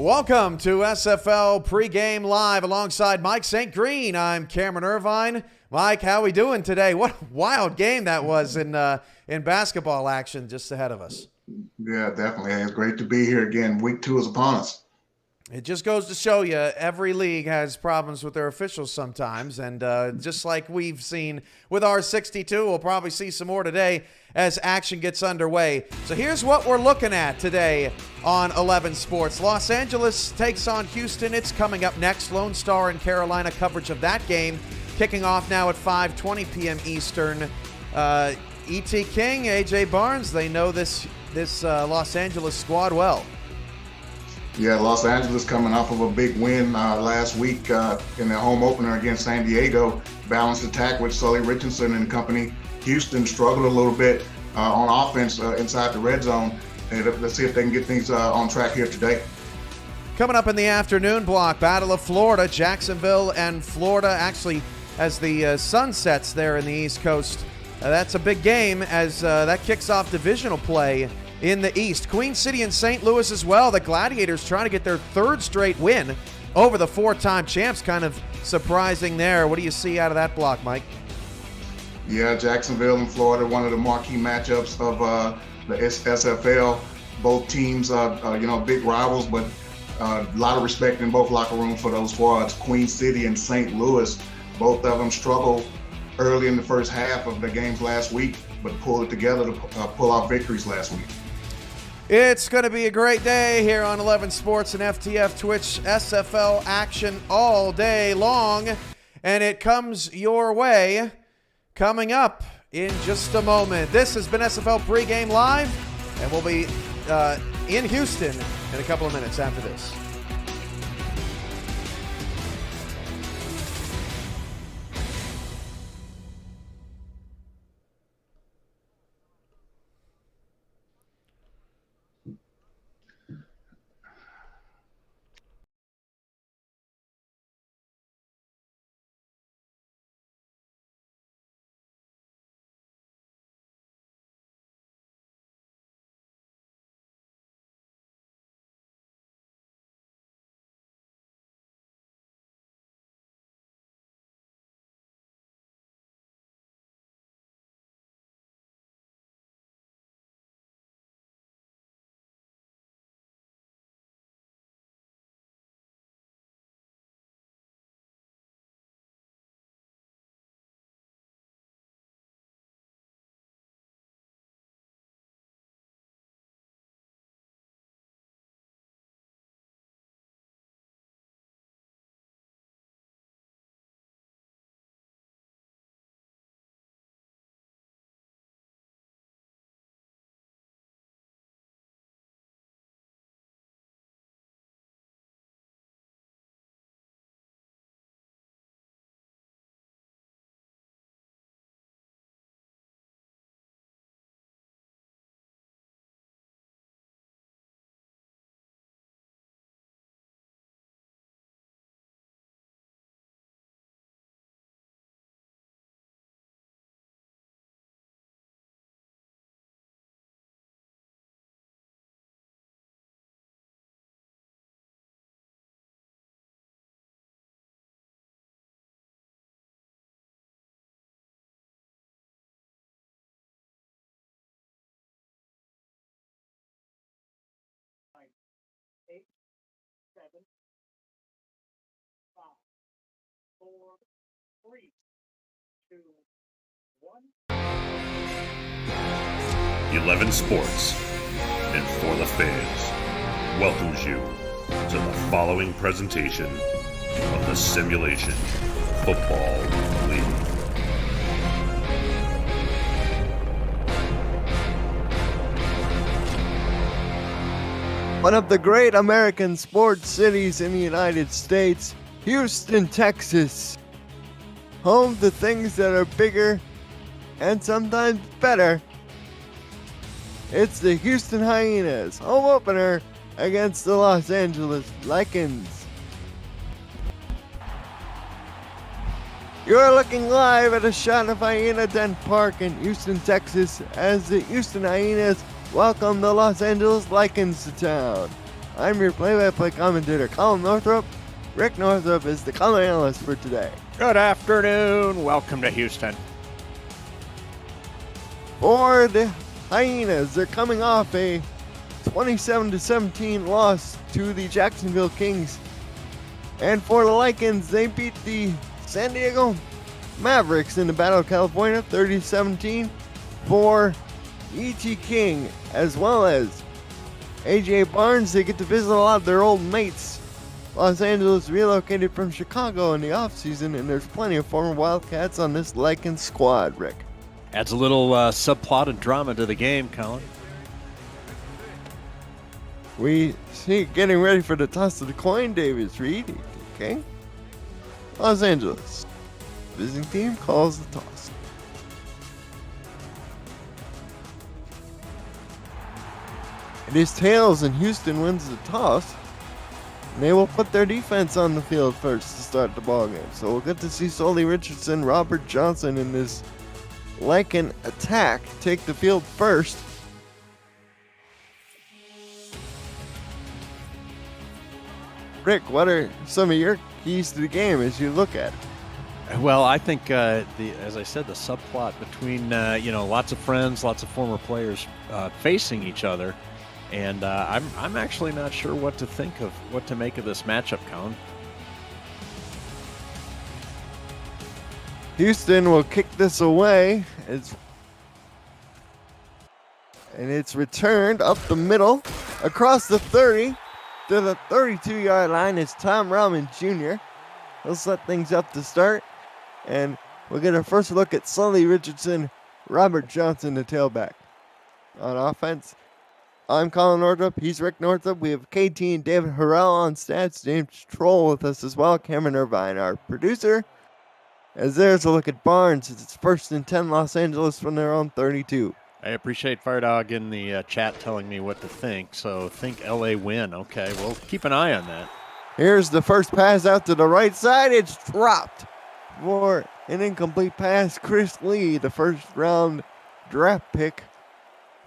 Welcome to SFL Pregame Live alongside Mike St. Green. I'm Cameron Irvine. Mike, how we doing today? What a wild game that was in basketball action just ahead of us. Yeah, definitely. It's great to be here again. Week 2 is upon us. It just goes to show you every league has problems with their officials sometimes, and just like we've seen with our 62, we'll probably see some more today as action gets underway. So here's what we're looking at today on 11 Sports. Los Angeles takes on Houston. It's coming up next. Lone Star and Carolina coverage of that game kicking off now at 5:20 p.m. Eastern. E.T. King, A.J. Barnes, they know this Los Angeles squad well. Yeah, Los Angeles coming off of a big win last week in their home opener against San Diego. Balanced attack with Sully Richardson and company. Houston struggled a little bit on offense inside the red zone. And let's see if they can get things on track here today. Coming up in the afternoon block, Battle of Florida, Jacksonville and Florida actually as the sun sets there in the East Coast. That's a big game as that kicks off divisional play in the East. Queen City and St. Louis as well. The Gladiators trying to get their third straight win over the four-time champs. Kind of surprising there. What do you see out of that block, Mike? Yeah, Jacksonville and Florida, one of the marquee matchups of the SFL. Both teams are, big rivals, but a lot of respect in both locker rooms for those squads. Queen City and St. Louis, both of them struggled early in the first half of the games last week, but pulled it together to pull off victories last week. It's going to be a great day here on 11 Sports and FTF Twitch. SFL action all day long, and it comes your way coming up in just a moment. This has been SFL Pregame Live, and we'll be in Houston in a couple of minutes after this. Eight, 7, 5, 4, 3, 2, 1. 11 Sports and For the Fans welcomes you to the following presentation of the Simulation Football League. One of the great American sports cities in the United States, Houston, Texas. Home to things that are bigger and sometimes better. It's the Houston Hyenas home opener against the Los Angeles Lycans. You're looking live at a shot of Hyena Den Park in Houston, Texas, as the Houston Hyenas welcome the Los Angeles Lycans to town. I'm your play-by-play commentator, Colin Northrup. Rick Northrup is the color analyst for today. Good afternoon. Welcome to Houston. For the Hyenas, they're coming off a 27-17 loss to the Jacksonville Kings. And for the Lycans, they beat the San Diego Mavericks in the Battle of California 30-17. For E.T. King, as well as A.J. Barnes, they get to visit a lot of their old mates. Los Angeles relocated from Chicago in the offseason, and there's plenty of former Wildcats on this Lycan squad, Rick. Adds a little subplot and drama to the game, Colin. We see getting ready for the toss of the coin, Davis Reed. Okay. Los Angeles. Visiting team calls the toss. It is tails, and Houston wins the toss. And they will put their defense on the field first to start the ballgame. So we'll get to see Sully Richardson, Robert Johnson in this Lycan attack take the field first. Rick, what are some of your keys to the game as you look at it? Well, I think, as I said, the subplot between, lots of friends, lots of former players facing each other. And I'm actually not sure what to make of this matchup, Colin. Houston will kick this away. And it's returned up the middle, across the 30 to the 32-yard line. It's Tom Rahman Jr. He'll set things up to start. And we'll get a first look at Sully Richardson, Robert Johnson, the tailback. On offense, I'm Colin Northrup. He's Rick Northrup. We have KT and David Harrell on stats. James Troll with us as well. Cameron Irvine, our producer. As there's a look at Barnes. It's first and 10 Los Angeles from their own 32. I appreciate Firedog in the chat telling me what to think. So think LA win. Okay, we'll keep an eye on that. Here's the first pass out to the right side. It's dropped for an incomplete pass. Chris Lee, the first round draft pick,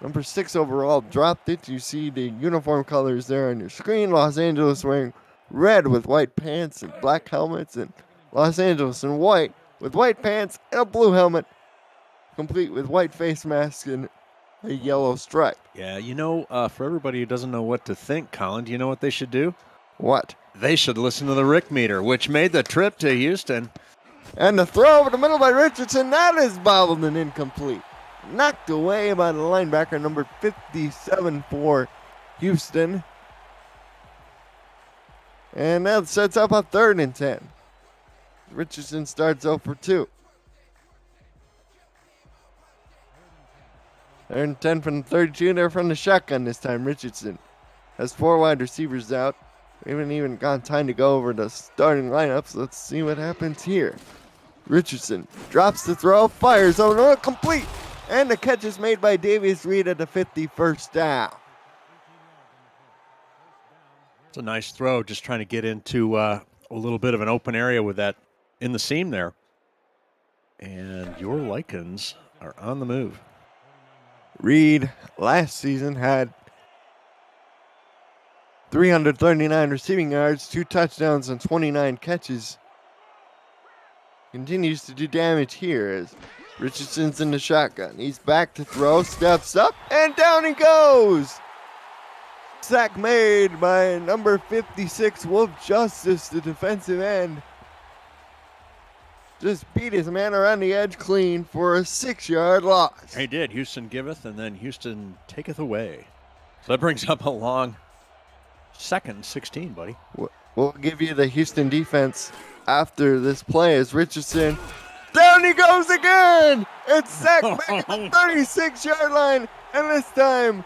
number 6 overall, dropped it. You see the uniform colors there on your screen. Los Angeles wearing red with white pants and black helmets, and Los Angeles in white with white pants and a blue helmet, complete with white face mask and a yellow stripe. Yeah, for everybody who doesn't know what to think, Colin, do you know what they should do? What? They should listen to the Rick meter, which made the trip to Houston. And the throw over the middle by Richardson, that is bobbled and incomplete. Knocked away by the linebacker, number 57 for Houston. And that sets up a 3rd and 10. Richardson starts 0 for 2. 3rd and 10 from the 32. They're from the shotgun this time. Richardson has 4 wide receivers out. We haven't even got time to go over the starting lineups. Let's see what happens here. Richardson drops the throw, fires, no, complete. And the catch is made by Davius Reed at the 51st down. It's a nice throw, just trying to get into a little bit of an open area with that in the seam there. And your Lycans are on the move. Reed last season had 339 receiving yards, 2 touchdowns, and 29 catches. Continues to do damage here as Richardson's in the shotgun. He's back to throw, steps up, and down he goes. Sack made by number 56, Wolf Justice, the defensive end. Just beat his man around the edge clean for a 6-yard loss. He did. Houston giveth, and then Houston taketh away. So that brings up a long 2nd and 16, buddy. We'll give you the Houston defense after this play as Richardson. Down he goes again! It's sacked back at the 36-yard line, and this time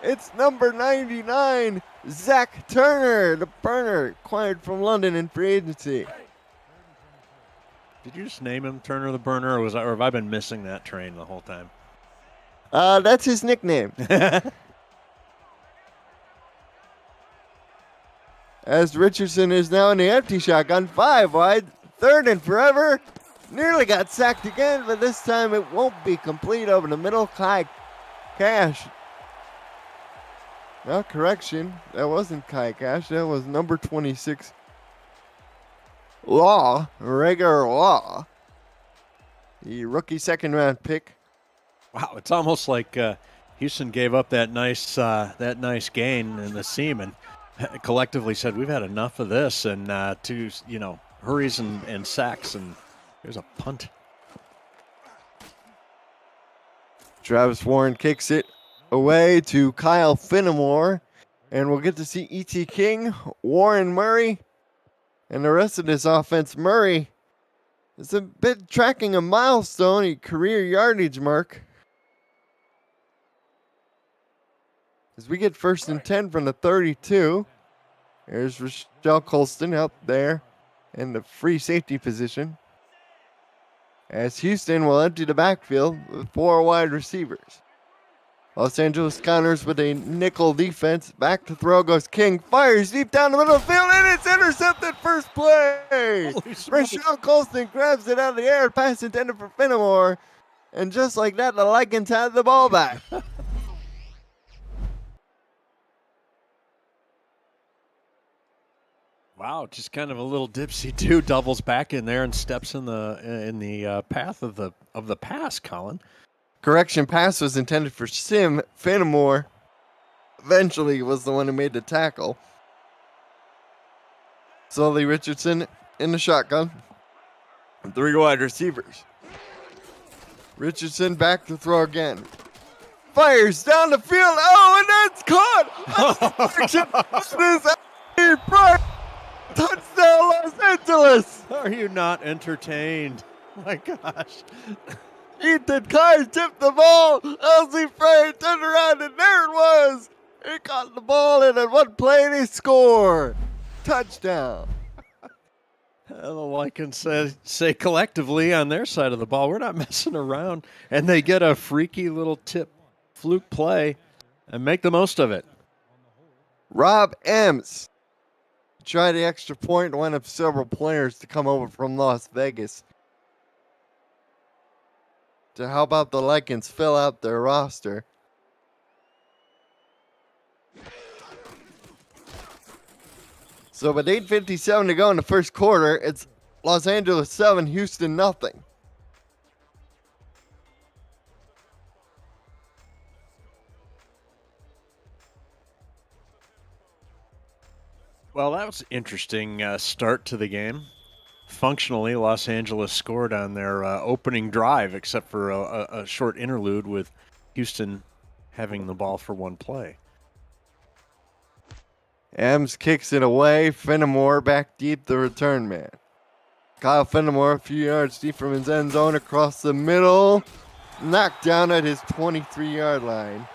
it's number 99, Zach Turner, the burner, acquired from London in free agency. Did you just name him Turner the Burner, or have I been missing that train the whole time? That's his nickname. As Richardson is now in the empty shotgun, 5 wide, 3rd and forever. Nearly got sacked again, but this time it won't be complete over the middle. Kai Cash Correction. That wasn't Kai Cash. That was number 26. Law. Regular Law. The rookie second-round pick. Wow, it's almost like Houston gave up that nice gain in the seam and collectively said, we've had enough of this, and two, hurries and sacks, and there's a punt. Travis Warren kicks it away to Kyle Finnemore, and we'll get to see E.T. King, Warren Murray, and the rest of this offense. Murray is a bit tracking a milestone, a career yardage mark. As we get 1st and 10 from the 32. There's Rochelle Colston out there in the free safety position. As Houston will empty the backfield with 4 wide receivers. Los Angeles counters with a nickel defense. Back to throw goes King. Fires deep down the middle of the field, and it's intercepted first play. Rochelle Colston grabs it out of the air. Pass intended for Finnemore. And just like that, the Lycans had the ball back. Wow, just kind of a little dipsy-do, doubles back in there and steps in the path of the pass, Colin. Correction, pass was intended for Sim. Finnemore eventually was the one who made the tackle. Sully Richardson in the shotgun. 3 wide receivers. Richardson back to throw again. Fires down the field. Oh, and that's caught. It is Bright. Touchdown, Los Angeles! Are you not entertained? My gosh. Ethan Carr tipped the ball. Elsie Frey turned around, and there it was. He caught the ball, and in one play, they score. Touchdown. The Lycans say collectively on their side of the ball, we're not messing around. And they get a freaky little tip fluke play and make the most of it. Rob Ems tried the extra point, one of several players to come over from Las Vegas to help out the Lycans fill out their roster. So with 8:57 to go in the first quarter, it's Los Angeles 7, Houston nothing. Well, that was an interesting start to the game. Functionally, Los Angeles scored on their opening drive, except for a short interlude with Houston having the ball for one play. Ems kicks it away. Finnemore back deep, the return man. Kyle Finnemore a few yards deep from his end zone across the middle. Knocked down at his 23-yard line.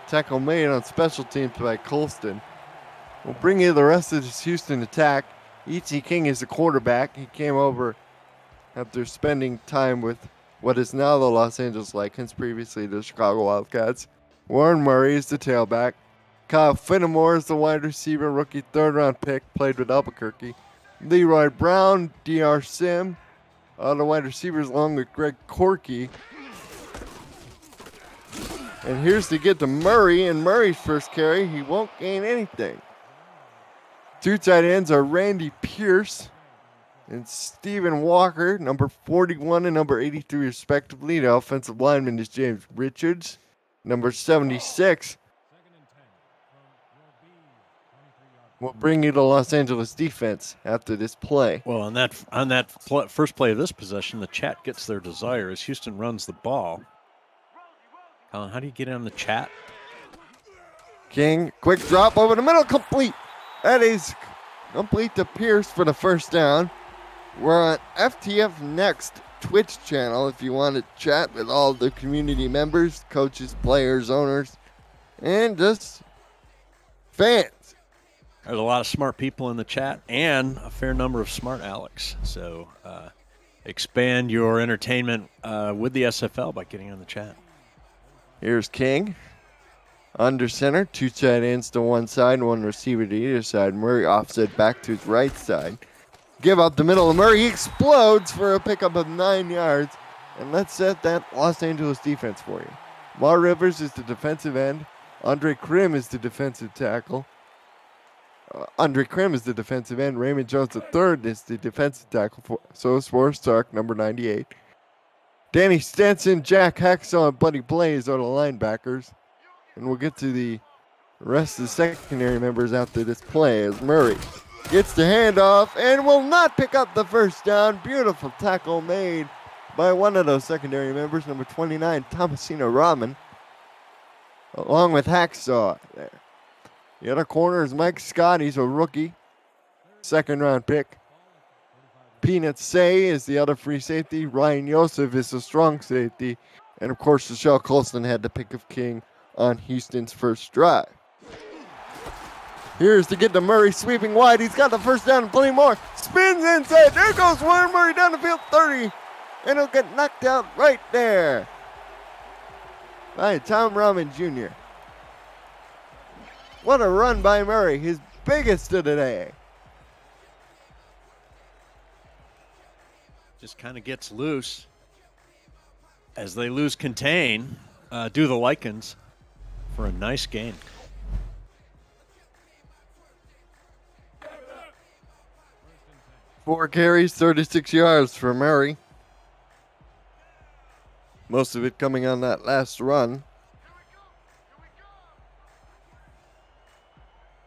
Tackle made on special teams by Colston. We'll bring you the rest of this Houston attack. E.T. King is the quarterback. He came over after spending time with what is now the Los Angeles Lycans, previously the Chicago Wildcats. Warren Murray is the tailback. Kyle Finnemore is the wide receiver, rookie 3rd-round pick, played with Albuquerque. Leroy Brown, D.R. Sim, the wide receivers along with Greg Corky. And here's to get to Murray, and Murray's first carry, he won't gain anything. 2 tight ends are Randy Pierce and Stephen Walker, number 41 and number 83 respectively. The offensive lineman is James Richards, number 76. We'll bring you to Los Angeles defense after this play. Well, on that first play of this possession, the chat gets their desire as Houston runs the ball. Colin, how do you get on the chat? King, quick drop over the middle, complete. That is complete to Pierce for the first down. We're on FTF Next Twitch channel if you want to chat with all the community members, coaches, players, owners, and just fans. There's a lot of smart people in the chat and a fair number of smart Alex. So expand your entertainment with the SFL by getting on the chat. Here's King. Under center, 2 tight ends to one side, 1 receiver to either side. Murray offset back to his right side. Give up the middle of Murray. He explodes for a pickup of 9 yards. And let's set that Los Angeles defense for you. Mar Rivers is the defensive end. Andre Krim is the defensive tackle. Andre Krim is the defensive end. Raymond Jones III is the defensive tackle. So is Forrest Stark, number 98. Danny Stenson, Jack Hacksaw, and Buddy Blaze are the linebackers. And we'll get to the rest of the secondary members after this play as Murray gets the handoff and will not pick up the first down. Beautiful tackle made by one of those secondary members, number 29, Thomasina Rahman, along with Hacksaw there. The other corner is Mike Scott. He's a rookie, second-round pick. Peanut Say is the other free safety. Ryan Yosef is a strong safety. And, of course, Rochelle Colston had the pick of King on Houston's first drive. Here's to get to Murray sweeping wide. He's got the first down and plenty more. Spins inside. There goes Warren Murray down the field, 30. And he'll get knocked out right there by Tom Rahman Jr. What a run by Murray, his biggest of the day. Just kind of gets loose as they lose contain, do the Lycans for a nice gain. Four carries, 36 yards for Murray. Most of it coming on that last run.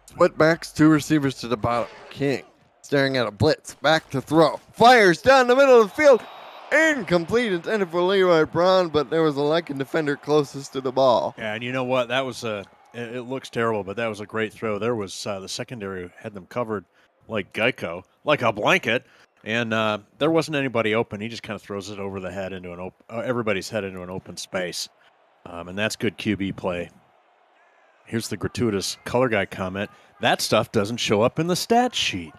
Split backs, two receivers to the bottom. King staring at a blitz. Back to throw. Fires down the middle of the field. Incomplete, intended for Leroy Brown, but there was a Lycan defender closest to the ball. Yeah, and you know what? That was it looks terrible, but that was a great throw. There was the secondary had them covered like Geico, like a blanket, and there wasn't anybody open. He just kind of throws it over the head into an everybody's head into an open space, and that's good QB play. Here's the gratuitous color guy comment. That stuff doesn't show up in the stat sheet.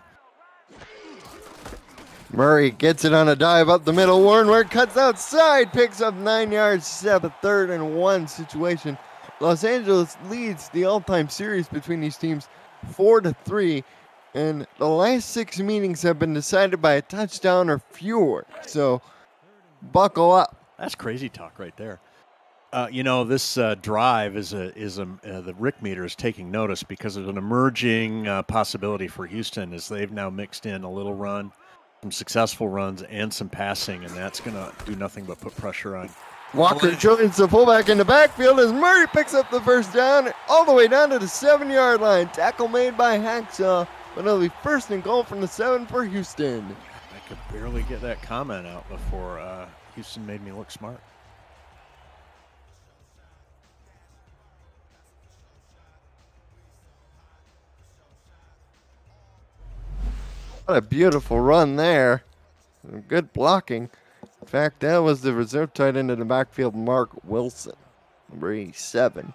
Murray gets it on a dive up the middle. Warren Ware cuts outside, picks up 9 yards, set up a 3rd and 1 situation. Los Angeles leads the all-time series between these teams 4-3, and the last 6 meetings have been decided by a touchdown or fewer. So buckle up. That's crazy talk right there. This drive is the Rick meter is taking notice because of an emerging possibility for Houston as they've now mixed in a little run, some successful runs, and some passing, and that's going to do nothing but put pressure on. Walker joins the fullback in the backfield as Murray picks up the first down all the way down to the 7-yard line. Tackle made by Hacksaw, but it'll be 1st and goal from the 7 for Houston. I could barely get that comment out before Houston made me look smart. What a beautiful run there. Good blocking. In fact, that was the reserve tight end in the backfield, Mark Wilson, number 87.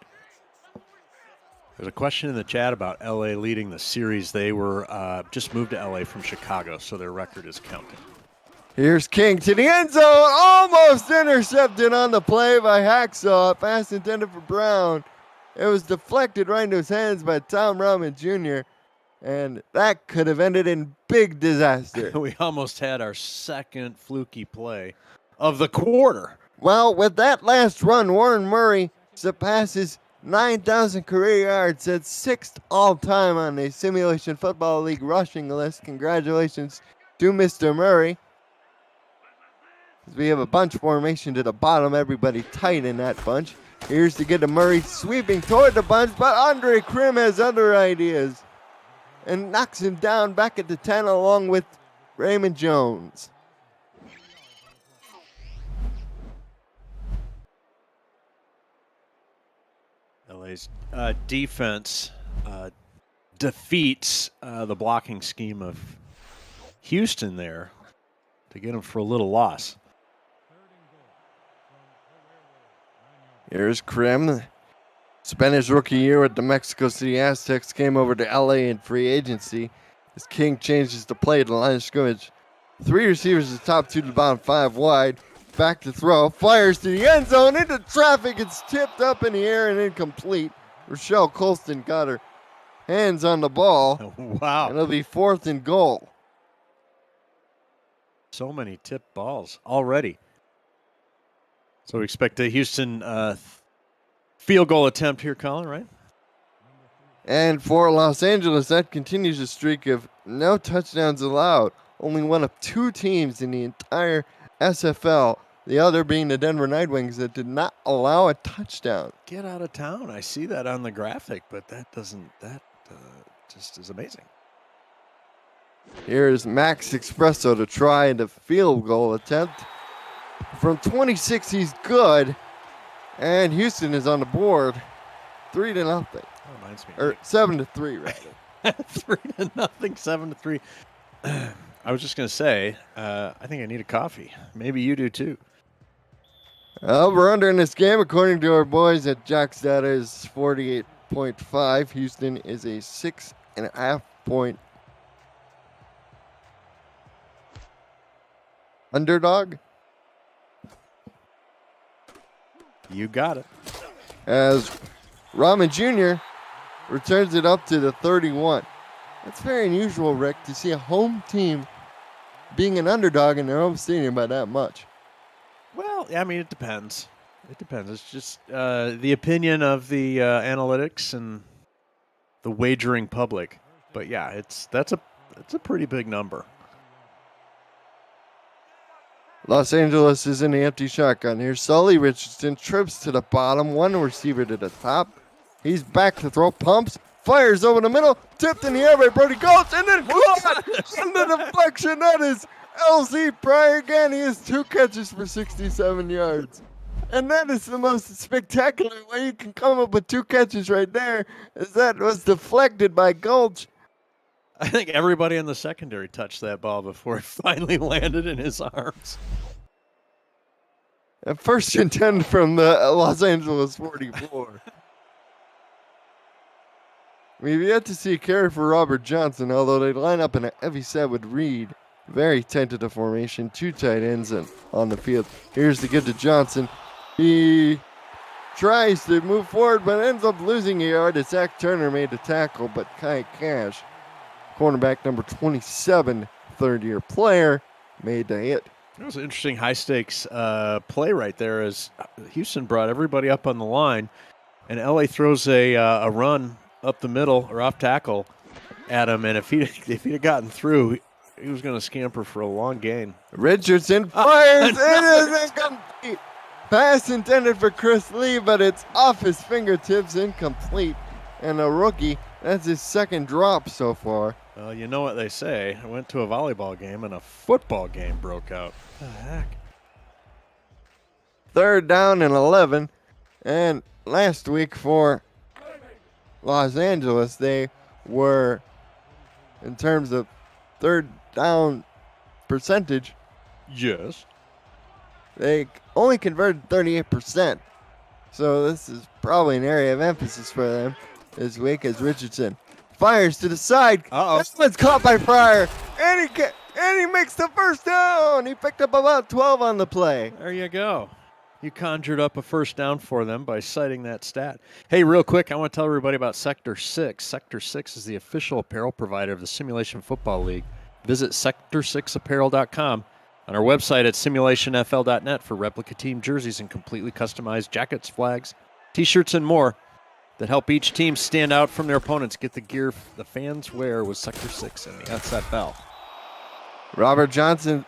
There's a question in the chat about LA leading the series. They were just moved to LA from Chicago, so their record is counting. Here's King to the end zone. Almost intercepted on the play by Hacksaw. Pass intended for Brown. It was deflected right into his hands by Tom Rahman Jr., and that could have ended in big disaster. We almost had our second fluky play of the quarter. Well, with that last run, Warren Murray surpasses 9,000 career yards. That's 6th all-time on the Simulation Football League rushing list. Congratulations to Mr. Murray. We have a bunch formation to the bottom, everybody tight in that bunch. Here's to get to Murray sweeping toward the bunch, but Andre Krim has other ideas and knocks him down back at the 10 along with Raymond Jones. LA's defense defeats the blocking scheme of Houston there to get him for a little loss. Here's Krim. Spent his rookie year with the Mexico City Aztecs, came over to LA in free agency. As King changes the play to the line of scrimmage. 3 receivers at the top, 2 to the bottom, 5 wide. Back to throw, fires to the end zone, into traffic. It's tipped up in the air and incomplete. Rochelle Colston got her hands on the ball. Wow. And it'll be 4th and goal. So many tipped balls already. So we expect the Houston Field goal attempt here, Colin, right? And for Los Angeles, that continues a streak of no touchdowns allowed. Only one of 2 teams in the entire SFL, the other being the Denver Night Wings, that did not allow a touchdown. Get out of town. I see that on the graphic, but that just is amazing. Here's Max Espresso to try the field goal attempt. From 26, he's good. And Houston is on the board 3-0. Reminds me. Or 7-3, rather. 3-0, 7-3. I was just going to say, I think I need a coffee. Maybe you do too. Over-under in this game, according to our boys at Jack's data, is 48.5. Houston is a 6.5 point underdog. You got it. As Rahman Jr. returns it up to the 31. That's very unusual, Rick, to see a home team being an underdog in their home stadium by that much. Well, I mean, it depends. It depends. It's just the opinion of the analytics and the wagering public. But yeah, that's a pretty big number. Los Angeles is in the empty shotgun. Here's Sully. Richardson trips to the bottom. One receiver to the top. He's back to throw. Pumps. Fires over the middle. Tipped in the air by Brody Gulch. And then under deflection. That is LZ Pryor again. He has 2 catches for 67 yards. And that is the most spectacular way you can come up with 2 catches right there. Is that was deflected by Gulch. I think everybody in the secondary touched that ball before it finally landed in his arms. And 1st and 10 from the Los Angeles 44. We've yet to see a carry for Robert Johnson, although they line up in a heavy set with Reed. Very tentative formation, 2 tight ends on the field. Here's the give to Johnson. He tries to move forward, but ends up losing a yard. Zach Turner made the tackle, but Kai Cash, cornerback number 27, third-year player, made the hit. It was an interesting high-stakes play right there as Houston brought everybody up on the line, and LA throws a run up the middle or off tackle at him, and if he'd have gotten through, he was going to scamper for a long gain. Richardson fires. It is incomplete. Pass intended for Chris Lee, but it's off his fingertips, incomplete. And a rookie, that's his 2nd drop so far. Well, you know what they say. I went to a volleyball game and a football game broke out. What the heck? 3rd down and 11. And last week for Los Angeles, they were, in terms of 3rd down percentage, Yes. they only converted 38%. So this is probably an area of emphasis for them this week as Richardson fires to the side. This one's caught by Pryor, and he makes the 1st down. He picked up about 12 on the play. There you go. You conjured up a 1st down for them by citing that stat. Hey, real quick, I want to tell everybody about Sector 6. Sector 6 is the official apparel provider of the Simulation Football League. Visit sector6apparel.com. On our website at simulationfl.net for replica team jerseys and completely customized jackets, flags, T-shirts, and more that help each team stand out from their opponents. Get the gear the fans wear with Sector 6 and the SFL. Robert Johnson,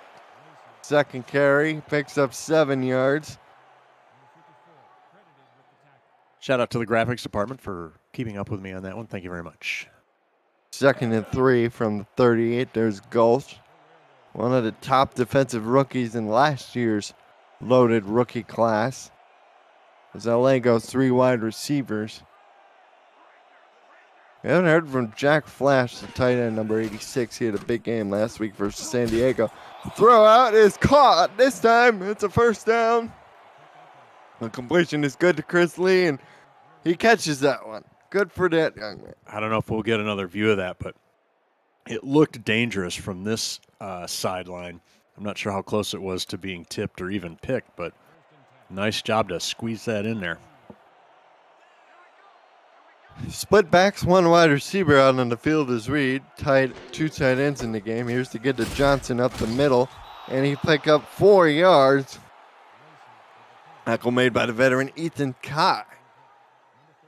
2nd carry, picks up 7 yards. Shout out to the graphics department for keeping up with me on that one. Thank you very much. 2nd and 3 from the 38. There's Gulch, one of the top defensive rookies in last year's loaded rookie class. As LA goes 3 wide receivers. We haven't heard from Jack Flash, the tight end, number 86. He had a big game last week versus San Diego. Throw out is caught. This time it's a 1st down. The completion is good to Chris Lee, and he catches that one. Good for that young man. I don't know if we'll get another view of that, but it looked dangerous from this sideline. I'm not sure how close it was to being tipped or even picked, but nice job to squeeze that in there. Split backs, 1 wide receiver out on the field is Reed. 2 tight ends in the game. Here's to get to Johnson up the middle, and he picked up 4 yards. Tackle made by the veteran Ethan Kai.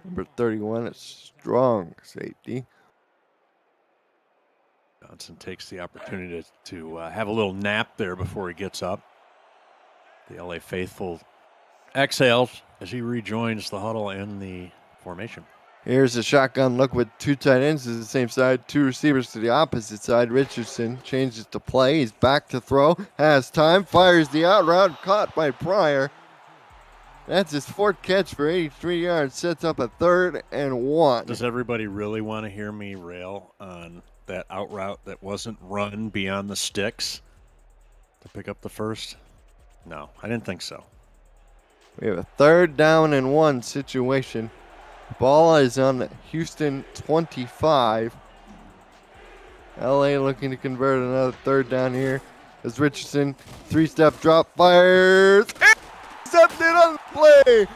Number 31, a strong safety. Johnson takes the opportunity to have a little nap there before he gets up. The LA faithful exhales as he rejoins the huddle in the formation. Here's a shotgun look with two tight ends to the same side, two receivers to the opposite side. Richardson changes to play. He's back to throw, has time, fires the out route, caught by Pryor. That's his fourth catch for 83 yards, sets up a 3rd and 1. Does everybody really want to hear me rail on that out route that wasn't run beyond the sticks to pick up the first? No, I didn't think so. We have a 3rd down and 1 situation. Ball is on the Houston 25. LA looking to convert another 3rd down here as Richardson, 3-step drop, fires. Intercepted on the play.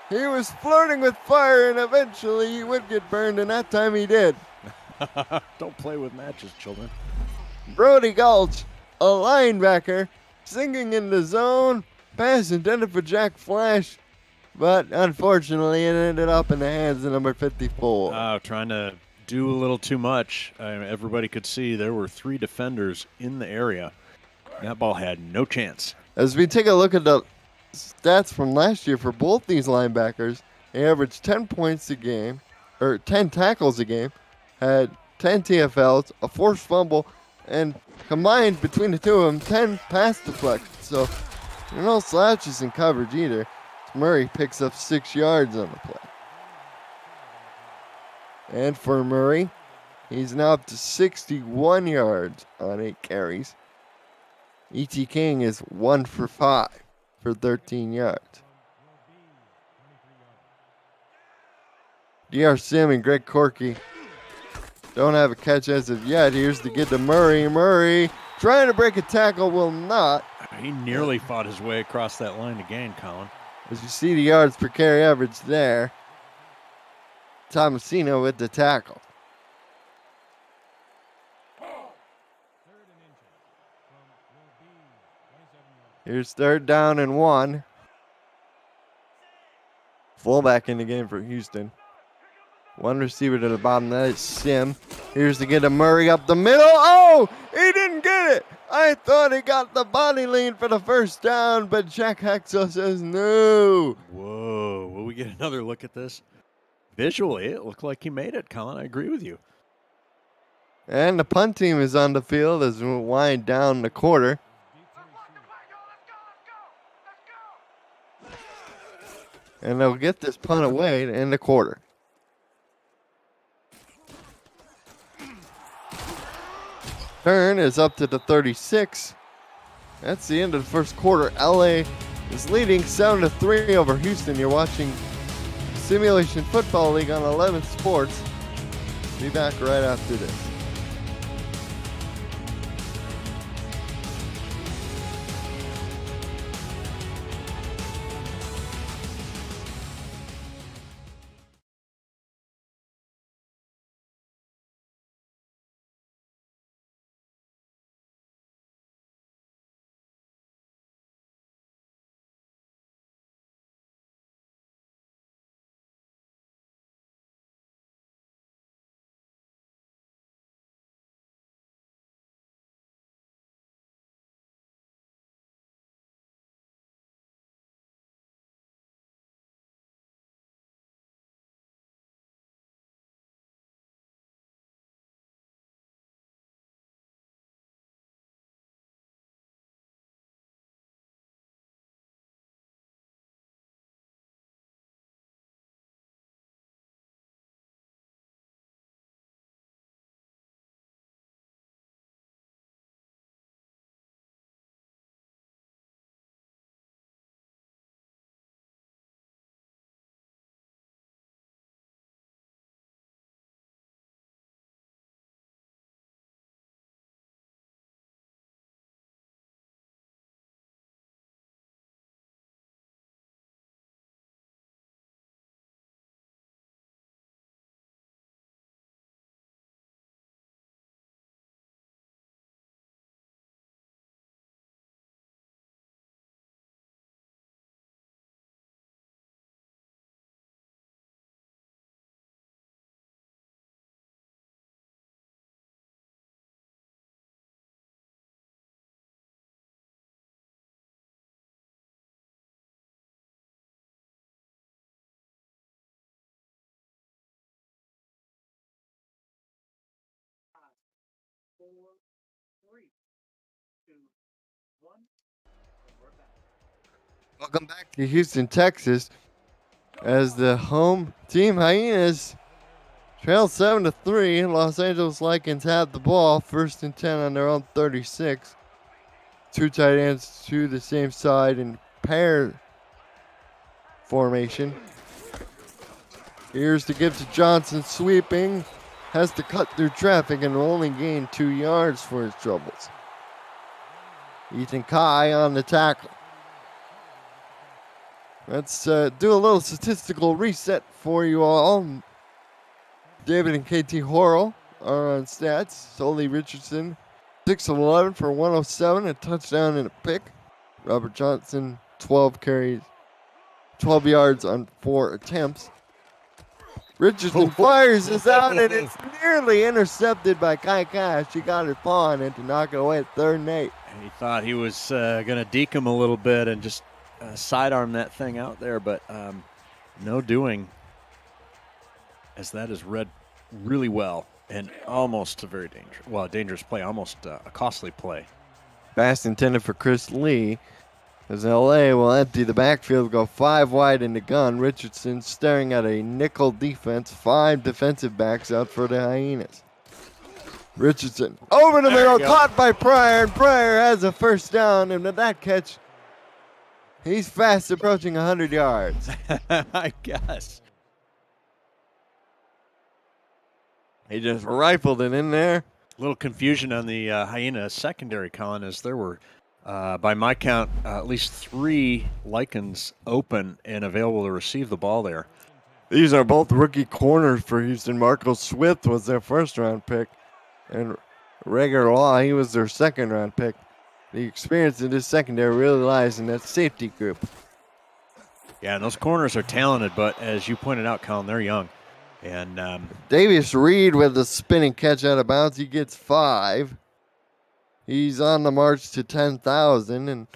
He was flirting with fire and eventually he would get burned, and that time he did. Don't play with matches, children. Brody Gulch, a linebacker, sinking in the zone. Pass intended for Jack Flash, but unfortunately it ended up in the hands of number 54. Trying to do a little too much. Everybody could see there were 3 defenders in the area. That ball had no chance. As we take a look at the stats from last year for both these linebackers, they averaged 10 points a game, or 10 tackles a game, had 10 TFLs, a forced fumble, and combined between the two of them, 10 pass deflections. So, no slouches in coverage either. Murray picks up 6 yards on the play. And for Murray, he's now up to 61 yards on 8 carries. E.T. King is 1 for 5 for 13 yards. D.R. Sim and Greg Corky don't have a catch as of yet. Here's the get to Murray. Murray trying to break a tackle, will not. He nearly fought his way across that line to gain, Colin. As you see the yards per carry average there. Tomasino with the tackle. Here's 3rd down and 1. Fullback in the game for Houston. 1 receiver to the bottom, that is Sim. Here's the get to Murray up the middle. Oh, he didn't get it. I thought he got the body lean for the first down, but Jack Hexel says no. Whoa, will we get another look at this? Visually, it looked like he made it, Colin. I agree with you. And the punt team is on the field as we wind down the quarter. And they'll get this punt away to end the quarter. Turn is up to the 36. That's the end of the first quarter. LA is leading 7-3 over Houston. You're watching Simulation Football League on 11 Sports. Be back right after this. 4, 3, 2, 1. And we're back. Welcome back to Houston, Texas, as the home team Hyenas trail 7-3. Los Angeles Lycans have the ball, 1st and 10 on their own 36. Two tight ends to the same side in pair formation. Here's to give to Johnson, sweeping. Has to cut through traffic and will only gain 2 yards for his troubles. Ethan Kai on the tackle. Let's do a little statistical reset for you all. David and KT Horrell are on stats. Solly Richardson, 6 of 11 for 107, a touchdown and a pick. Robert Johnson, 12 carries, 12 yards on 4 attempts. Richardson fires this out, and it's nearly intercepted by Kai Cash. He got his paw on it to knock it away at 3rd and 8. And he thought he was going to deke him a little bit and just sidearm that thing out there, but no doing, as that is read really well and almost a very dangerous play, almost a costly play. Pass intended for Chris Lee, as LA will empty the backfield, go 5 wide in the gun. Richardson staring at a nickel defense, 5 defensive backs out for the Hyenas. Richardson over the middle, caught by Pryor, and Pryor has a 1st down, and with that catch, he's fast approaching 100 yards. I guess. He just rifled it in there. A little confusion on the Hyena secondary, Colin, as there were, by my count, at least 3 Lycans open and available to receive the ball there. These are both rookie corners for Houston. Marco Swift was their 1st-round pick, and Rager Law, he was their 2nd-round pick. The experience in this secondary really lies in that safety group. Yeah, and those corners are talented, but as you pointed out, Colin, they're young. And Davius Reed with a spinning catch out of bounds. He gets 5. He's on the march to 10,000, and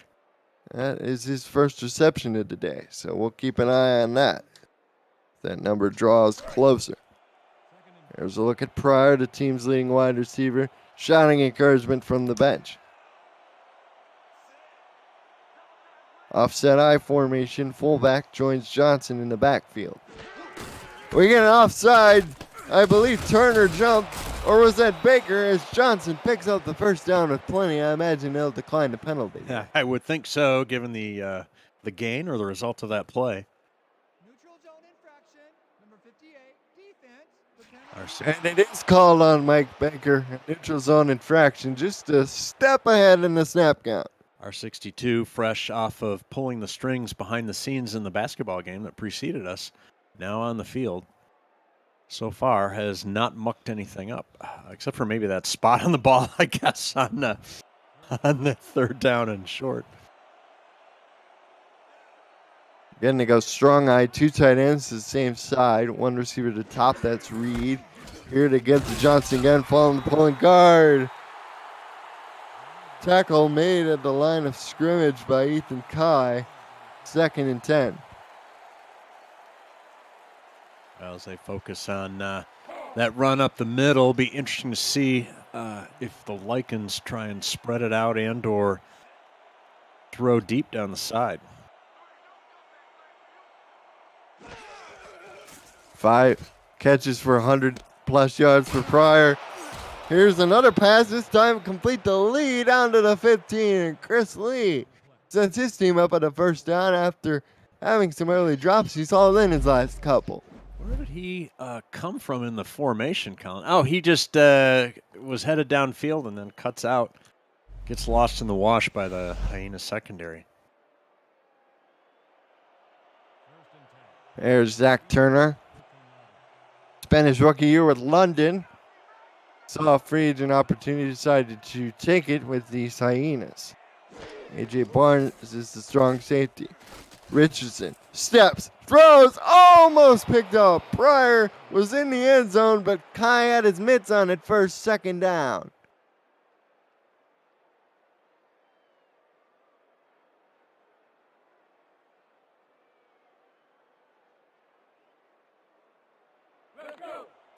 that is his 1st reception of the day. So we'll keep an eye on that. That number draws closer. There's a look at Pryor, the team's leading wide receiver, shouting encouragement from the bench. Offset I formation, fullback joins Johnson in the backfield. We get an offside. I believe Turner jumped, or was that Baker, as Johnson picks up the 1st down with plenty. I imagine they'll decline the penalty. yeah, I would think so, given the gain or the result of that play. Neutral zone infraction, number 58, defense. And it is called on Mike Baker, a neutral zone infraction, just a step ahead in the snap count. Our 62, fresh off of pulling the strings behind the scenes in the basketball game that preceded us, now on the field, so far has not mucked anything up, except for maybe that spot on the ball, I guess, on the 3rd down and short. Again, they go strong eye, 2 tight ends to the same side, 1 receiver to top, that's Reed. Here to get to Johnson again, following the pulling guard. Tackle made at the line of scrimmage by Ethan Kai, 2nd and 10. Well, as they focus on that run up the middle, be interesting to see if the Lycans try and spread it out and or throw deep down the side. 5 catches for 100+ yards for Pryor. Here's another pass, this time complete the lead down to the 15, and Chris Lee sets his team up at a 1st down after having some early drops. He's all in his last couple. Where did he come from in the formation, Colin? Oh, he just was headed downfield and then cuts out. Gets lost in the wash by the Hyena secondary. There's Zach Turner. Spent his rookie year with London. Saw a free agent opportunity, decided to take it with these Hyenas. A.J. Barnes is the strong safety. Richardson steps, throws, almost picked up. Pryor was in the end zone, but Kai had his mitts on it first, 2nd down.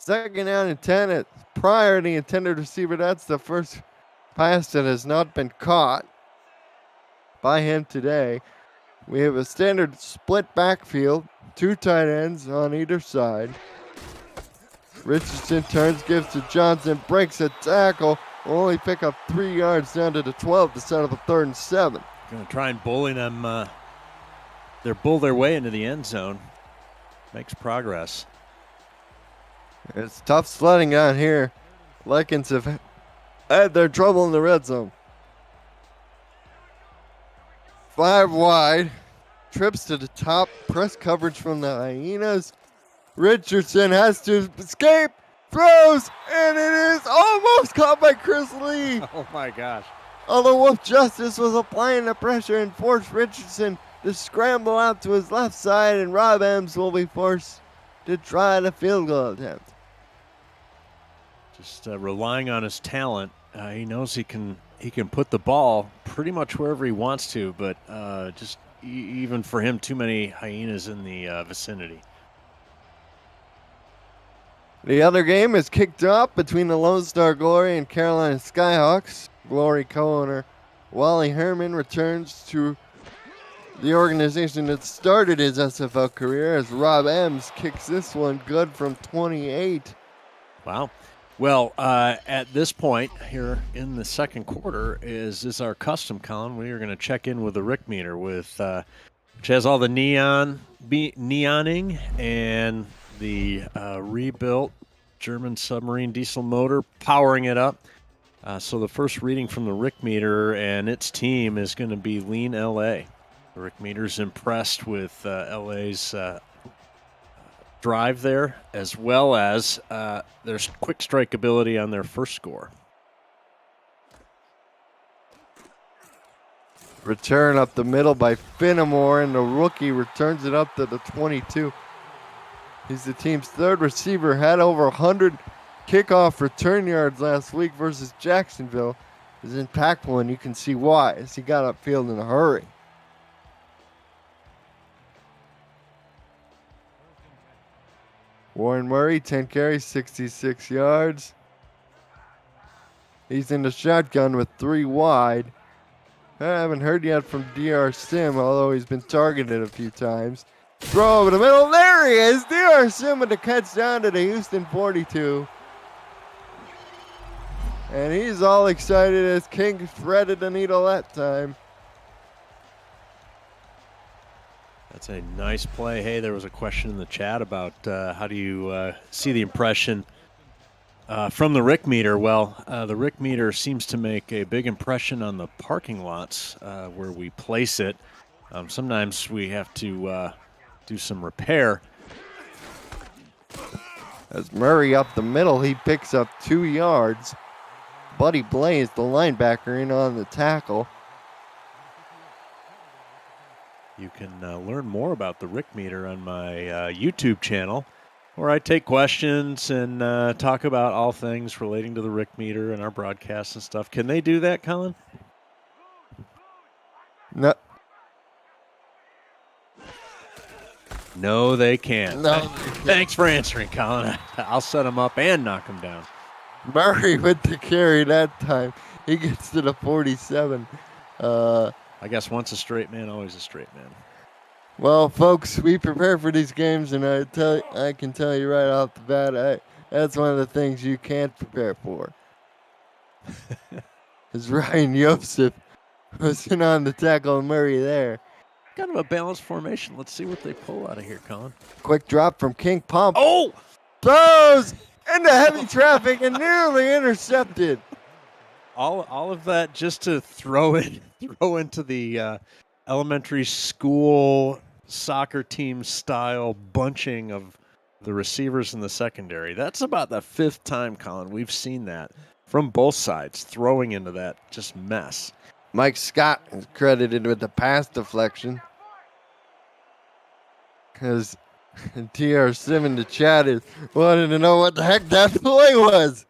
Second down and 10 at Pryor, the intended receiver. That's the first pass that has not been caught by him today. We have a standard split backfield, 2 tight ends on either side. Richardson turns, gives to Johnson, breaks a tackle, will only pick up 3 yards down to the 12 to set up a 3rd and 7. Going to try and bully them. They're bull their way into the end zone. Makes progress. It's tough sledding down here. Lycans have had their trouble in the red zone. 5 wide. Trips to the top. Press coverage from the Hyenas. Richardson has to escape. Throws. And it is almost caught by Chris Lee. Oh, my gosh. Although Wolf Justice was applying the pressure and forced Richardson to scramble out to his left side. And Rob Ems will be forced to try the field goal attempt. Just relying on his talent. He knows he can put the ball pretty much wherever he wants to, but just even for him, too many Hyenas in the vicinity. The other game is kicked off between the Lone Star Glory and Carolina Skyhawks. Glory co-owner Wally Herman returns to the organization that started his SFL career as Rob Ems kicks this one good from 28. Wow. Well, at this point here in the second quarter is our custom, Colin. We are going to check in with the Rick meter, which has all the neoning and the rebuilt German submarine diesel motor powering it up. So the first reading from the Rick meter and its team is going to be Lean LA. The Rick meter's impressed with LA's drive there, as well as their quick strike ability on their first score. Return up the middle by Finnemore, and the rookie returns it up to the 22. He's the team's 3rd receiver, had over 100 kickoff return yards last week versus Jacksonville. Is impactful, and you can see why, as he got upfield in a hurry. Warren Murray, 10 carries, 66 yards. He's in the shotgun with 3 wide. I haven't heard yet from DR Sim, although he's been targeted a few times. Throw over the middle. There he is. DR Sim with the catch down to the Houston 42. And he's all excited as King threaded the needle that time. That's a nice play. Hey, there was a question in the chat about how do you see the impression from the Rick meter. Well, the Rick meter seems to make a big impression on the parking lots where we place it. Sometimes we have to do some repair. As Murray up the middle, he picks up 2 yards. Buddy Blaze, the linebacker, in on the tackle. You can learn more about the Rick meter on my YouTube channel, where I take questions and talk about all things relating to the Rick meter and our broadcasts and stuff. Can they do that, Colin? No. No, they can't. No. Thanks for answering, Colin. I'll set them up and knock them down. Murray with the carry that time. He gets to the 47. I guess once a straight man, always a straight man. Well, folks, we prepare for these games, and I can tell you right off the bat, that's one of the things you can't prepare for. Is Ryan Yosef was in on the tackle and Murray there. Kind of a balanced formation. Let's see what they pull out of here, Colin. Quick drop from King Pump. Oh! Throws into heavy traffic and nearly intercepted. All of that just to throw into the elementary school soccer team style bunching of the receivers in the secondary. That's about the 5th time, Colin, we've seen that from both sides, throwing into that just mess. Mike Scott is credited with the pass deflection. Because TR Sim in the chat is wanted to know what the heck that play was.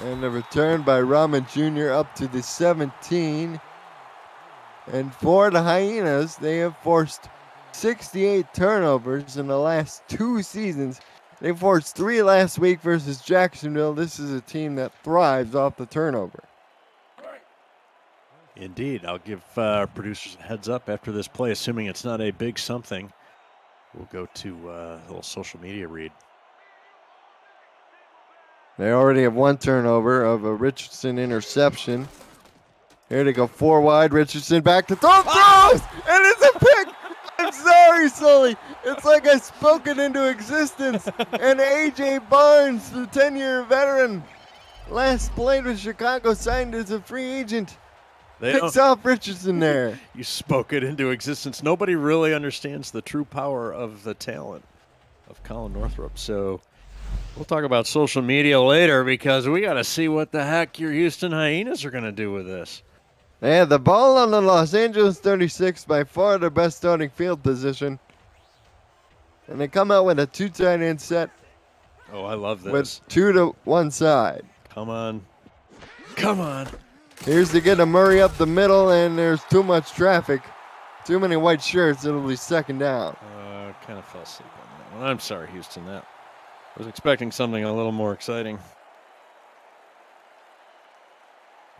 And the return by Rahman Jr. up to the 17. And for the Hyenas, they have forced 68 turnovers in the last 2 seasons. They forced 3 last week versus Jacksonville. This is a team that thrives off the turnover. Indeed. I'll give our producers a heads up after this play, assuming it's not a big something. We'll go to a little social media read. They already have 1 turnover of a Richardson interception. Here they go 4 wide. Richardson back to throw. Throws! And it's a pick! I'm sorry, Sully. It's like I spoke it into existence. And A.J. Barnes, the 10-year veteran, last played with Chicago, signed as a free agent. Picks off Richardson there. You spoke it into existence. Nobody really understands the true power of the talent of Colin Northrup. So we'll talk about social media later because we got to see what the heck your Houston Hyenas are going to do with this. They had the ball on the Los Angeles 36, by far their best starting field position. And they come out with a 2 tight end set. Oh, I love this. With 2 to 1 side. Come on. Come on. Here's to get a Murray up the middle, and there's too much traffic. Too many white shirts. It'll be 2nd down. Kind of fell asleep on that one. I'm sorry, Houston. I was expecting something a little more exciting.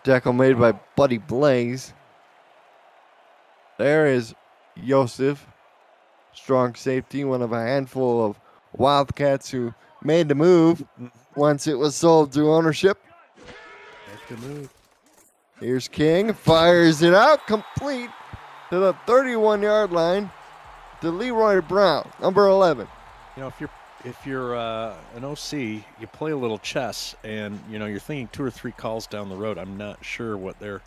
Tackle made by Buddy Blaze. There is Yosef. Strong safety, one of a handful of Wildcats who made the move once it was sold to ownership. Make the move. Here's King, fires it out, complete to the 31-yard line to Leroy Brown, number 11. You know, if you're an OC, you play a little chess, and you're thinking 2 or 3 calls down the road. I'm not sure what they're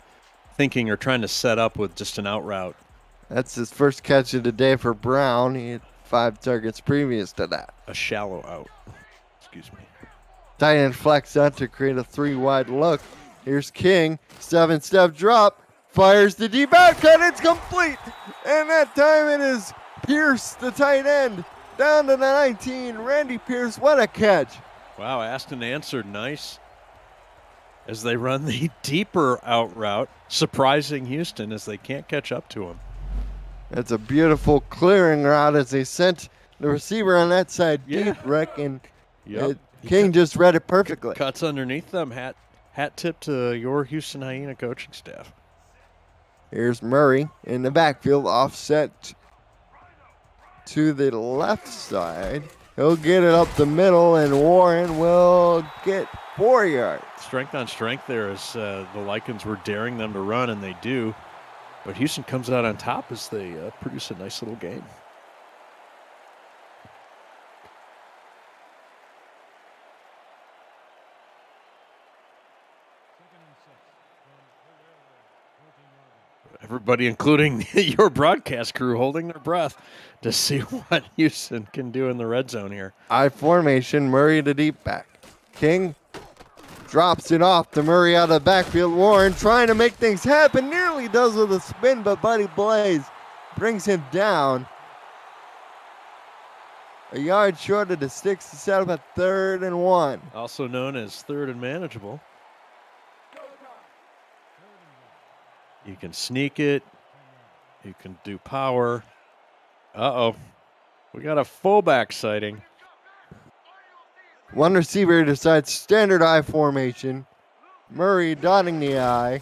thinking or trying to set up with just an out route. That's his first catch of the day for Brown. He had 5 targets previous to that. A shallow out. Excuse me. Tight end flex out to create a 3-wide look. Here's King, 7-step drop, fires the deep out cut, it's complete. And that time it is Pierce, the tight end, down to the 19. Randy Pierce, what a catch. Wow, asked and answered, nice. As they run the deeper out route, surprising Houston as they can't catch up to him. That's a beautiful clearing route as they sent the receiver on that side deep, Rick, and King just read it perfectly. Cuts underneath them, hat tip to your Houston Hyena coaching staff. Here's Murray in the backfield, offset to the left side. He'll get it up the middle, and Warren will get 4 yards. Strength on strength there as the Lycans were daring them to run, and they do. But Houston comes out on top as they produce a nice little game. Everybody, including your broadcast crew, holding their breath to see what Houston can do in the red zone here. I formation, Murray to deep back. King drops it off to Murray out of the backfield. Warren trying to make things happen. Nearly does with a spin, but Buddy Blaze brings him down. A yard short of the sticks to set up a 3rd and 1. Also known as 3rd and manageable. You can sneak it. You can do power. Uh-oh. We got a fullback sighting. One receiver decides standard I formation. Murray dotting the I.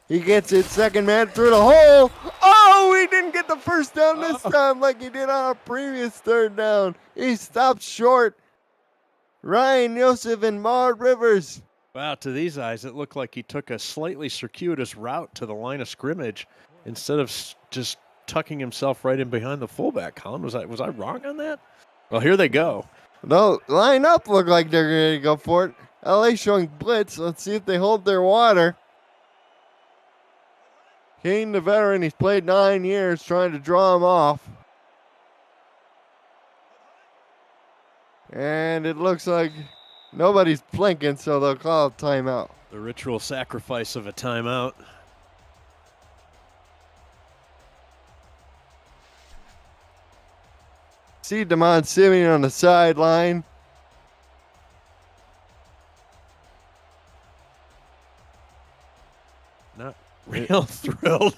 He gets it, 2nd man through the hole. Oh, he didn't get the first down this time like he did on a previous 3rd down. He stopped short. Ryan Yosef and Maud Rivers. Wow, to these eyes, it looked like he took a slightly circuitous route to the line of scrimmage instead of just tucking himself right in behind the fullback. Colin, was I wrong on that? Well, here they go. No, line up look like they're going to go for it. LA showing blitz. Let's see if they hold their water. Kane, the veteran, he's played 9 years trying to draw him off. And it looks like nobody's blinking, so they'll call a timeout. The ritual sacrifice of a timeout. See Damon Simeon on the sideline. Not real thrilled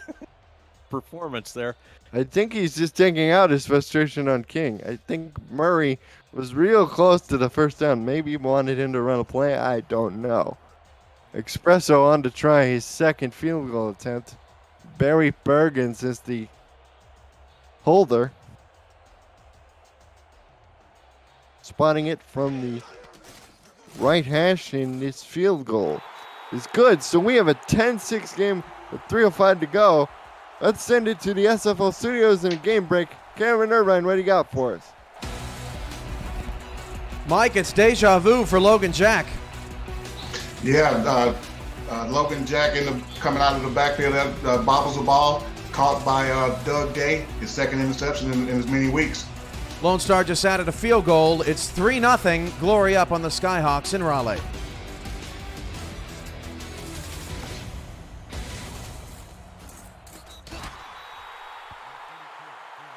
performance there. I think he's just taking out his frustration on King. I think Murray was real close to the first down. Maybe he wanted him to run a play. I don't know. Espresso on to try his second field goal attempt. Barry Bergens is the holder. Spotting it from the right hash, and this field goal is good. So we have a 10-6 game with 3:05 to go. Let's send it to the SFL studios in a game break. Cameron Irvine, what do you got for us? Mike, it's deja vu for Logan Jack. Yeah, Logan Jack coming out of the backfield, bobbles the ball, caught by Doug Gay, his second interception in as many weeks. Lone Star just added a field goal. It's 3-0. Glory up on the Skyhawks in Raleigh.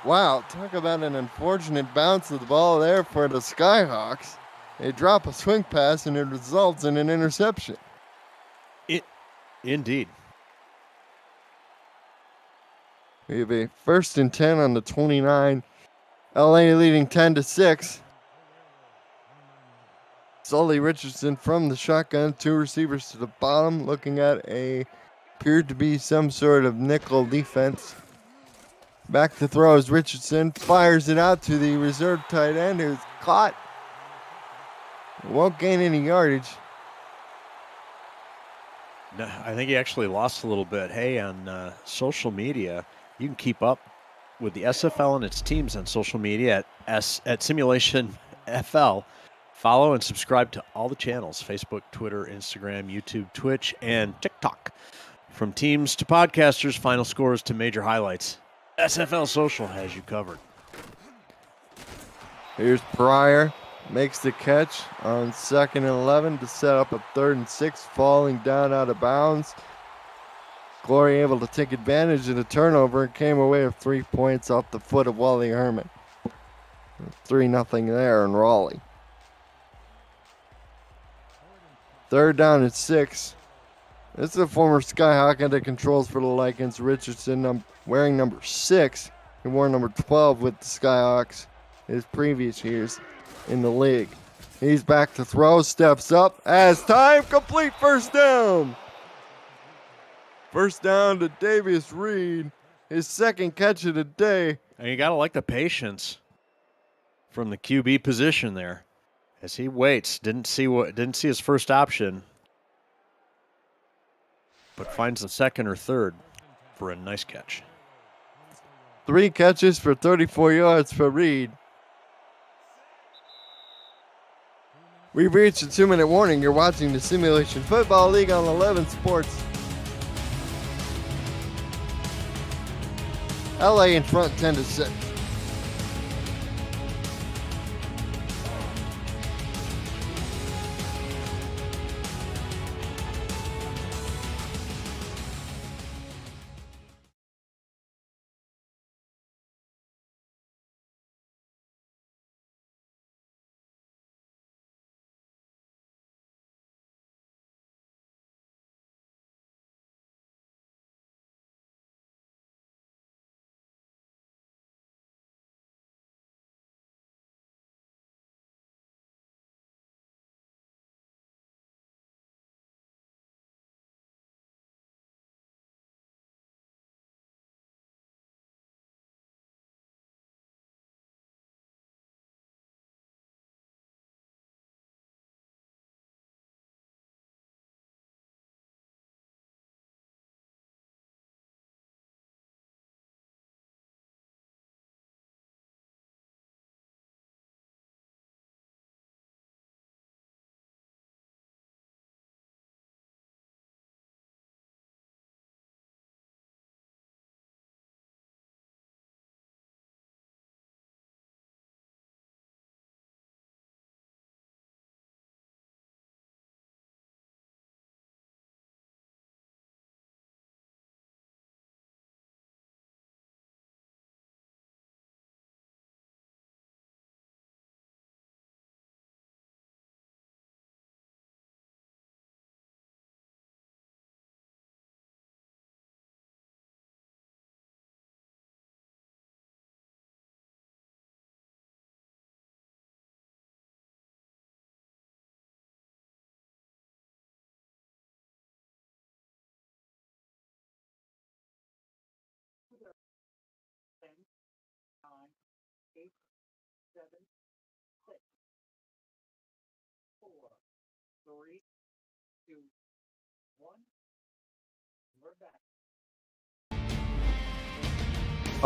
Wow, talk about an unfortunate bounce of the ball there for the Skyhawks. They drop a swing pass and it results in an interception. Indeed. We have a 1st and 10 on the 29. LA leading 10-6. Sully Richardson from the shotgun, 2 receivers to the bottom, looking at appeared to be some sort of nickel defense. Back to throw is Richardson, fires it out to the reserve tight end who's caught. Won't gain any yardage. No, I think he actually lost a little bit. Hey, on social media, you can keep up with the SFL and its teams on social media at Simulationfl. Follow and subscribe to all the channels: Facebook, Twitter, Instagram, YouTube, Twitch, and TikTok. From teams to podcasters, final scores to major highlights, SFL Social has you covered. Here's Pryor, makes the catch on 2nd and 11 to set up a 3rd and 6, falling down out of bounds. Glory able to take advantage of the turnover and came away with 3 points off the foot of Wally Herman. 3-0 there in Raleigh. 3rd down and 6. This is a former Skyhawk under controls for the Lycans. Richardson wearing number 6. He wore number 12 with the Skyhawks his previous years in the league. He's back to throw, steps up, has time, complete, 1st down. 1st down to Davius Reed, his 2nd catch of the day. And you got to like the patience from the QB position there as he waits. Didn't see his first option, but finds the 2nd or 3rd for a nice catch. 3 catches for 34 yards for Reed. We've reached a 2-minute warning. You're watching the Simulation Football League on 11 Sports. LA in front 10-6.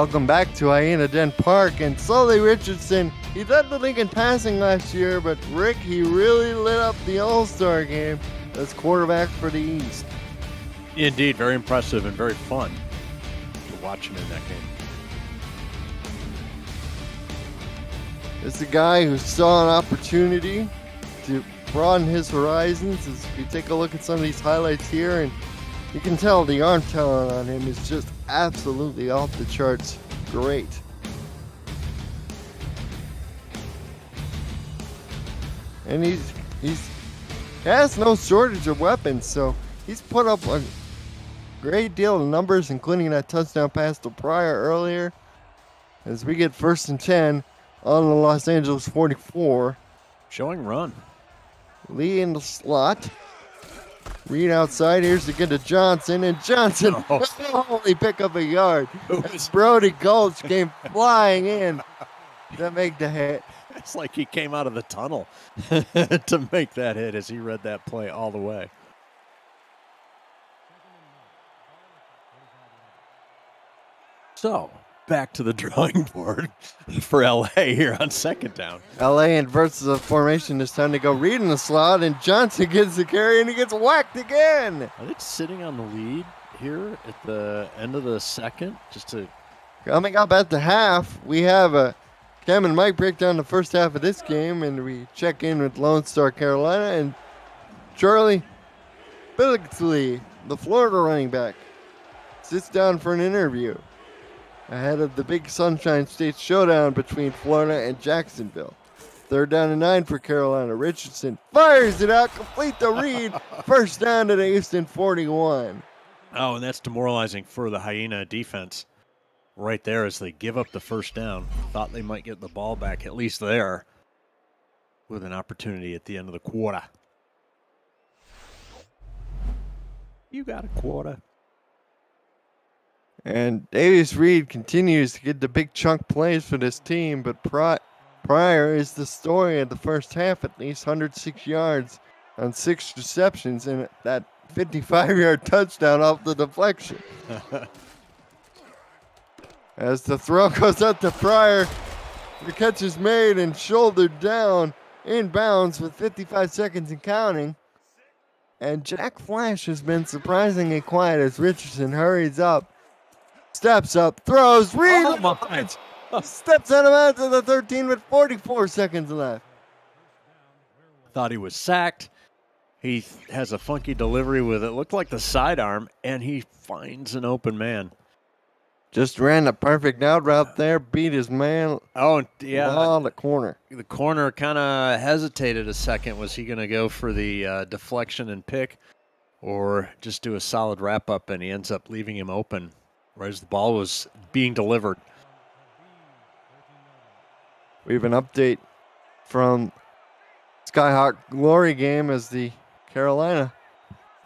Welcome back to Hyena Den Park, and Sully Richardson, he led the league in passing last year, but Rick, he really lit up the All-Star game as quarterback for the East. Indeed, very impressive and very fun to watch him in that game. It's a guy who saw an opportunity to broaden his horizons. As we take a look at some of these highlights here, and you can tell the arm talent on him is just absolutely off the charts great. And he has no shortage of weapons, so he's put up a great deal of numbers, including that touchdown pass to Pryor earlier. As we get 1st and 10 on the Los Angeles 44. Showing run. Lee in the slot. Reed outside. Here's to get to Johnson. And Johnson only pick up a yard. Brody Gulch came flying in to make the hit. It's like he came out of the tunnel to make that hit as he read that play all the way. So, back to the drawing board for LA here on 2nd down. LA inverts the formation this time to go Reed in the slot, and Johnson gets the carry, and he gets whacked again. Are they sitting on the lead here at the end of the 2nd? Just to Coming up at the half, we have a Cam and Mike break down the first half of this game, and we check in with Lone Star Carolina, and Charlie Billingsley, the Florida running back, sits down for an interview ahead of the big Sunshine State showdown between Florida and Jacksonville. 3rd down and 9 for Carolina. Richardson fires it out, complete the read. 1st down to the Houston 41. Oh, and that's demoralizing for the Hyena defense right there as they give up the 1st down. Thought they might get the ball back, at least there, with an opportunity at the end of the quarter. You got a quarter. And Davis Reed continues to get the big chunk plays for this team, but Pryor is the story of the first half, at least 106 yards on 6 receptions and that 55-yard touchdown off the deflection. As the throw goes out to Pryor, the catch is made and shouldered down inbounds with 55 seconds and counting. And Jack Flash has been surprisingly quiet as Richardson hurries up. Steps up, throws, Reed steps out of bounds to the 13 with 44 seconds left. Thought he was sacked. He has a funky delivery with it. Looked like the sidearm, and he finds an open man. Just ran a perfect out route there, beat his man. Oh, yeah. On the corner. The corner kind of hesitated a second. Was he going to go for the deflection and pick or just do a solid wrap-up, and he ends up leaving him open right as the ball was being delivered. We have an update from Skyhawk Glory game as the Carolina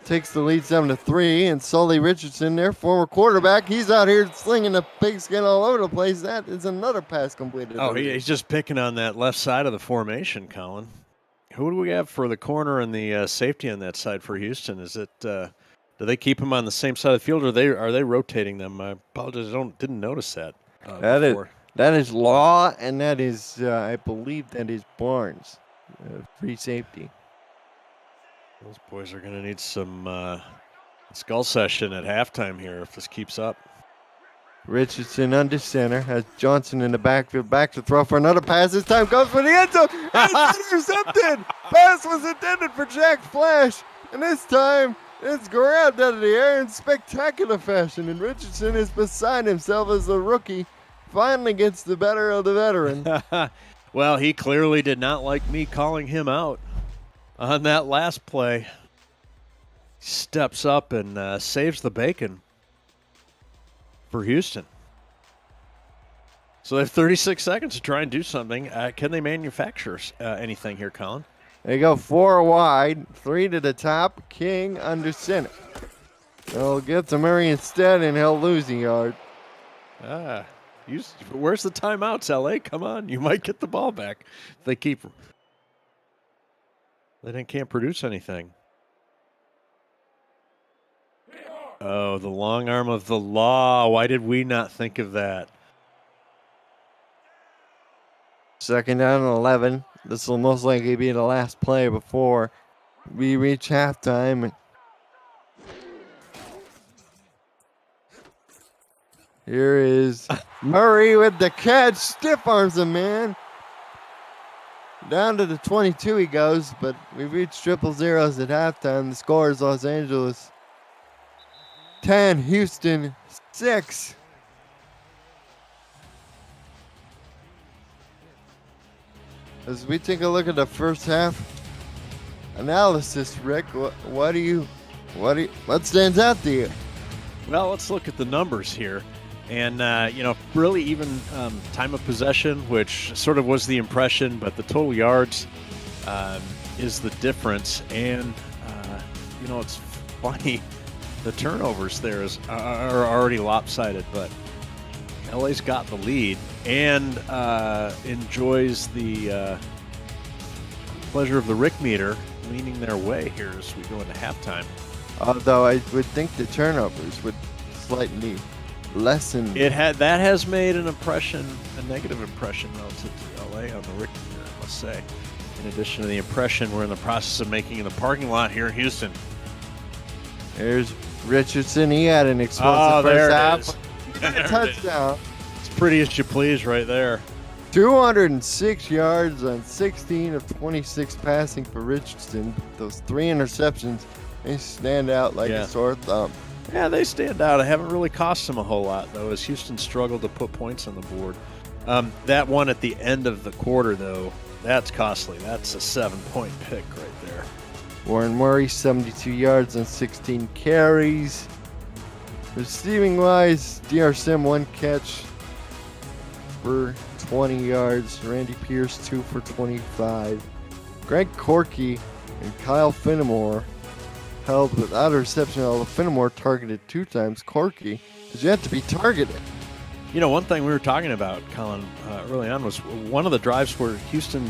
takes the lead 7-3, and Sully Richardson, their former quarterback, he's out here slinging the pigskin all over the place. That is another pass completed. Oh, he's just picking on that left side of the formation, Colin. Who do we have for the corner and the safety on that side for Houston? Is it do they keep them on the same side of the field, or are they rotating them? I apologize, didn't notice that. That is Law, and that is I believe that is Barnes, free safety. Those boys are going to need some skull session at halftime here if this keeps up. Richardson under center has Johnson in the backfield, back to throw for another pass. This time goes for the end zone. It's intercepted. Pass was intended for Jack Flash, and this time it's grabbed out of the air in spectacular fashion. And Richardson is beside himself as the rookie finally gets the better of the veteran. Well, he clearly did not like me calling him out on that last play. Steps up and saves the bacon for Houston. So they have 36 seconds to try and do something. Can they manufacture anything here, Colin? They go 4 wide, 3 to the top, King under center. They'll get to Murray instead, and he'll lose a yard. Where's the timeouts, LA? Come on, you might get the ball back. They can't produce anything. Oh, the long arm of the law. Why did we not think of that? Second down and 11. This will most likely be the last play before we reach halftime. Here is Murray with the catch. Stiff arms him, man. Down to the 22 he goes, but we reached triple zeros at halftime. The score is Los Angeles 10, Houston 6. As we take a look at the first half analysis, Rick, what stands out to you? Well, let's look at the numbers here. And, really even time of possession, which sort of was the impression, but the total yards is the difference. And, it's funny, the turnovers there are already lopsided, but LA's got the lead and enjoys the pleasure of the Rick meter leaning their way here as we go into halftime. Although I would think the turnovers would slightly lessen. That has made an impression, a negative impression relative to LA on the Rick meter, I must say. In addition to the impression we're in the process of making in the parking lot here in Houston. There's Richardson. He had an explosive first half. There Touchdown. It's pretty as you please right there. 206 yards on 16 of 26 passing for Richardson. Those 3 interceptions, they stand out like a sore thumb. Yeah, they stand out. I haven't really cost them a whole lot, though, as Houston struggled to put points on the board. That one at the end of the quarter, though, that's costly. That's a 7-point pick right there. Warren Murray, 72 yards on 16 carries. Receiving-wise, DR Sim, 1 catch for 20 yards. Randy Pierce, 2 for 25. Greg Corky and Kyle Finnemore held without a reception, although Finnemore targeted 2 times. Corky has yet to be targeted. One thing we were talking about, Colin, early on was one of the drives where Houston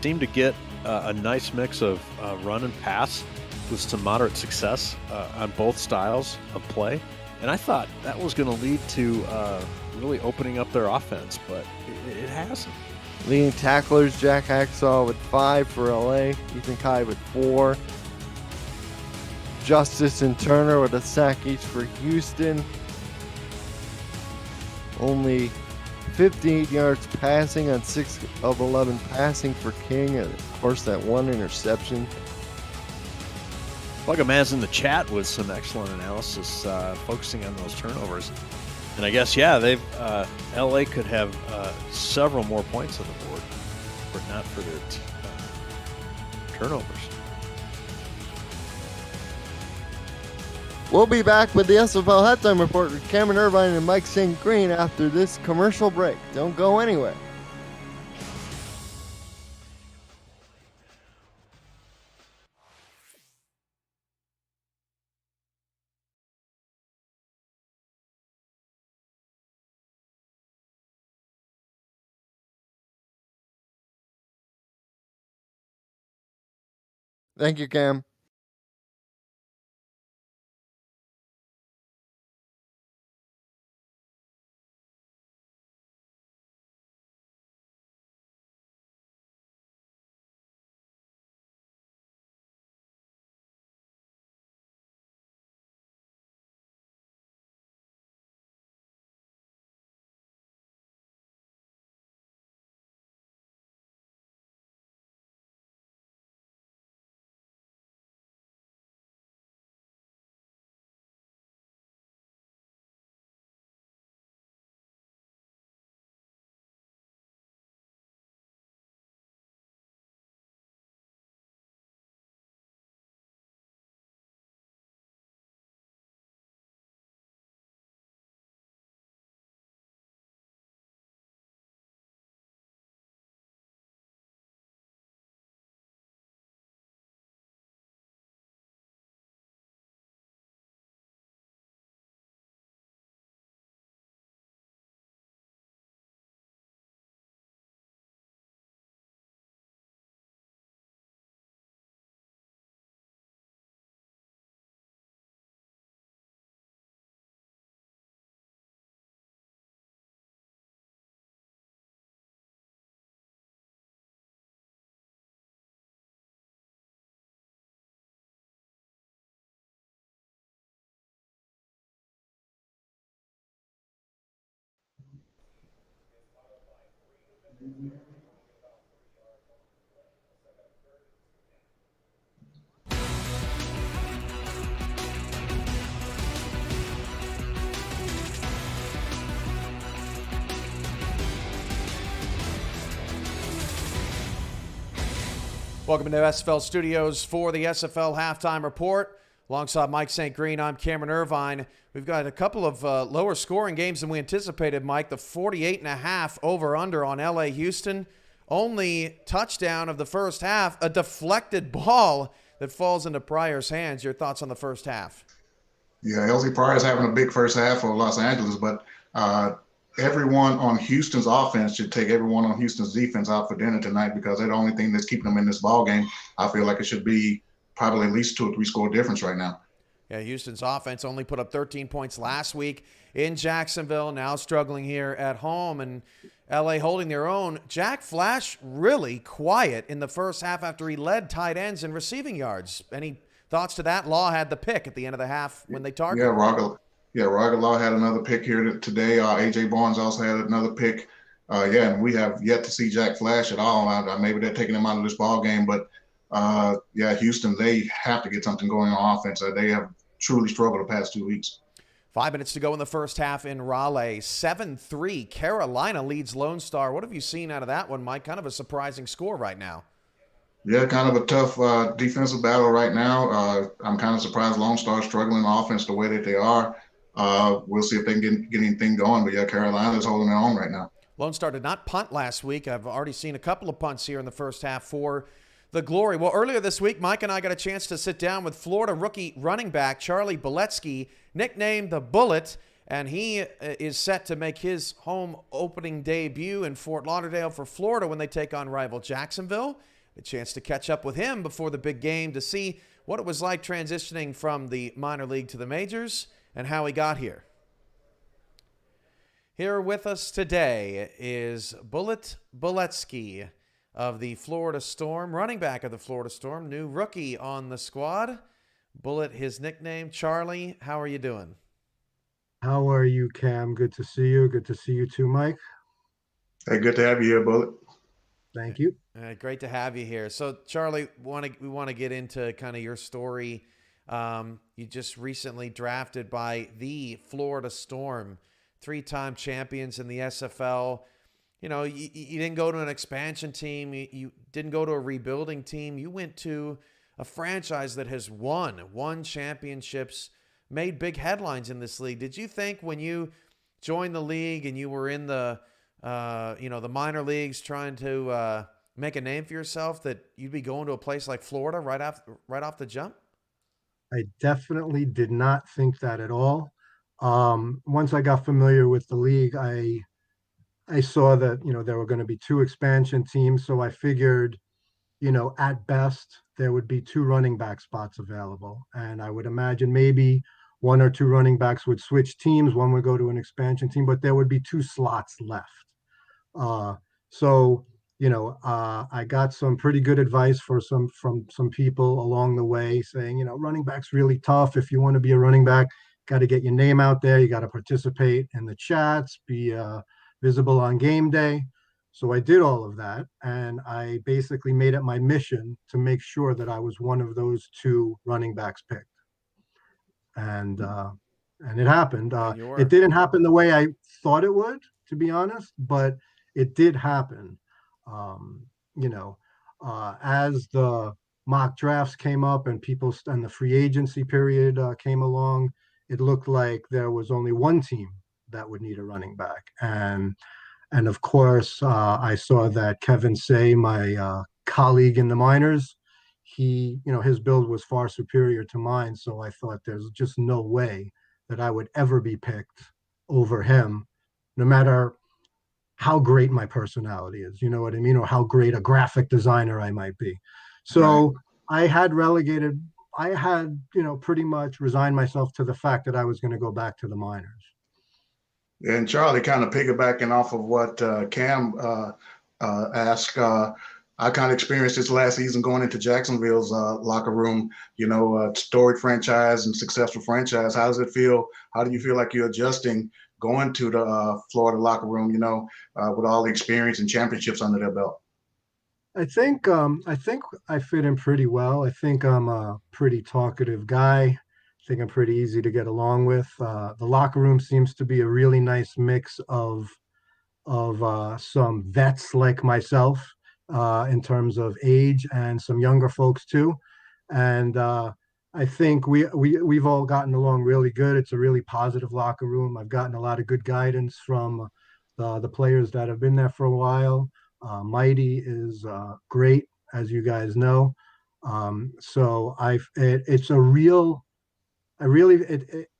seemed to get a nice mix of run and pass with some moderate success on both styles of play. And I thought that was going to lead to really opening up their offense, but it hasn't. Leading tacklers, Jack Hacksaw with 5 for LA. Ethan Kai with 4. Justice and Turner with a sack each for Houston. Only 15 yards passing on 6 of 11 passing for King. And of course, that 1 interception. Bugamaz in the chat with some excellent analysis focusing on those turnovers. And I guess, they've LA could have several more points on the board, but not for their turnovers. We'll be back with the SFL Halftime Report with Cameron Irvine and Mike St. Green after this commercial break. Don't go anywhere. Thank you, Cam. Welcome to SFL Studios for the SFL Halftime Report. Alongside Mike St. Green, I'm Cameron Irvine. We've got a couple of lower scoring games than we anticipated, Mike. The 48.5 over-under on LA Houston. Only touchdown of the first half, a deflected ball that falls into Pryor's hands. Your thoughts on the first half? Yeah, LZ Pryor's having a big first half for Los Angeles, but everyone on Houston's offense should take everyone on Houston's defense out for dinner tonight, because they're the only thing that's keeping them in this ball game. I feel like it should be probably at least 2 or 3 score difference right now. Yeah, Houston's offense only put up 13 points last week in Jacksonville, now struggling here at home, and LA holding their own. Jack Flash really quiet in the first half after he led tight ends in receiving yards. Any thoughts to that? Law had the pick at the end of the half when they targeted. Raga Law had another pick here today. A.J. Barnes also had another pick. And we have yet to see Jack Flash at all. Maybe they're taking him out of this ball game, but Houston, they have to get something going on offense. They have truly struggled the past 2 weeks. 5 minutes to go in the first half in Raleigh. 7-3. Carolina leads Lone Star. What have you seen out of that one, Mike? Kind of a surprising score right now. Yeah, kind of a tough defensive battle right now. I'm kind of surprised Lone Star is struggling on offense the way that they are. We'll see if they can get anything going. But, yeah, Carolina's holding their own right now. Lone Star did not punt last week. I've already seen a couple of punts here in the first half for the Glory. Well, earlier this week, Mike and I got a chance to sit down with Florida rookie running back Charlie Boletsky, nicknamed the Bullet, and he is set to make his home opening debut in Fort Lauderdale for Florida when they take on rival Jacksonville. A chance to catch up with him before the big game to see what it was like transitioning from the minor league to the majors and how he got here. Here with us today is Bullet Boletsky of the Florida Storm, running back of the Florida Storm, new rookie on the squad. Bullet, his nickname. Charlie, how are you doing? How are you, Cam? Good to see you. Good to see you too, Mike. Hey, good to have you here, Bullet. Thank you. Great to have you here. So, Charlie, we want to get into kind of your story. You just recently drafted by the Florida Storm, 3-time champions in the SFL. You know, you didn't go to an expansion team. You didn't go to a rebuilding team. You went to a franchise that has won championships, made big headlines in this league. Did you think when you joined the league and you were in the the minor leagues trying to make a name for yourself that you'd be going to a place like Florida right off the jump? I definitely did not think that at all. Once I got familiar with the league, I saw that, there were going to be 2 expansion teams. So I figured, at best, there would be 2 running back spots available. And I would imagine maybe 1 or 2 running backs would switch teams. One would go to an expansion team, but there would be 2 slots left. I got some pretty good advice from some people along the way saying, running back's really tough. If you want to be a running back, got to get your name out there. You got to participate in the chats, be visible on game day. So I did all of that, and I basically made it my mission to make sure that I was one of those 2 running backs picked. And it happened. It didn't happen the way I thought it would, to be honest, but it did happen. As the mock drafts came up and the free agency period came along, it looked like there was only one team that would need a running back. And of course, I saw that Kevin Say, my colleague in the minors, his build was far superior to mine. So I thought there's just no way that I would ever be picked over him, no matter how great my personality is, you know what I mean? Or how great a graphic designer I might be. So right. I had pretty much resigned myself to the fact that I was going to go back to the minors. And Charlie, kind of piggybacking off of what Cam asked, I kind of experienced this last season going into Jacksonville's locker room, storied franchise and successful franchise. How does it feel? How do you feel like you're adjusting going to the Florida locker room, with all the experience and championships under their belt? I think I fit in pretty well. I think I'm a pretty talkative guy. I think I'm pretty easy to get along with. The locker room seems to be a really nice mix of some vets like myself in terms of age and some younger folks too. And I think we've all gotten along really good. It's a really positive locker room. I've gotten a lot of good guidance from the players that have been there for a while. Mighty is great, as you guys know. So it's a real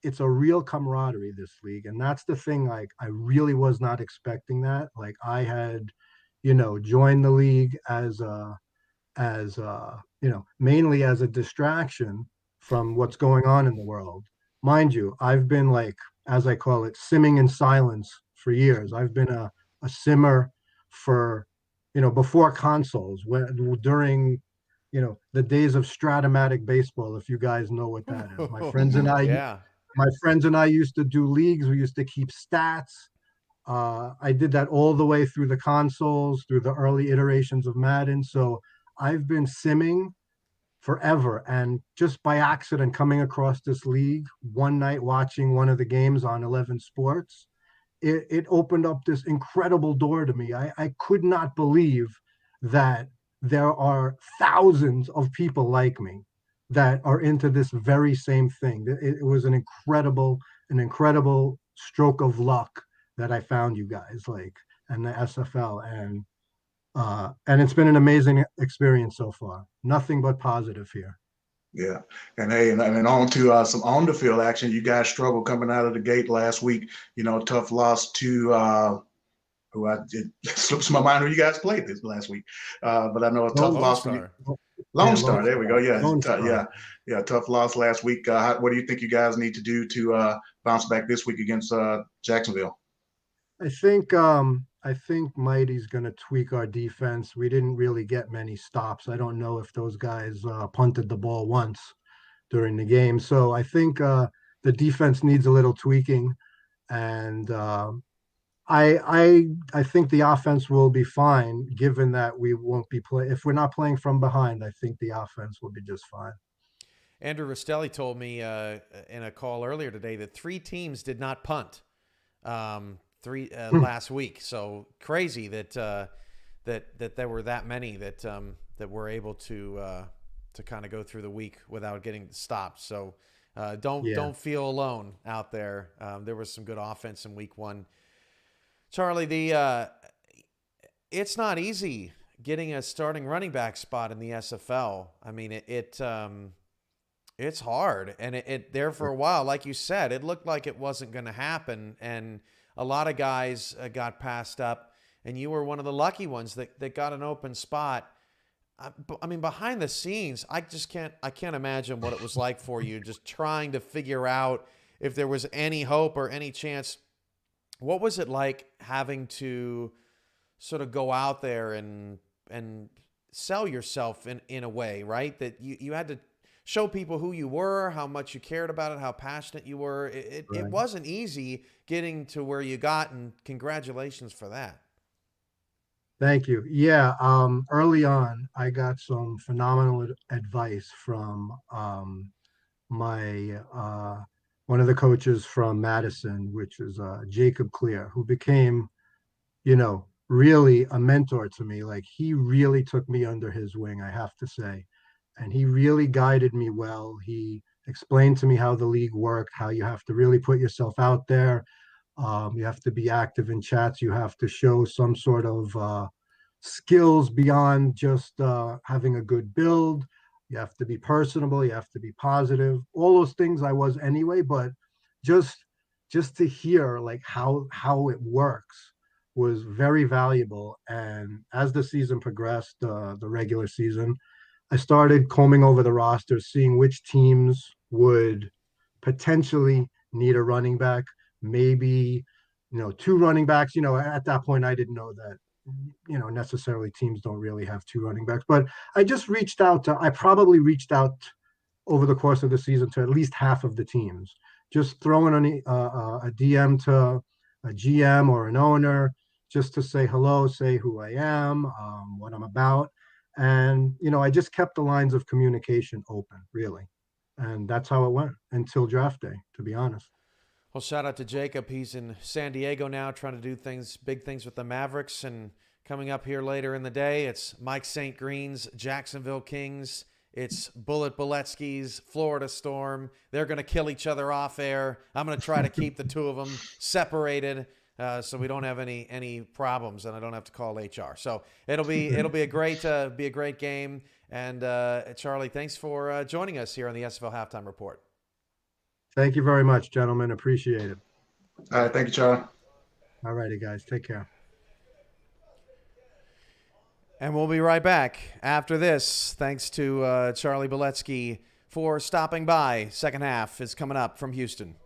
it's a real camaraderie, this league, and that's the thing. Like, I really was not expecting that. Like, I had joined the league as mainly as a distraction from what's going on in the world. Mind you, I've been, like, as I call it, simming in silence for years. I've been a simmer for before consoles, during the days of Stratomatic baseball, if you guys know what that is. My friends and I, Yeah. used to do leagues. We used to keep stats. I did that all the way through the consoles, through the early iterations of Madden. So I've been simming forever. And just by accident, coming across this league one night, watching one of the games on 11 Sports, it opened up this incredible door to me. I could not believe that there are thousands of people like me that are into this very same thing. It was an incredible stroke of luck that I found you guys, like, and the SFL, and it's been an amazing experience so far. Nothing but positive here. Yeah, and hey, and on to some on the field action. You guys struggled coming out of the gate last week. Tough loss to who I did slips my mind who you guys played this last week. But I know a tough loss for you. Lone Star. There we go. Yeah, tough loss last week. What do you think you guys need to do to bounce back this week against Jacksonville? I think Mighty's going to tweak our defense. We didn't really get many stops. I don't know if those guys punted the ball once during the game. So I think the defense needs a little tweaking, and I think the offense will be fine, given that we won't be if we're not playing from behind. I think the offense will be just fine. Andrew Rostelli told me in a call earlier today that 3 teams did not punt last week. So crazy that there were that many that were able to kind of go through the week without getting stopped. So don't feel alone out there. There was some good offense in week 1. Charlie, it's not easy getting a starting running back spot in the SFL. I mean, it's hard, and it there for a while, like you said, it looked like it wasn't going to happen, and a lot of guys got passed up, and you were one of the lucky ones that got an open spot. I mean, behind the scenes, I can't imagine what it was like for you, just trying to figure out if there was any hope or any chance. What was it like having to sort of go out there and sell yourself in a way, right? That you had to show people who you were, how much you cared about it, how passionate you were. It wasn't easy getting to where you got, and congratulations for that. Thank you. Yeah, early on, I got some phenomenal advice from my one of the coaches from Madison, which is Jacob Clear, who became, really a mentor to me. Like, he really took me under his wing, I have to say. And he really guided me well. He explained to me how the league worked, how you have to really put yourself out there. You have to be active in chats. You have to show some sort of skills beyond just having a good build. You have to be personable. You have to be positive. All those things I was anyway, but just to hear, like, how it works was very valuable. And as the season progressed, the regular season, I started combing over the roster, seeing which teams would potentially need a running back, maybe 2 running backs. At that point, I didn't know that necessarily teams don't really have 2 running backs. But I probably reached out over the course of the season to at least half of the teams, just throwing a DM to GM or an owner, just to say hello, say who I am, what I'm about. And, I just kept the lines of communication open, really. And that's how it went until draft day, to be honest. Well, shout out to Jacob. He's in San Diego now trying to do big things with the Mavericks. And coming up here later in the day, it's Mike St. Green's Jacksonville Kings. It's Bullet Boletsky's Florida Storm. They're going to kill each other off air. I'm going to try to keep the two of them separated so we don't have any problems, and I don't have to call HR. So it'll be a great game. And Charlie, thanks for joining us here on the SFL Halftime Report. Thank you very much, gentlemen. Appreciate it. All right, thank you, Charlie. All righty, guys. Take care. And we'll be right back after this. Thanks to Charlie Boletsky for stopping by. Second half is coming up from Houston.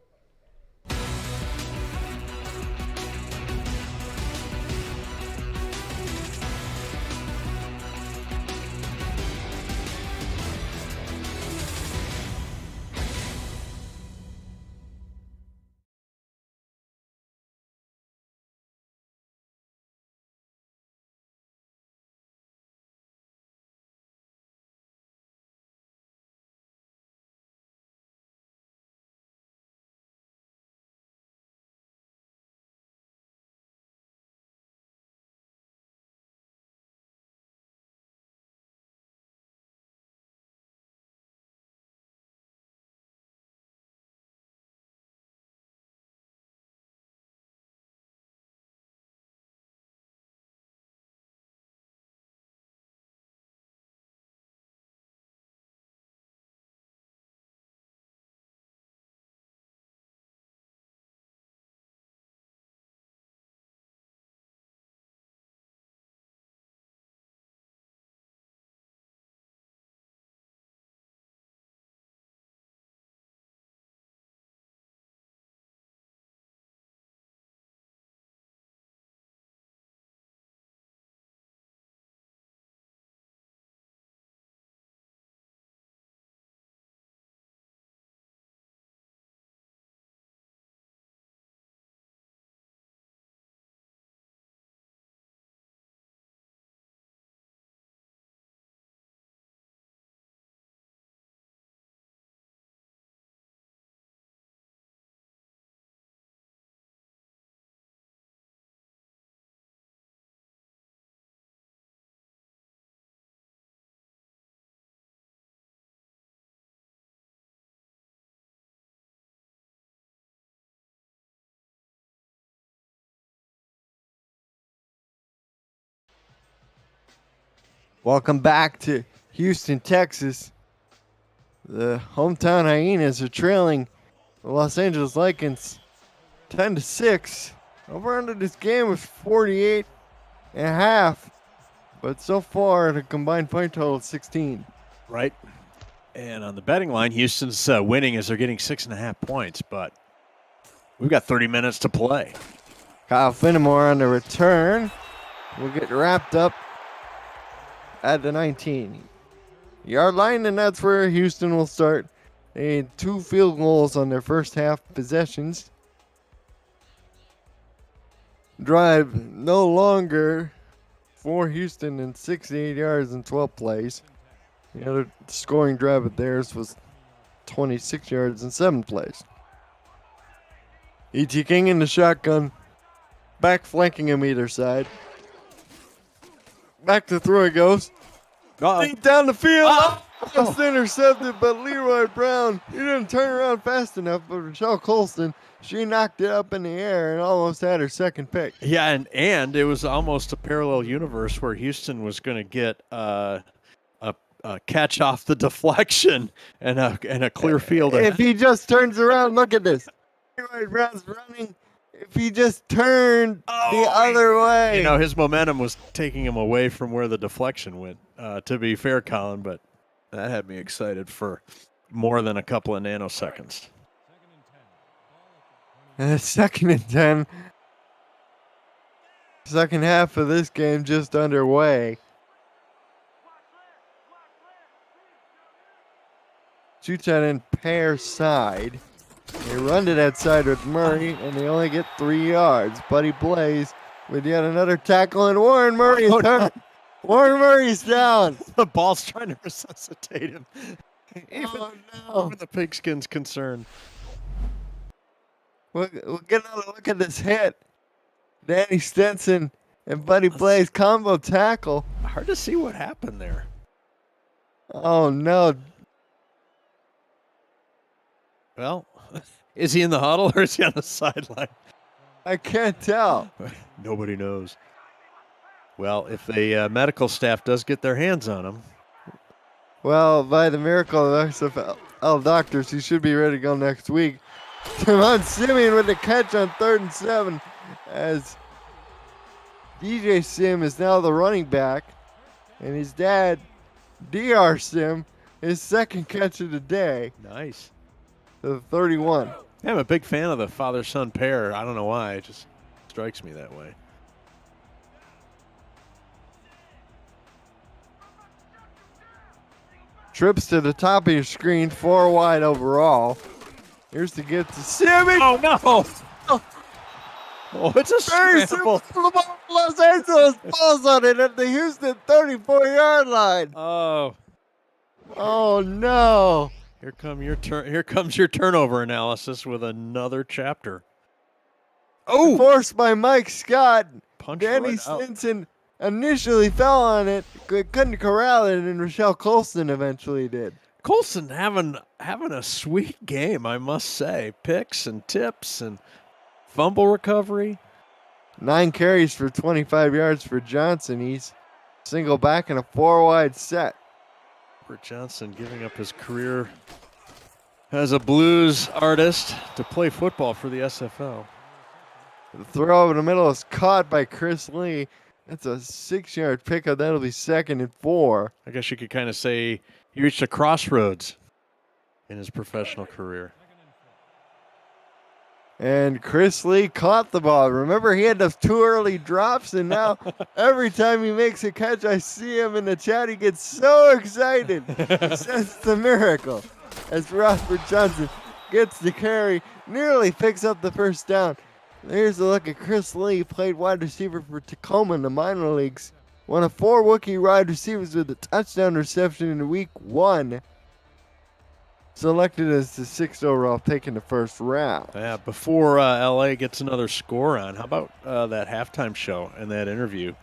Welcome back to Houston, Texas. The hometown Hyenas are trailing the Los Angeles Lakers 10-6. Over under this game was 48.5, but so far the combined point total is 16. Right. And on the betting line, Houston's winning as they're getting 6.5 points, but we've got 30 minutes to play. Kyle Finnemore on the return will get wrapped up at the 19-yard line, and that's where Houston will start. They had 2 field goals on their first half possessions. Drive no longer for Houston than 68 yards in 12 plays. The other scoring drive of theirs was 26 yards in 7 plays. E.T. King in the shotgun, back flanking him either side. Back to throw it goes. Deep down the field. It's intercepted, but Leroy Brown, he didn't turn around fast enough. But Rochelle Colston, she knocked it up in the air and almost had her second pick. Yeah, and it was almost a parallel universe where Houston was going to get a catch off the deflection and a clear field. If he just turns around, look at this. Leroy Brown's running. If he just turned the other way. You know, his momentum was taking him away from where the deflection went, to be fair, Colin, but that had me excited for more than a couple of nanoseconds. Second and 10. Second half of this game just underway. Two tight end pair side. They run to that side with Murray, and they only get 3 yards. Buddy Blaze with yet another tackle, and Warren Murray is hurt. No. Warren Murray's down. The ball's trying to resuscitate him. Even no. the pigskin's concerned. We'll get another look at this hit. Danny Stenson and Buddy Blaze combo tackle. Hard to see what happened there. Oh, no. Well, is he in the huddle or is he on the sideline? I can't tell. Nobody knows. Well, if the medical staff does get their hands on him. Well, by the miracle of SFL doctors, he should be ready to go next week. Devon Simeon with the catch on 3rd and 7 as DJ Sim is now the running back, and his dad, DR Sim, his second catch of the day. Nice. To the 31. Yeah, I'm a big fan of the father-son pair. I don't know why. It just strikes me that way. Trips to the top of your screen, 4 wide overall. Here's to get to Simmons. Oh, no. Oh, it's a scramble. Los Angeles falls on it at the Houston 34-yard line. Oh. Oh, no. Here comes your turnover analysis with another chapter. Oh! Forced by Mike Scott. Punch Danny right out. Stinson initially fell on it, couldn't corral it, and Rochelle Colston eventually did. Colson having a sweet game, I must say. Picks and tips and fumble recovery. 9 carries for 25 yards for Johnson. He's single back in a 4-wide set. Robert Johnson giving up his career as a blues artist to play football for the SFL. The throw over the middle is caught by Chris Lee. That's a 6-yard pickup. That'll be 2nd and 4. I guess you could kind of say he reached a crossroads in his professional career. And Chris Lee caught the ball. Remember, he had those 2 early drops, and now every time he makes a catch, I see him in the chat. He gets so excited. He says it's a miracle. As Robert Johnson gets the carry, nearly picks up the first down. Here's a look at Chris Lee, played wide receiver for Tacoma in the minor leagues. One of 4 rookie wide receivers with a touchdown reception in week 1. Selected as the 6th overall pick in the first round. Yeah, before LA gets another score on, how about that halftime show and that interview?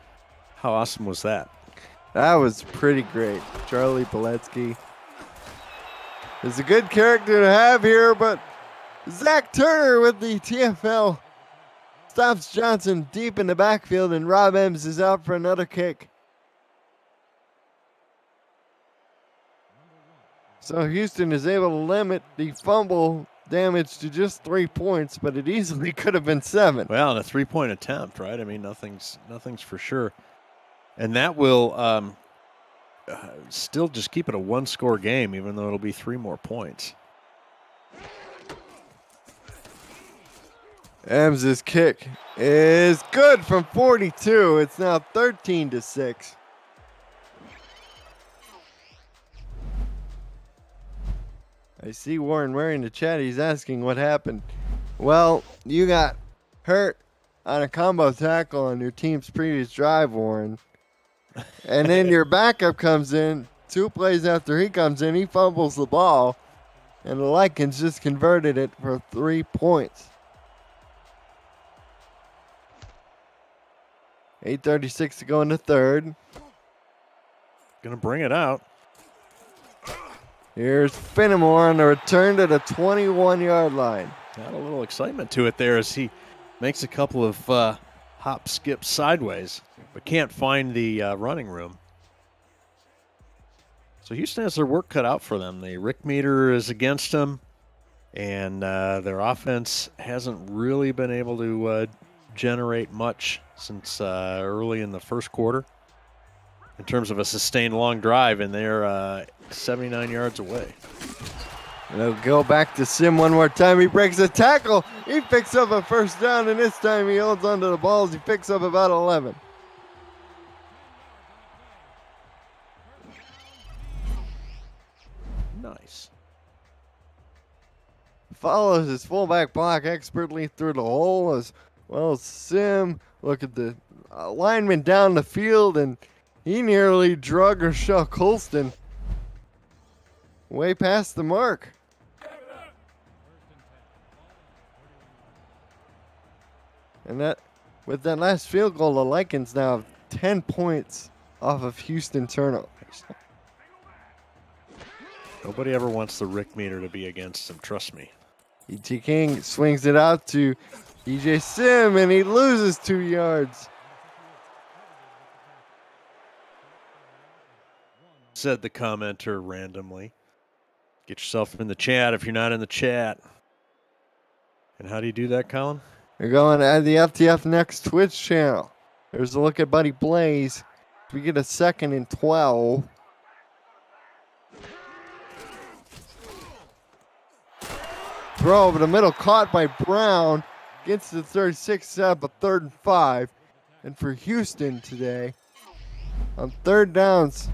How awesome was that? That was pretty great. Charlie Beletsky is a good character to have here, but Zach Turner with the TFL stops Johnson deep in the backfield, and Rob Ems is out for another kick. So Houston is able to limit the fumble damage to just 3 points, but it easily could have been 7. Well, and a 3-point attempt, right? I mean, nothing's for sure. And that will still just keep it a 1-score game, even though it'll be 3 more points. Ems' kick is good from 42. It's now 13-6. I see Warren Murray in the chat. He's asking what happened. Well, you got hurt on a combo tackle on your team's previous drive, Warren. And then your backup comes in. 2 plays after he comes in, he fumbles the ball. And the Lycans just converted it for 3 points. 8:36 to go in the third. Gonna bring it out. Here's Fenimore on the return to the 21-yard line. Got a little excitement to it there as he makes a couple of hop skips sideways, but can't find the running room. So Houston has their work cut out for them. The Rick meter is against them, and their offense hasn't really been able to generate much since early in the first quarter in terms of a sustained long drive, and they're 79 yards away. And they'll go back to Sim one more time. He breaks a tackle. He picks up a first down, and this time he holds onto the balls. He picks up about 11. Nice. follows his fullback block expertly through the hole as well as Sim. Look at the lineman down the field, and he nearly drug or shoved Colston way past the mark. And that, with that last field goal, the Lycans now have 10 points off of Houston turnovers. Nobody ever wants the Rick meter to be against him, trust me. E.T. King swings it out to E.J. Sim, and he loses 2 yards. Said the commenter randomly. Get yourself in the chat if you're not in the chat. And how do you do that, Colin? You're going to the FTF Next Twitch channel. There's a look at Buddy Blaze. We get a 2nd and 12. Throw over the middle, caught by Brown. Gets to the 36, set up a 3rd and 5. And for Houston today, on 3rd downs,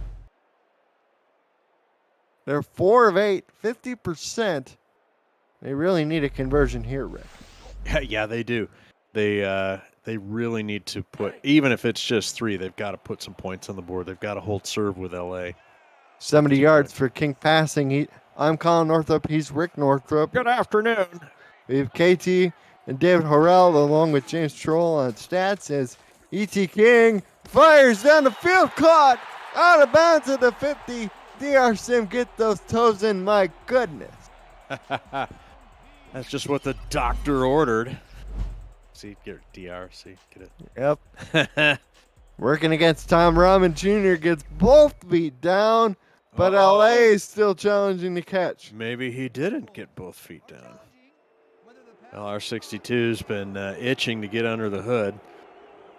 they're 4 of 8, 50%. They really need a conversion here, Rick. Yeah, they do. They really need to put, even if it's just 3, they've got to put some points on the board. They've got to hold serve with LA. 70 yards for King passing. I'm Colin Northrup. He's Rick Northrup. Good afternoon. We have KT and David Horrell along with James Troll on stats as E.T. King fires down the field, caught out of bounds at the 50. DR Sim, get those toes in, my goodness. That's just what the doctor ordered. See, get DR, see, get it. Yep. Working against Tom Rahman Jr. gets both feet down, but LA is still challenging the catch. Maybe he didn't get both feet down. LR62's been itching to get under the hood.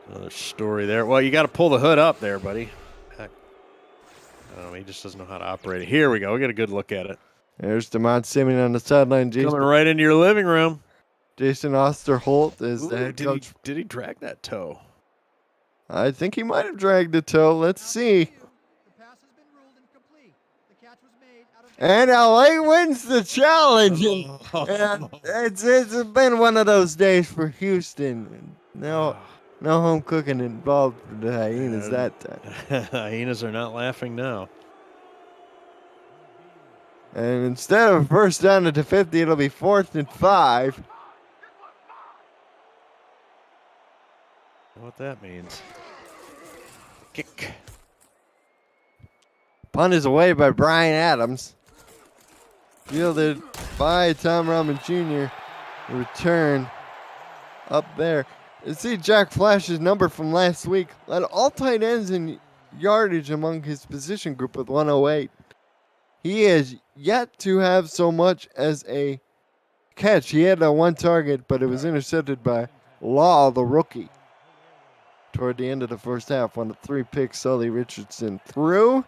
Another story there. Well, you got to pull the hood up there, buddy. Heck. I don't know, he just doesn't know how to operate it. Here we go. We got a good look at it. There's DeMont Simeon on the sideline. Coming right into your living room. Jason Osterholt is the head did coach. Did he drag that toe? I think he might have dragged the toe. Let's see. The pass has been ruled incomplete. The catch was made out of And LA wins the challenge. And it's been one of those days for Houston. No home cooking involved for the Hyenas that time. Hyenas are not laughing now. And instead of first down at the 50, it'll be 4th and 5. What that means. Kick. Punt is away by Brian Adams. Fielded by Tom Rahman Jr. Return up there. You see Jack Flash's number from last week. Led all tight ends in yardage among his position group with 108. He has yet to have so much as a catch. He had a 1 target, but it was intercepted by Law, the rookie. Toward the end of the first half, on the 3 picks, Sully Richardson threw.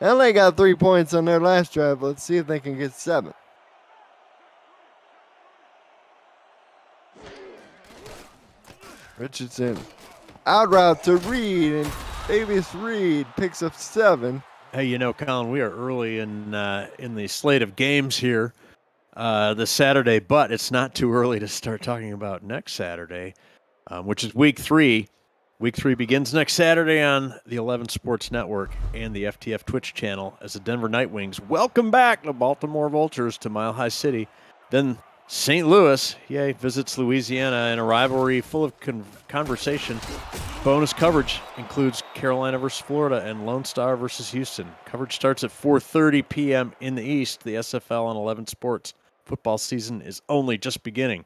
And they got 3 points on their last drive. Let's see if they can get 7. Richardson out route to Reed, and Davis Reed picks up 7. Hey, you know, Colin, we are early in the slate of games here this Saturday, but it's not too early to start talking about next Saturday, which is Week 3. Week 3 begins next Saturday on the 11 Sports Network and the FTF Twitch channel as the Denver Nightwings welcome back the Baltimore Vultures to Mile High City. Then St. Louis, visits Louisiana in a rivalry full of conversation. Bonus coverage includes Carolina versus Florida and Lone Star versus Houston. Coverage starts at 4:30 p.m. in the East. The SFL on 11 Sports. Football season is only just beginning.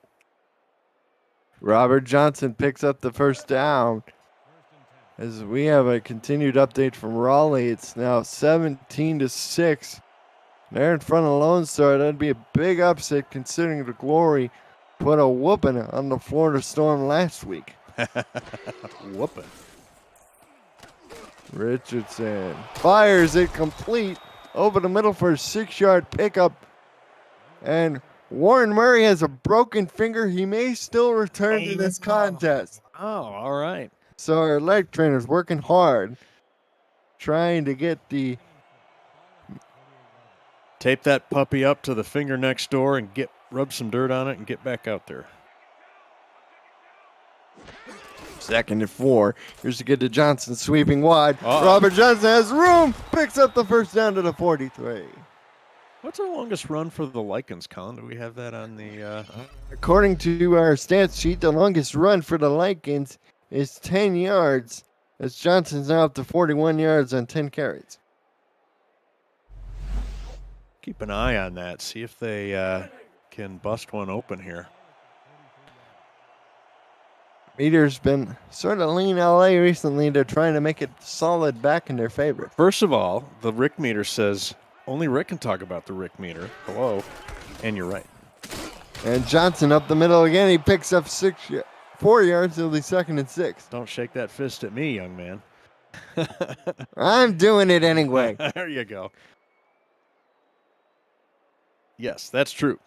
Robert Johnson picks up the first down. As we have a continued update from Raleigh, it's now 17-6. They're in front of Lone Star. That'd be a big upset considering the Glory put a whooping on the Florida Storm last week. Whooping. Richardson fires it complete over the middle for a 6-yard pickup. And Warren Murray has a broken finger. He may still return to this contest. Oh, all right. So our leg trainer's working hard, trying to get tape that puppy up to the finger next door and get rub some dirt on it, and get back out there. 2nd and 4. Here's to get to Johnson, sweeping wide. Uh-oh. Robert Johnson has room. Picks up the first down to the 43. What's our longest run for the Lycans, Colin? Do we have that on the... According to our stats sheet, the longest run for the Lycans is 10 yards. As Johnson's now up to 41 yards on 10 carries. Keep an eye on that. See if they can bust one open here. Meter's been sort of lean LA recently. They're trying to make it solid back in their favor. First of all, the Rick meter says only Rick can talk about the Rick meter. Hello. And you're right. And Johnson up the middle again. He picks up 4 yards till the 2nd and 6. Don't shake that fist at me, young man. I'm doing it anyway. There you go. Yes, that's true.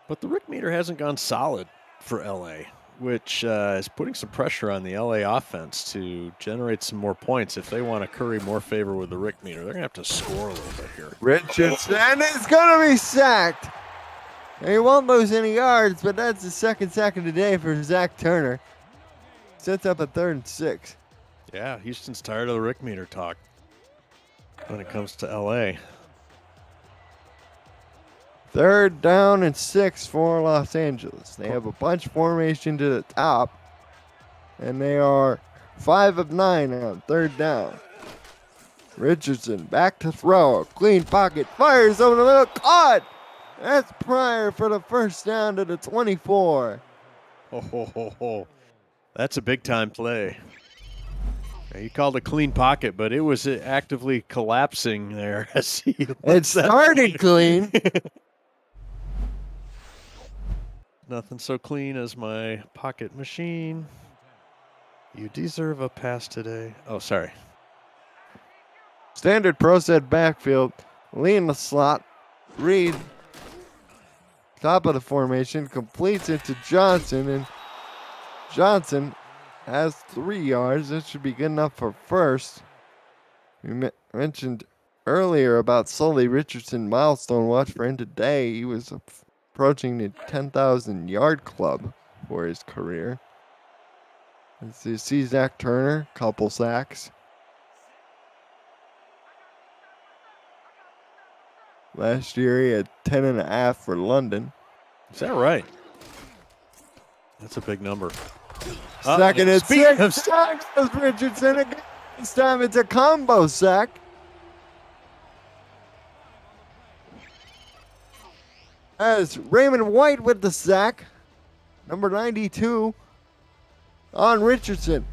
But the Rick meter hasn't gone solid for LA, which is putting some pressure on the LA offense to generate some more points. If they want to curry more favor with the Rick meter, they're going to have to score a little bit here. Richardson is going to be sacked. He won't lose any yards, but that's the 2nd sack of the day for Zach Turner. Sets up a 3rd and 6. Yeah, Houston's tired of the Rick meter talk when it comes to LA. 3rd down and 6 for Los Angeles. They have a bunch formation to the top, and they are 5 of 9 on 3rd down. Richardson back to throw. Clean pocket. Fires over the middle. Caught! That's Pryor for the first down to the 24. Oh. That's a big-time play. Now, you called a clean pocket, but it was actively collapsing there. It started clean. Nothing so clean as my pocket machine. You deserve a pass today. Oh, sorry. Standard pro set backfield. Lee in the slot. Reed. Top of the formation. Completes it to Johnson. And Johnson has 3 yards. That should be good enough for first. We mentioned earlier about Sully Richardson milestone watch for him today. He was approaching the 10,000 yard club for his career. Let's see Zach Turner, couple sacks. Last year he had 10.5 for London. Is that right? That's a big number. 2nd and 6. Sacks Richardson again. This time it's a combo sack. As Raymond White with the sack. Number 92 on Richardson.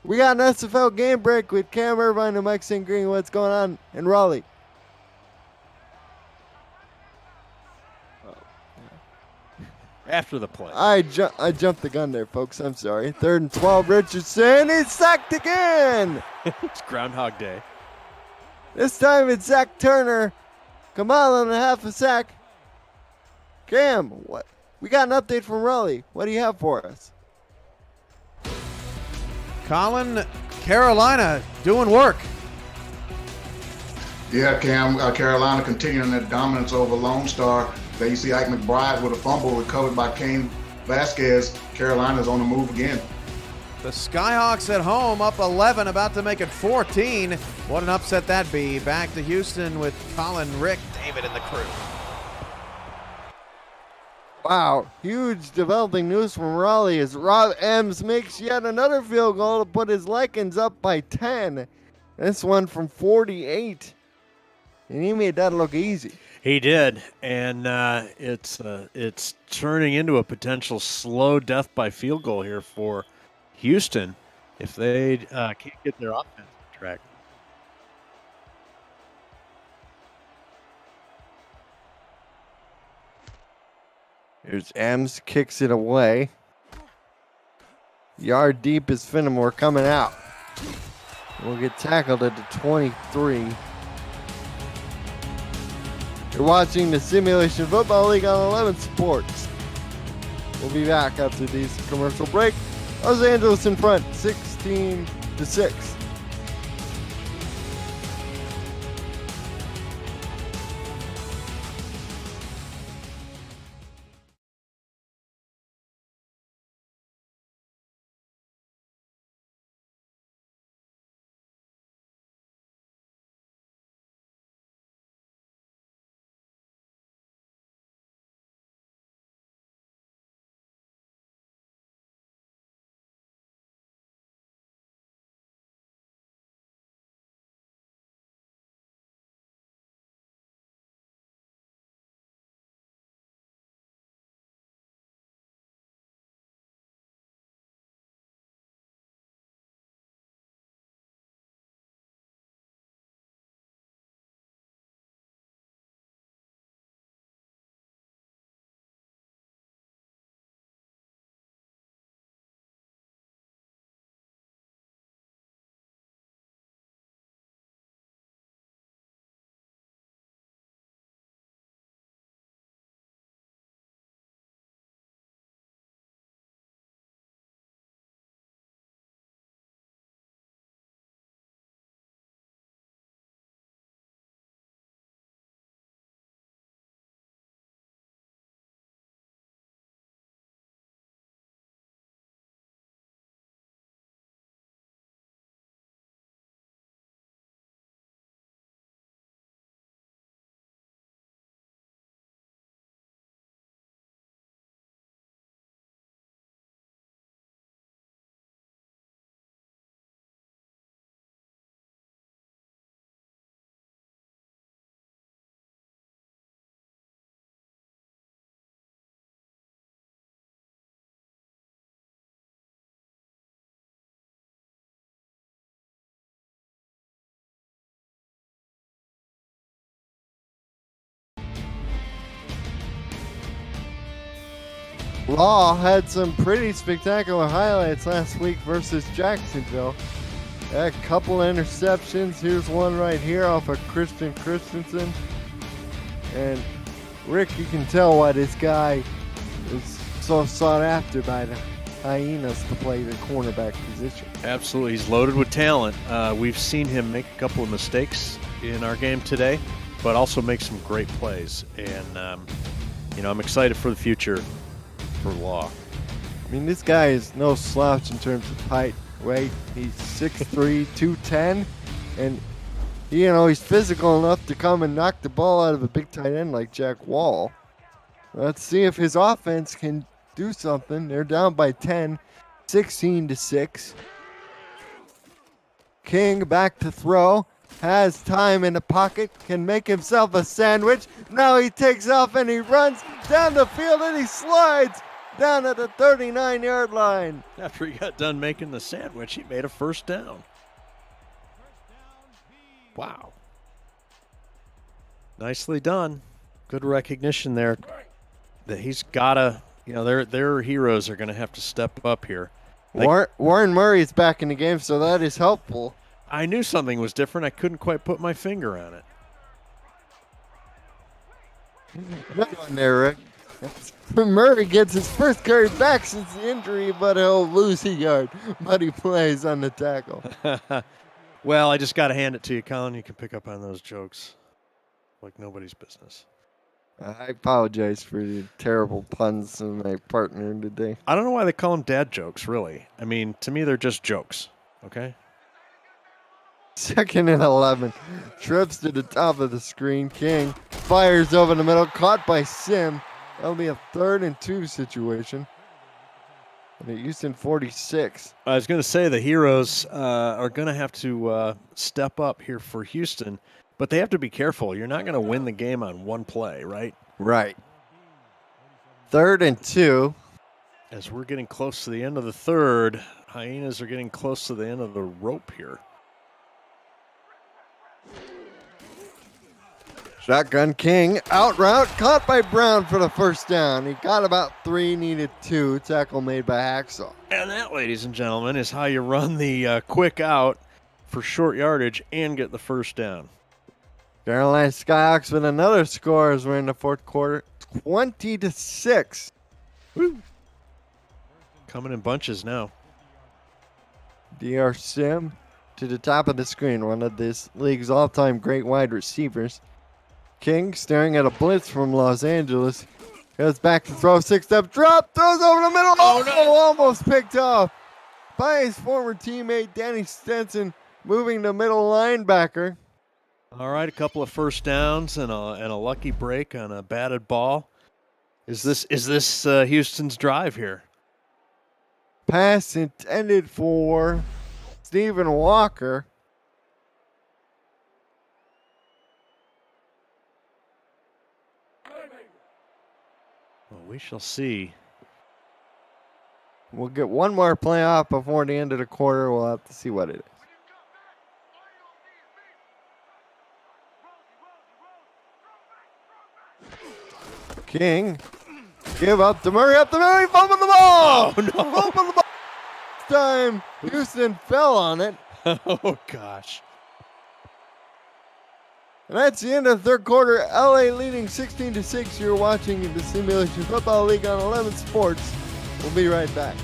We got an SFL game break with Cam Irvine and Mike St. Green. What's going on in Raleigh? After the play. I jumped the gun there, folks. I'm sorry. 3rd and 12. Richardson is sacked again. It's Groundhog Day. This time it's Zach Turner. Kamal and a half a sack. Cam, what? We got an update from Raleigh. What do you have for us? Colin, Carolina doing work. Yeah, Cam, Carolina continuing that dominance over Lone Star. There you see Ike McBride with a fumble recovered by Kane Vasquez. Carolina's on the move again. The Skyhawks at home up 11, about to make it 14. What an upset that'd be. Back to Houston with Colin, Rick, David, and the crew. Wow, huge developing news from Raleigh as Rob Ems makes yet another field goal to put his Lycans up by 10. This one from 48. And he made that look easy. He did, and it's turning into a potential slow death by field goal here for Houston if they can't get their offense on track. Here's Ems, kicks it away. Yard deep is Fenimore coming out. We'll get tackled at the 23. You're watching the Simulation Football League on 11 Sports. We'll be back after this commercial break. Los Angeles in front, 16-6. Law had some pretty spectacular highlights last week versus Jacksonville. A couple interceptions. Here's one right here off of Christensen. And Rick, you can tell why this guy is so sought after by the Hyenas to play the cornerback position. Absolutely. He's loaded with talent. We've seen him make a couple of mistakes in our game today, but also make some great plays. And, I'm excited for the future for Law. I mean, this guy is no slouch in terms of height, weight. He's 6'3", 210, and he's physical enough to come and knock the ball out of a big tight end like Jack Wall. Let's see if his offense can do something. They're down by 10, 16-6. King back to throw. Has time in the pocket. Can make himself a sandwich. Now he takes off and he runs down the field and he slides down at the 39-yard line. After he got done making the sandwich, he made a first down. Wow. Nicely done. Good recognition there. That he's got to, their heroes are going to have to step up here. Warren Murray is back in the game, so that is helpful. I knew something was different. I couldn't quite put my finger on it. Good one there, Rick. Murray gets his first carry back since the injury, but he'll lose a yard. But he plays on the tackle. Well, I just got to hand it to you, Colin. You can pick up on those jokes like nobody's business. I apologize for the terrible puns of my partner today. I don't know why they call them dad jokes, really. I mean, to me, they're just jokes, okay? 2nd and 11. Trips to the top of the screen. King fires over the middle. Caught by Sim. That'll be a 3rd and 2 situation. And at Houston 46. I was going to say the heroes are going to have to step up here for Houston, but they have to be careful. You're not going to win the game on one play, right? Right. 3rd and 2. As we're getting close to the end of the third, Hyenas are getting close to the end of the rope here. Shotgun King, out route, caught by Brown for the first down. He got about 3, needed 2. Tackle made by Hacksaw. And that, ladies and gentlemen, is how you run the quick out for short yardage and get the first down. Carolina Skyhawks with another score as we're in the 4th quarter, 20-6. Woo. Coming in bunches now. DR Sim to the top of the screen, one of this league's all-time great wide receivers. King staring at a blitz from Los Angeles. Goes back to throw, 6-step drop, throws over the middle. Oh, no! Almost picked off by his former teammate Danny Stenson, moving to middle linebacker. All right, a couple of first downs and a lucky break on a batted ball. Is this Houston's drive here? Pass intended for Stephen Walker. Well, we shall see. We'll get one more play off before the end of the quarter. We'll have to see what it is. King, give up to Murray, fumbled the ball! Oh, no. Fumbled the ball. This time, Houston fell on it. Oh, gosh. And that's the end of the 3rd quarter. LA leading 16-6. You're watching the Simulation Football League on 11 Sports. We'll be right back.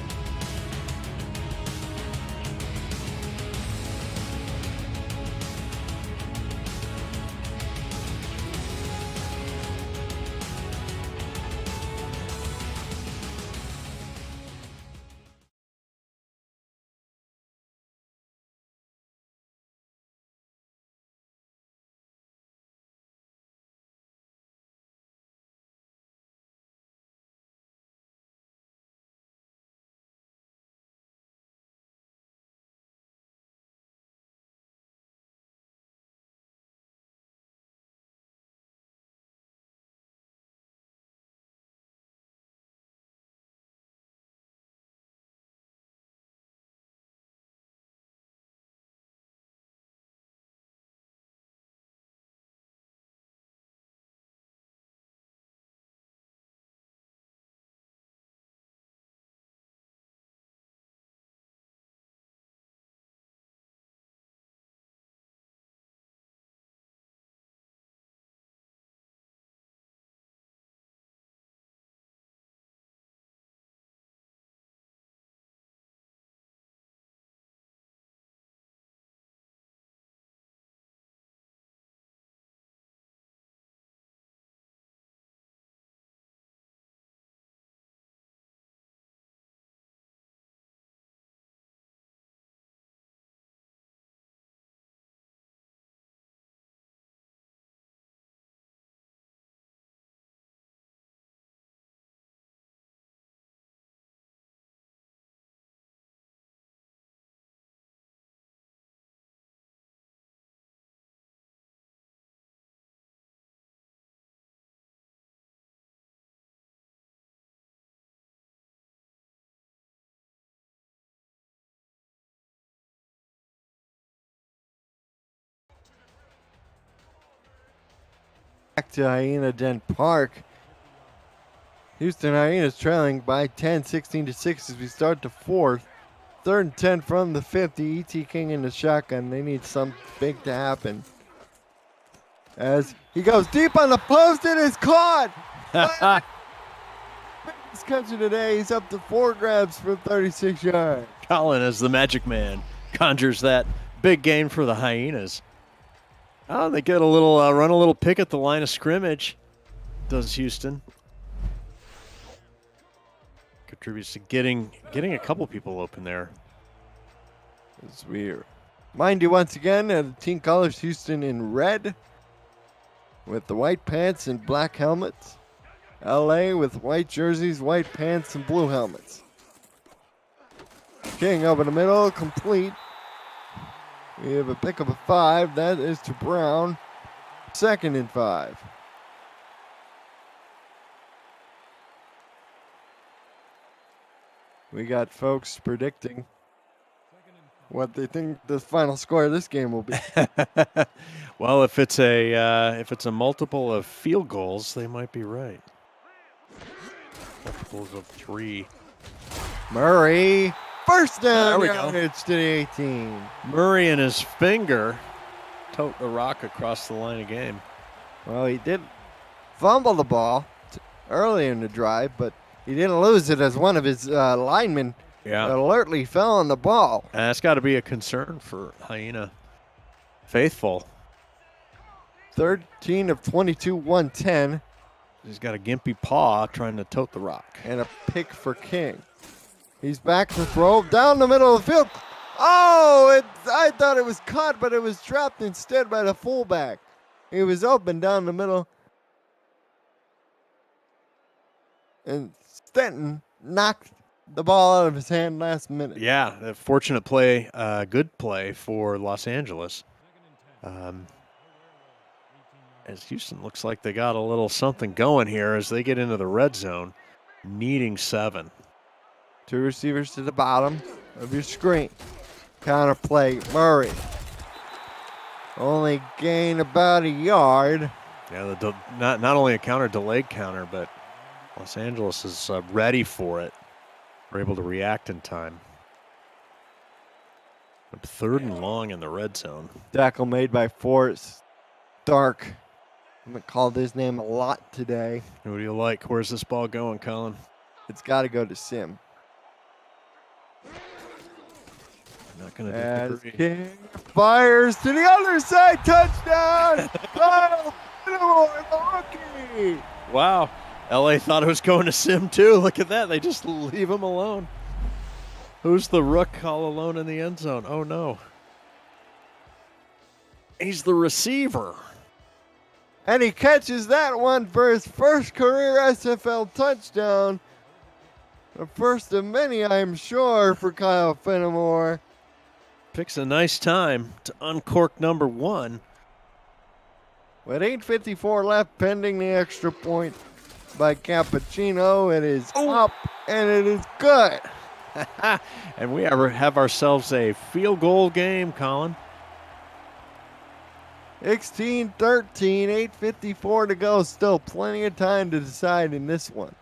Back to Hyena Den Park. Houston Hyenas trailing by 10, 16-6 as we start the fourth. 3rd and 10 from the 50. E.T. King in the shotgun. They need something big to happen. As he goes deep on the post, it is caught. Biggest catcher today. He's up to 4 grabs for 36 yards. Colin, as the magic man, conjures that big gain for the Hyenas. Oh, they get a little run a little pick at the line of scrimmage. Does Houston. Contributes to getting a couple people open there. It's weird. Mind you, once again, the team colors Houston in red with the white pants and black helmets. LA with white jerseys, white pants, and blue helmets. King over the middle, complete. We have a pickup of 5. That is to Brown. 2nd and 5. We got folks predicting what they think the final score of this game will be. Well, if it's a multiple of field goals, they might be right. Multiples of 3. Murray, first down, There we go. yardage to the 18. Murray and his finger tote the rock across the line of game. Well, he did fumble the ball early in the drive, but he didn't lose it as one of his linemen alertly fell on the ball. And that's got to be a concern for Hyena faithful. 13 of 22, 110, He's got a gimpy paw trying to tote the rock. and a pick for King. He's back to throw down the middle of the field. Oh, I thought it was caught, but it was trapped instead by the fullback. He was open down the middle. And Stenton knocked the ball out of his hand last minute. Yeah, a fortunate play, good play for Los Angeles. As Houston looks like they got a little something going here as they get into the red zone, needing 7. 2 receivers to the bottom of your screen. Counter play, Murray. Only gain about a yard. Yeah, not only a counter, delayed counter, but Los Angeles is ready for it. We're able to react in time. But 3rd and long in the red zone. Tackle made by Forrest Stark. I'm going to call his name a lot today. Who do you like? Where's this ball going, Colin? It's got to go to Sim. Not going to As disagree. King fires to the other side. Touchdown! Kyle Fenimore, the rookie! Wow. LA thought it was going to Sim too. Look at that. They just leave him alone. Who's the rook all alone in the end zone? Oh, no. He's the receiver. And he catches that one for his first career SFL touchdown. The first of many, I'm sure, for Kyle Fenimore. Picks a nice time to uncork number 1. With 8:54 left, pending the extra point by Cappuccino, it is up and it is good. And we have ourselves a field goal game, Colin. 16-13, 8:54 to go. Still plenty of time to decide in this one.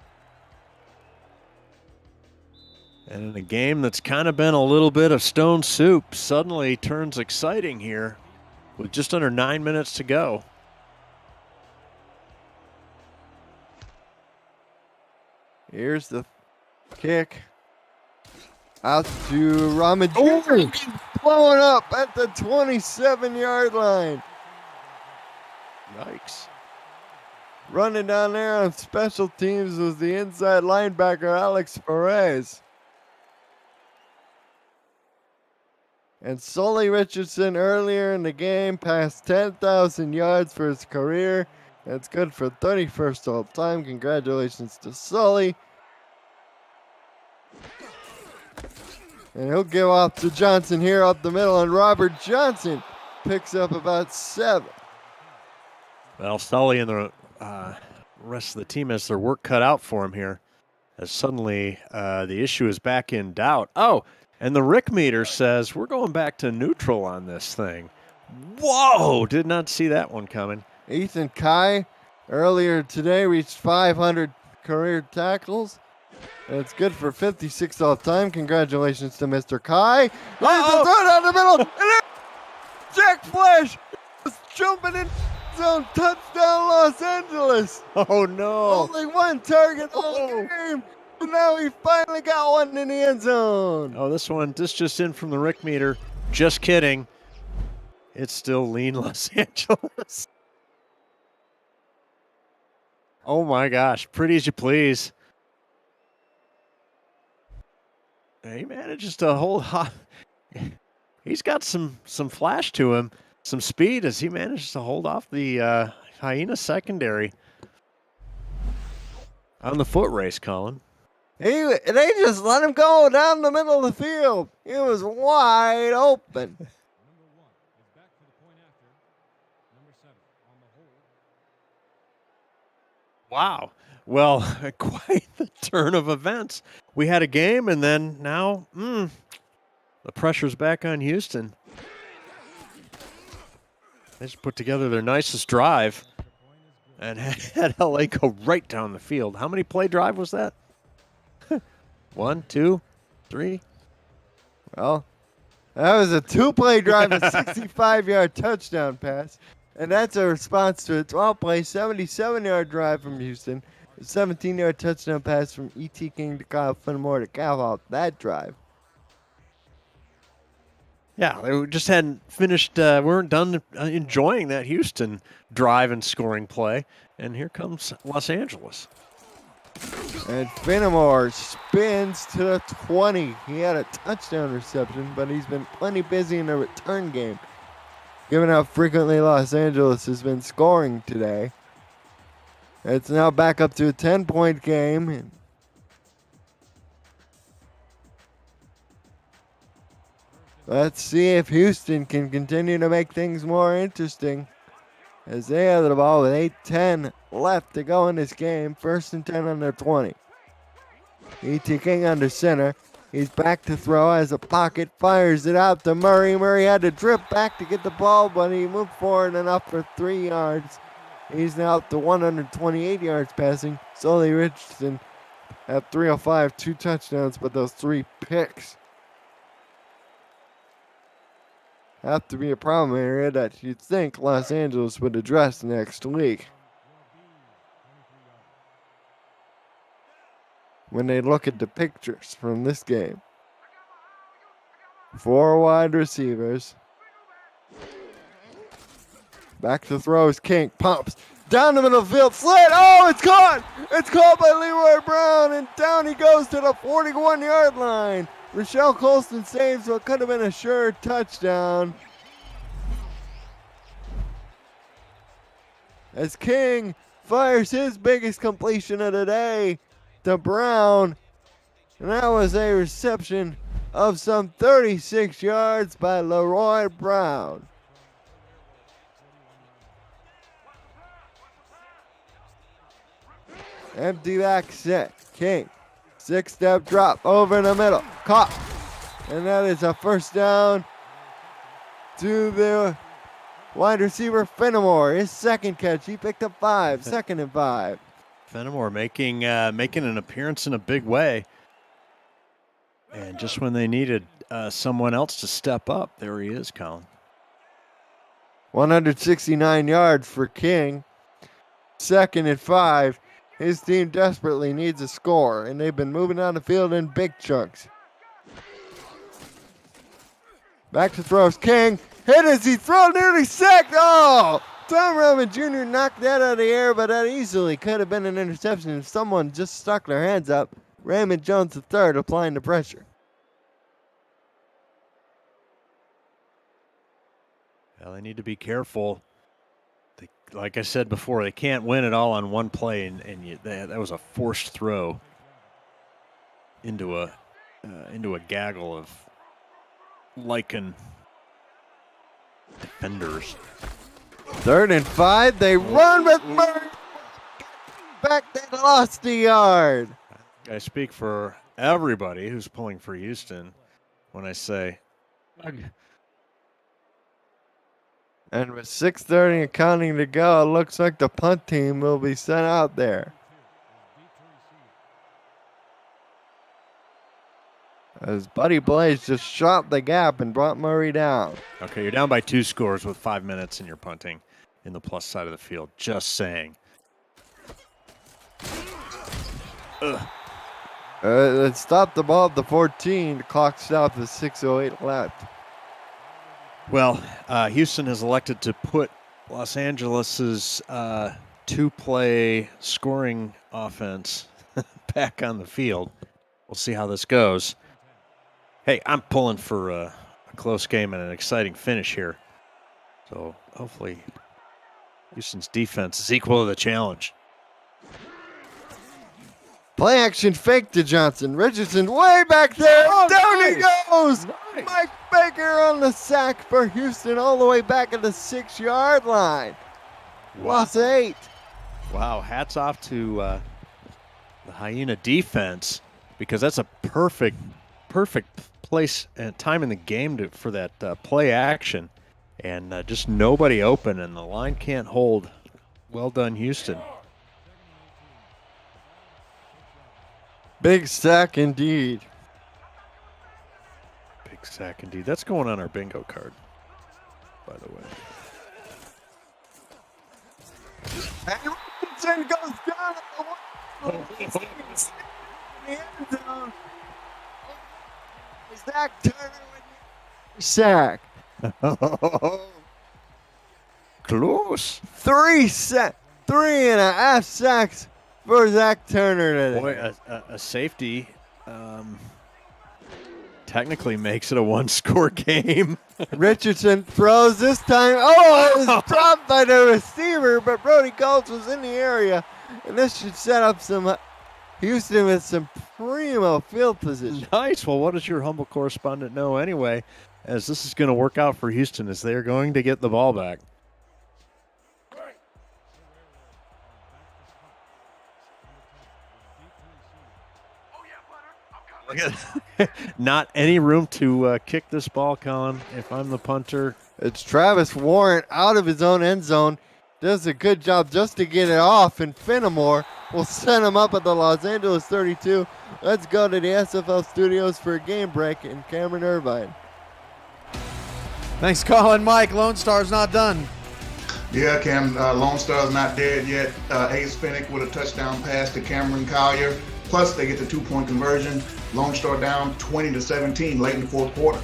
And in a game that's kind of been a little bit of stone soup, suddenly turns exciting here with just under 9 minutes to go. Here's the kick. Out to Ramajiri. Blowing up at the 27-yard line. Yikes. Running down there on special teams was the inside linebacker, Alex Perez. And Sully Richardson earlier in the game passed 10,000 yards for his career. That's good for 31st all time. Congratulations to Sully. And he'll give off to Johnson here up the middle, and Robert Johnson picks up about 7. Well, Sully and the rest of the team has their work cut out for him here, as suddenly the issue is back in doubt. Oh, and the Rick meter says we're going back to neutral on this thing. Whoa, did not see that one coming. Ethan Kai Earlier today, reached 500 career tackles. That's good for 56 all time. Congratulations to Mr. Kai. Here's the throw down the middle. And there, Jack Flash was jumping in zone. Touchdown, Los Angeles. Oh, no. Only one target all game. And now he finally got one in the end zone. Oh, this just in from the Rick meter. Just kidding. It's still lean Los Angeles. Oh my gosh, pretty as you please. He manages to hold on. He's got some flash to him, some speed as he manages to hold off the Hyena secondary on the foot race, Colin. They just let him go down the middle of the field. He was wide open. Wow. Well, quite the turn of events. We had a game, and then now the pressure's back on Houston. They just put together their nicest drive and had LA go right down the field. How many play drive was that? 1, 2, 3. Well, that was a 2-play drive, a 65-yard touchdown pass. And that's a response to a 12-play, 77-yard drive from Houston, a 17-yard touchdown pass from E.T. King to Kyle Fenimore to cap off that drive. Yeah, they just hadn't finished, weren't done enjoying that Houston drive and scoring play. And here comes Los Angeles. And Fenimore spins to the 20. He had a touchdown reception, but he's been plenty busy in the return game, given how frequently Los Angeles has been scoring today. It's now back up to a 10-point game. Let's see if Houston can continue to make things more interesting, as they have the ball with 8:10 left to go in this game. 1st and 10 on their 20. E.T. King under center. He's back to throw, has a pocket, fires it out to Murray. Murray had to drip back to get the ball, but he moved forward enough for 3 yards. He's now up to 128 yards passing. Sully Richardson at 305, 2 touchdowns, but those 3 picks have to be a problem area that you'd think Los Angeles would address next week when they look at the pictures from this game. 4 wide receivers. Back to throws. King pumps down the middle of the field. Slit. Oh, it's caught. It's caught by Leroy Brown, and down he goes to the 41-yard line. Rochelle Colston saves what could have been a sure touchdown, as King fires his biggest completion of the day to Brown. And that was a reception of some 36 yards by Leroy Brown. Empty back set. King. 6-step drop over the middle. Caught. And that is a 1st down to the wide receiver Fenimore. His 2nd catch. He picked up 5. 2nd and 5. Fenimore making an appearance in a big way. And just when they needed someone else to step up, there he is, Colin. 169 yards for King. 2nd and 5. His team desperately needs a score, and they've been moving down the field in big chunks. Back to throws. King hit as he throws, nearly sacked. Oh! Tom Roman Jr. knocked that out of the air, but that easily could have been an interception if someone just stuck their hands up. Raymond Jones III applying the pressure. Well, they need to be careful. Like I said before, they can't win it all on one play, and that was a forced throw into a gaggle of Lycan defenders. 3rd and 5. They run with Murray. Back, they lost a yard. I speak for everybody who's pulling for Houston when I say And with 6:30 and counting to go, it looks like the punt team will be sent out there. As Buddy Blaze just shot the gap and brought Murray down. Okay, you're down by 2 scores with 5 minutes and you're punting in the plus side of the field. Just saying. It stopped the ball at the 14. The clock stopped with 6:08 left. Well, Houston has elected to put Los Angeles's 2-play scoring offense back on the field. We'll see how this goes. Hey, I'm pulling for a close game and an exciting finish here. So hopefully Houston's defense is equal to the challenge. Play action fake to Johnson. Richardson way back there. Down he goes. Nice. Mike Baker on the sack for Houston all the way back at the 6-yard line. Loss 8. Wow, hats off to the Hyena defense, because that's a perfect place and time in the game for that play action. And just nobody open, and the line can't hold. Well done, Houston. Big sack indeed. Big sack indeed. That's going on our bingo card, by the way. And Richardson goes down at the 1. In the end zone. Zach Turner with the sack. Close. 3.5 sacks for Zach Turner today. Boy, a safety technically makes it a 1-score game. Richardson throws this time. Oh, it was dropped by the receiver, but Brody Colts was in the area. And this should set up some Houston with some primo field position. Nice. Well, what does your humble correspondent know anyway, as this is going to work out for Houston, as they're going to get the ball back. Not any room to kick this ball, Colin, if I'm the punter. It's Travis Warren out of his own end zone. Does a good job just to get it off, and Fenimore will set him up at the Los Angeles 32. Let's go to the SFL studios for a game break in Cameron Irvine. Thanks, Colin. Mike, Lone Star's not done. Yeah, Cam, Lone Star's not dead yet. Ace Finnick with a touchdown pass to Cameron Collier. Plus, they get the 2-point conversion. Lone Star down 20-17 late in the fourth quarter.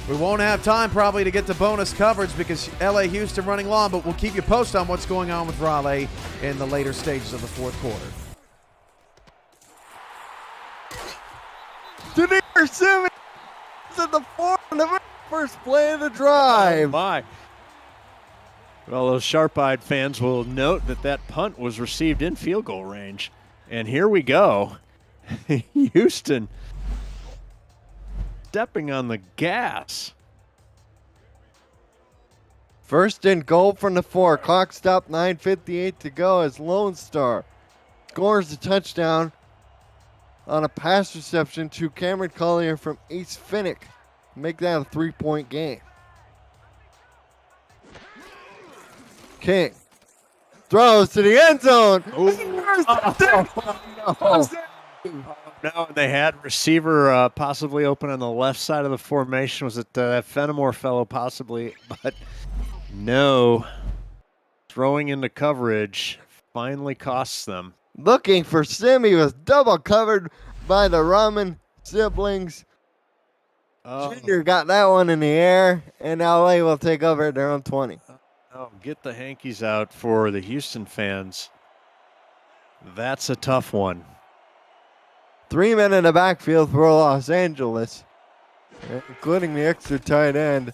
We won't have time probably to get to bonus coverage because LA Houston running long, but we'll keep you posted on what's going on with Raleigh in the later stages of the fourth quarter. Junior Simmons at the 4 on the first play of the drive. Oh my. Well, those sharp-eyed fans will note that that punt was received in field goal range. And here we go. Houston stepping on the gas. First and goal from the 4. Clock stopped, 9:58 to go as Lone Star scores a touchdown on a pass reception to Cameron Collier from Ace Finnick. Make that a 3-point game. King throws to the end zone. No, they had receiver possibly open on the left side of the formation. Was it that Fenimore fellow possibly? But no. Throwing into coverage finally costs them. Looking for Simi, was double covered by the Rahman siblings. Junior got that one in the air, and LA will take over at their own 20. Oh, get the hankies out for the Houston fans. That's a tough one. 3 men in the backfield for Los Angeles, including the extra tight end.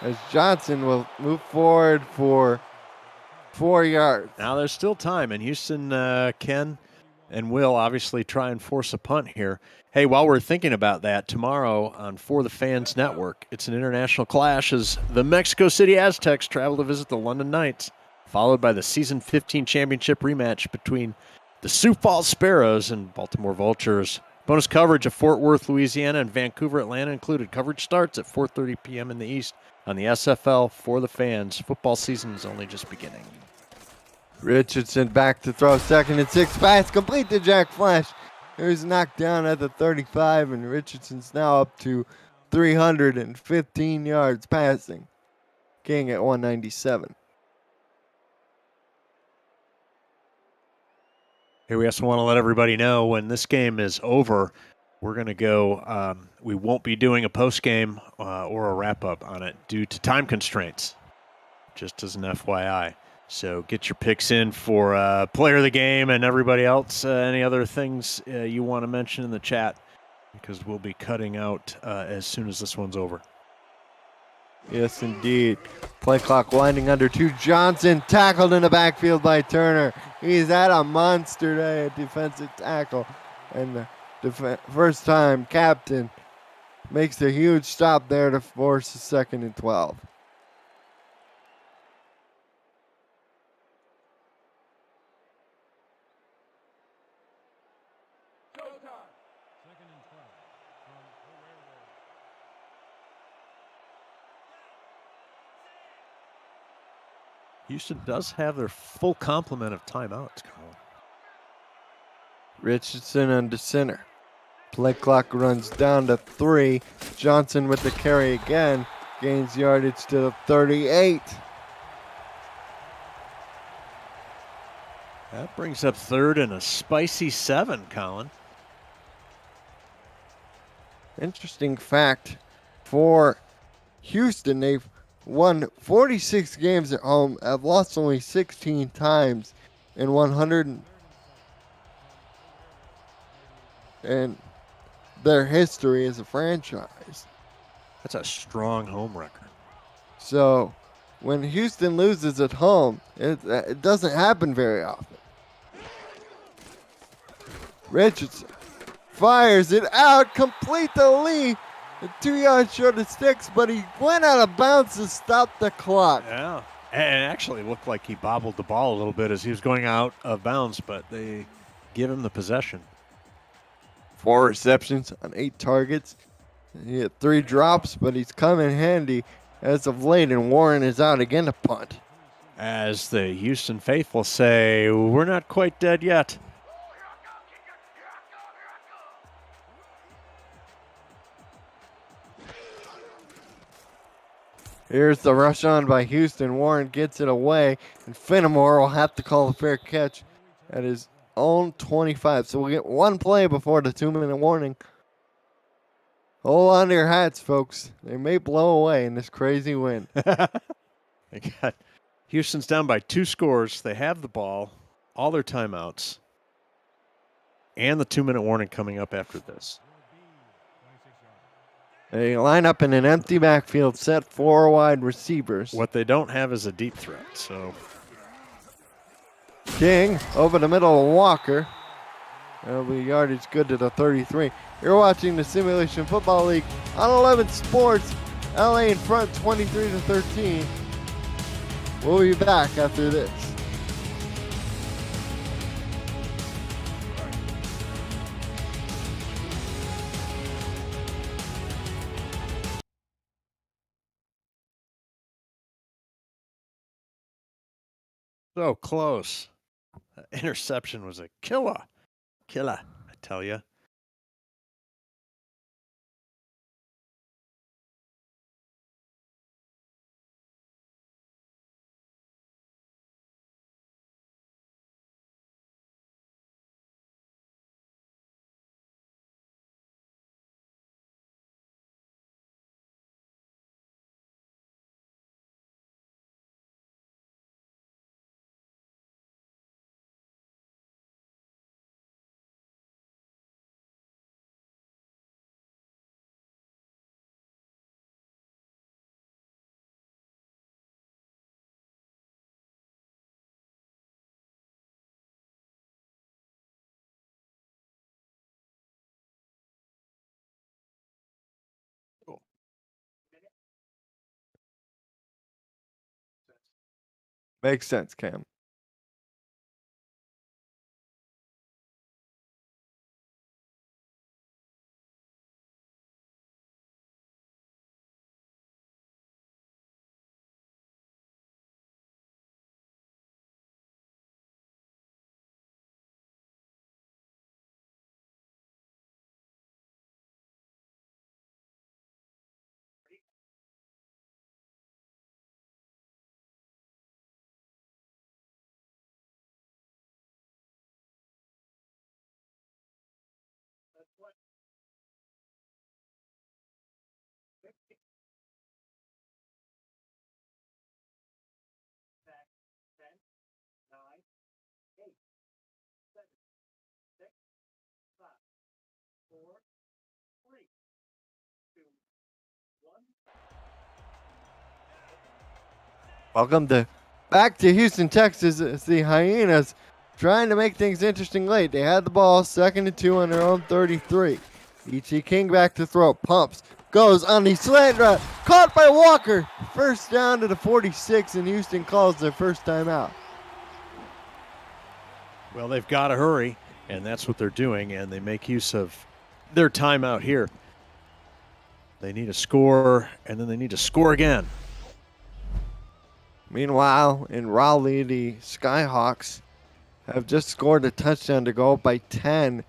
As Johnson will move forward for 4 yards. Now there's still time, and Houston can and will obviously try and force a punt here. Hey, while we're thinking about that, tomorrow on For the Fans Network, it's an international clash as the Mexico City Aztecs travel to visit the London Knights, followed by the Season 15 championship rematch between the Sioux Falls Sparrows and Baltimore Vultures. Bonus coverage of Fort Worth, Louisiana and Vancouver, Atlanta included. Coverage starts at 4:30 p.m. in the East on the SFL for the fans. Football season is only just beginning. Richardson back to throw, 2nd and 6, pass complete to Jack Flash. He was knocked down at the 35, and Richardson's now up to 315 yards passing. King at 197. Hey, we also want to let everybody know when this game is over, we're going to go, we won't be doing a post-game or a wrap-up on it due to time constraints, just as an FYI. So get your picks in for player of the game and everybody else. Any other things you want to mention in the chat, because we'll be cutting out as soon as this one's over. Yes, indeed. Play clock winding under 2. Johnson tackled in the backfield by Turner. He's had a monster day at defensive tackle. And the first time captain makes a huge stop there to force a 2nd and 12. Houston does have their full complement of timeouts, Colin. Richardson under center. Play clock runs down to 3. Johnson with the carry again. Gains yardage to the 38. That brings up 3rd and a spicy 7, Colin. Interesting fact for Houston, they've won 46 games at home, have lost only 16 times in 100 and their history as a franchise. That's a strong home record. So when Houston loses at home, it doesn't happen very often. Richardson fires it out, complete to Lee. 2 yards short of sticks, but he went out of bounds to stop the clock. Yeah, and actually looked like he bobbled the ball a little bit as he was going out of bounds, but they give him the possession. 4 receptions on 8 targets. He had 3 drops, but he's come in handy as of late, and Warren is out again to punt. As the Houston faithful say, we're not quite dead yet. Here's the rush on by Houston. Warren gets it away, and Fenimore will have to call a fair catch at his own 25. So we'll get one play before the 2-minute warning. Hold on to your hats, folks. They may blow away in this crazy wind. They got Houston's down by 2 scores. They have the ball, all their timeouts, and the 2-minute warning coming up after this. They line up in an empty backfield, set 4 wide receivers. What they don't have is a deep threat, so. King over the middle of Walker. That'll be yardage good to the 33. You're watching the Simulation Football League on 11 Sports. LA in front 23-13. We'll be back after this. So close. That interception was a killer. Killer, I tell you. Makes sense, Cam. Back to Houston, Texas. It's the Hyenas trying to make things interesting late. They had the ball, 2nd and 2 on their own 33. E.T. King back to throw, pumps, goes on the slant route, caught by Walker. First down to the 46, and Houston calls their first timeout. Well, they've got to hurry, and that's what they're doing, and they make use of their timeout here. They need a score, and then they need to score again. Meanwhile, in Raleigh, the Skyhawks have just scored a touchdown to go up by 10,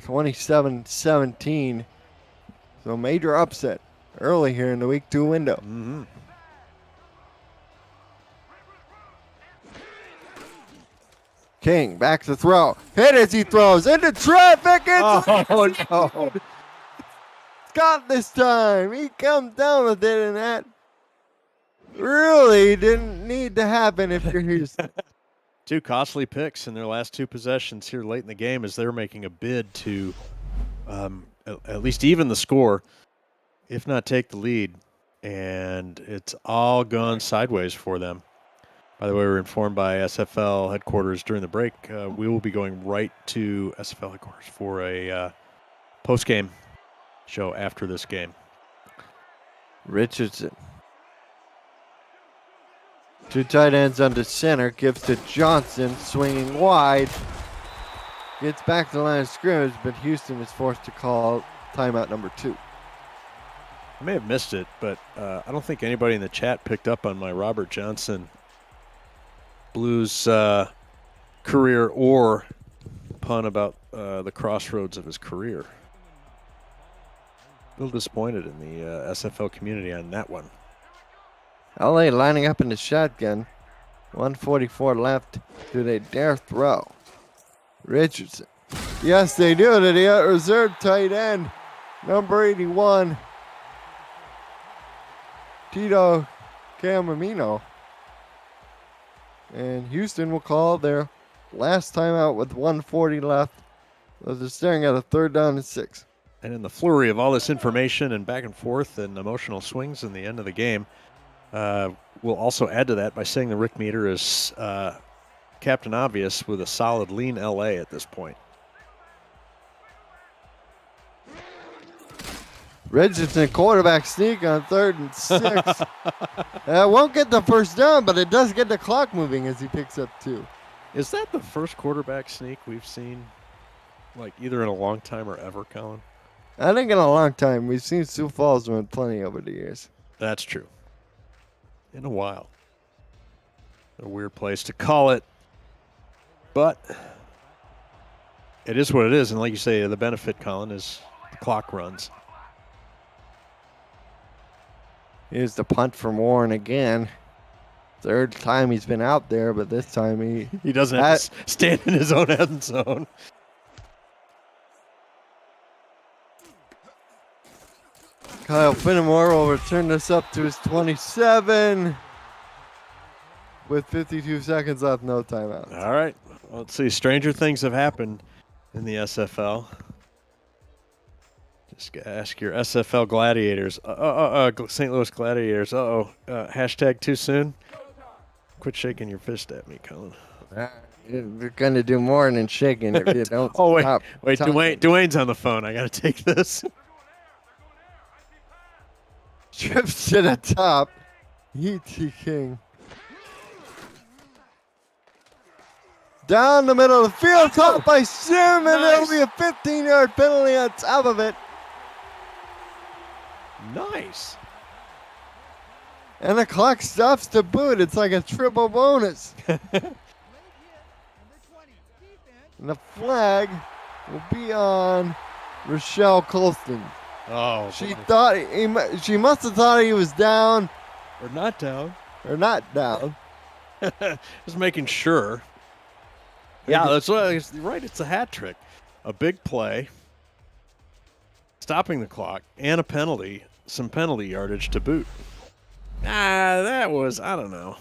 27-17. So major upset early here in the week 2 window. Mm-hmm. King back to throw. Hit as he throws into traffic. It's no. Scott this time. He comes down with it, and that really didn't need to happen if you're Houston. 2 costly picks in their last 2 possessions here late in the game as they're making a bid to at least even the score, if not take the lead. And it's all gone sideways for them. By the way, we're informed by SFL headquarters during the break. We will be going right to SFL headquarters for a post-game show after this game. Richardson. 2 tight ends under center. Gives to Johnson. Swinging wide. Gets back to the line of scrimmage, but Houston is forced to call timeout number 2. I may have missed it, but I don't think anybody in the chat picked up on my Robert Johnson Blues career or pun about the crossroads of his career. A little disappointed in the SFL community on that one. LA lining up in the shotgun. 1:44 left. Do they dare throw? Richardson. Yes, they do. To the reserve tight end, number 81, Tito Camamino. And Houston will call their last timeout with 1:40 left. So they're staring at a 3rd down and 6. And in the flurry of all this information and back and forth and emotional swings in the end of the game, we'll also add to that by saying the Rick Meter is Captain Obvious with a solid lean LA at this point. Richardson quarterback sneak on 3rd and 6. Won't get the first down, but it does get the clock moving as he picks up 2. Is that the first quarterback sneak we've seen, like either in a long time or ever, Colin? I think in a long time. We've seen Sioux Falls win plenty over the years. That's true. In a while. A weird place to call it. But it is what it is. And like you say, the benefit, Colin, is the clock runs. Here's the punt from Warren again. 3rd time he's been out there, but this time he doesn't have to stand in his own end zone. Kyle Finnemore will return this up to his 27 with 52 seconds left, no timeout. All right. Well, let's see. Stranger things have happened in the SFL. Just ask your SFL Gladiators. St. Louis Gladiators. Hashtag too soon. Quit shaking your fist at me, Colin. You're going to do more than shaking if you don't stop. Wait, Dwayne's on the phone. I got to take this. Trips to the top. E.T. King. Down the middle of the field, caught by Sim, and there'll be a 15-yard penalty on top of it. Nice. And the clock stops to boot. It's like a triple bonus. And the flag will be on Rochelle Colston. Oh, she thought she must have thought he was down, or not down, Just making sure. Yeah, that's right. It's a hat trick, a big play, stopping the clock, and a penalty, some penalty yardage to boot. That was, I don't know.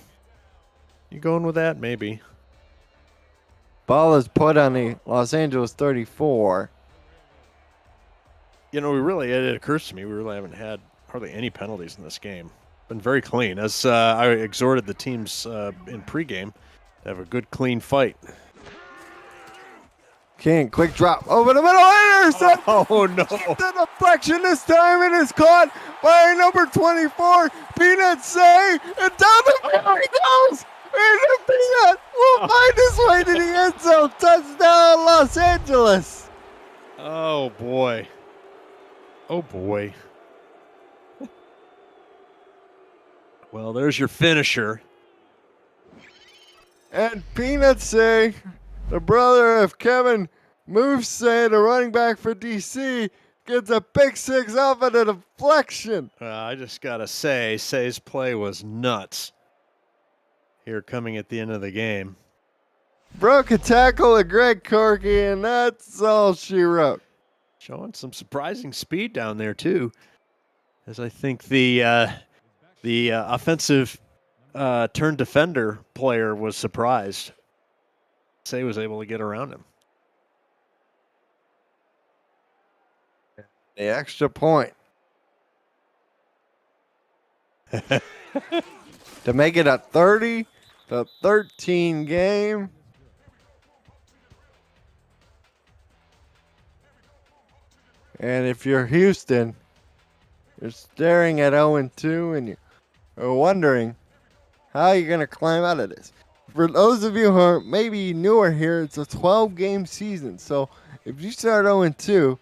You going with that? Maybe. Ball is put on the Los Angeles 34. You know, it occurs to me we really haven't had hardly any penalties in this game. Been very clean. As I exhorted the teams in pregame to have a good, clean fight. King, quick drop over the middle, intercept. Oh, no. The deflection this time, it is caught by number 24, Peanut Say, and down the field he goes. And the Peanut will find his way to the end zone. Touchdown, Los Angeles. Oh, boy. Oh, boy. Well, there's your finisher. And Peanut Say, the brother of Kevin Move Say, the running back for DC, gets a pick six off of the deflection. I just got to say, Say's play was nuts. Here coming at the end of the game. Broke a tackle of Greg Corky, and that's all she wrote. Showing some surprising speed down there, too. As I think the offensive turn defender player was surprised. Say was able to get around him. The extra point. To make it a 30-13 game. And if you're Houston, you're staring at 0-2 and you're wondering how you're going to climb out of this. For those of you who are maybe newer here, it's a 12-game season. So if you start 0-2,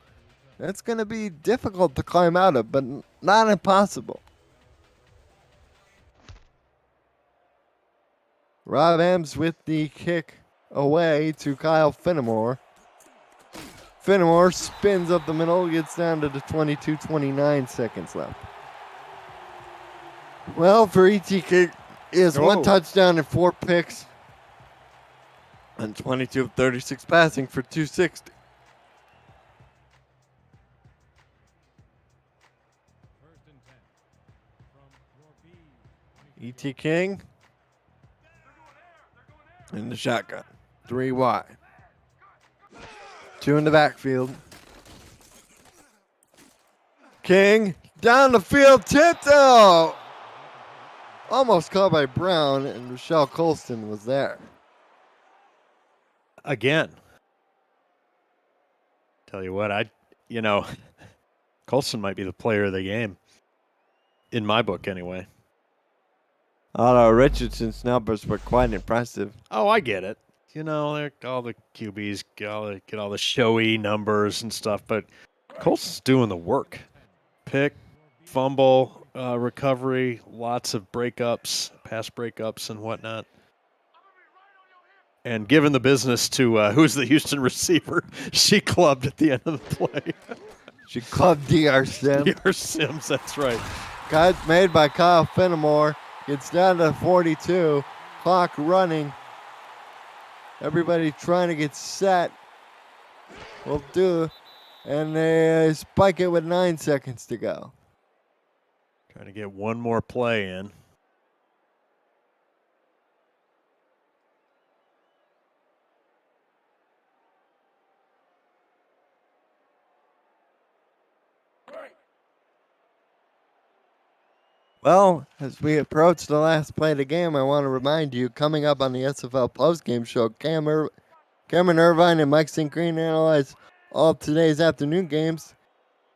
that's going to be difficult to climb out of, but not impossible. Rob Ames with the kick away to Kyle Fenimore. Fenimore spins up the middle, gets down to the 22-29 seconds left. Well, for ETK, is one touchdown and 4 picks. And 22 of 36 passing for 260. E.T. King in the shotgun. 3 wide. 2 in the backfield. King down the field, tipped out. Almost caught by Brown, and Rochelle Colston was there. Again. Tell you what, Colston might be the player of the game. In my book, anyway. Although Richardson's numbers were quite impressive. Oh, I get it. All the QBs get all the showy numbers and stuff, but Colston's doing the work. Pick, fumble, recovery, lots of breakups, pass breakups and whatnot. And given the business to who's the Houston receiver, she clubbed at the end of the play. She clubbed D.R. Sims. D.R. Sims, that's right. Cut made by Kyle Fenimore. Gets down to 42. Clock running. Everybody trying to get set. Will do. And they spike it with 9 seconds to go. Trying to get one more play in. Well, as we approach the last play of the game, I want to remind you, coming up on the SFL postgame show, Cameron Irvine and Mike St. Green analyze all of today's afternoon games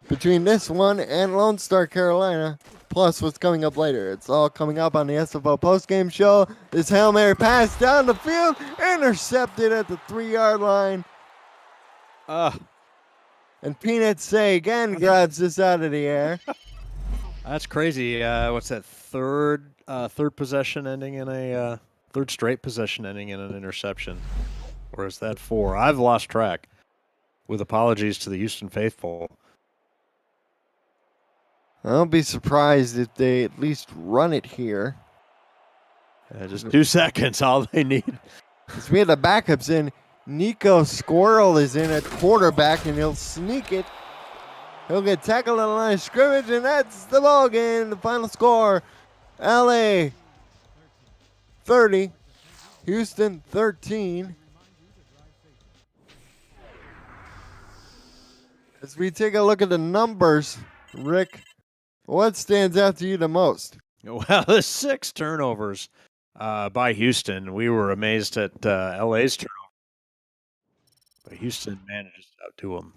between this one and Lone Star, Carolina, plus what's coming up later. It's all coming up on the SFL postgame show. This Hail Mary pass down the field, intercepted at the 3-yard line. And Peanut Say again grabs this out of the air. That's crazy. What's that? Third possession ending in a third straight possession ending in an interception, or is that 4? I've lost track. With apologies to the Houston faithful. I'll be surprised if they at least run it here. Just 2 seconds, all they need. We have the backups in. Nico Squirrel is in at quarterback, and he'll sneak it. He'll get tackled on the line of scrimmage, and that's the ball game. The final score, LA 30, Houston 13. As we take a look at the numbers, Rick, what stands out to you the most? Well, the 6 turnovers by Houston. We were amazed at LA's turnover, but Houston manages to outdo them.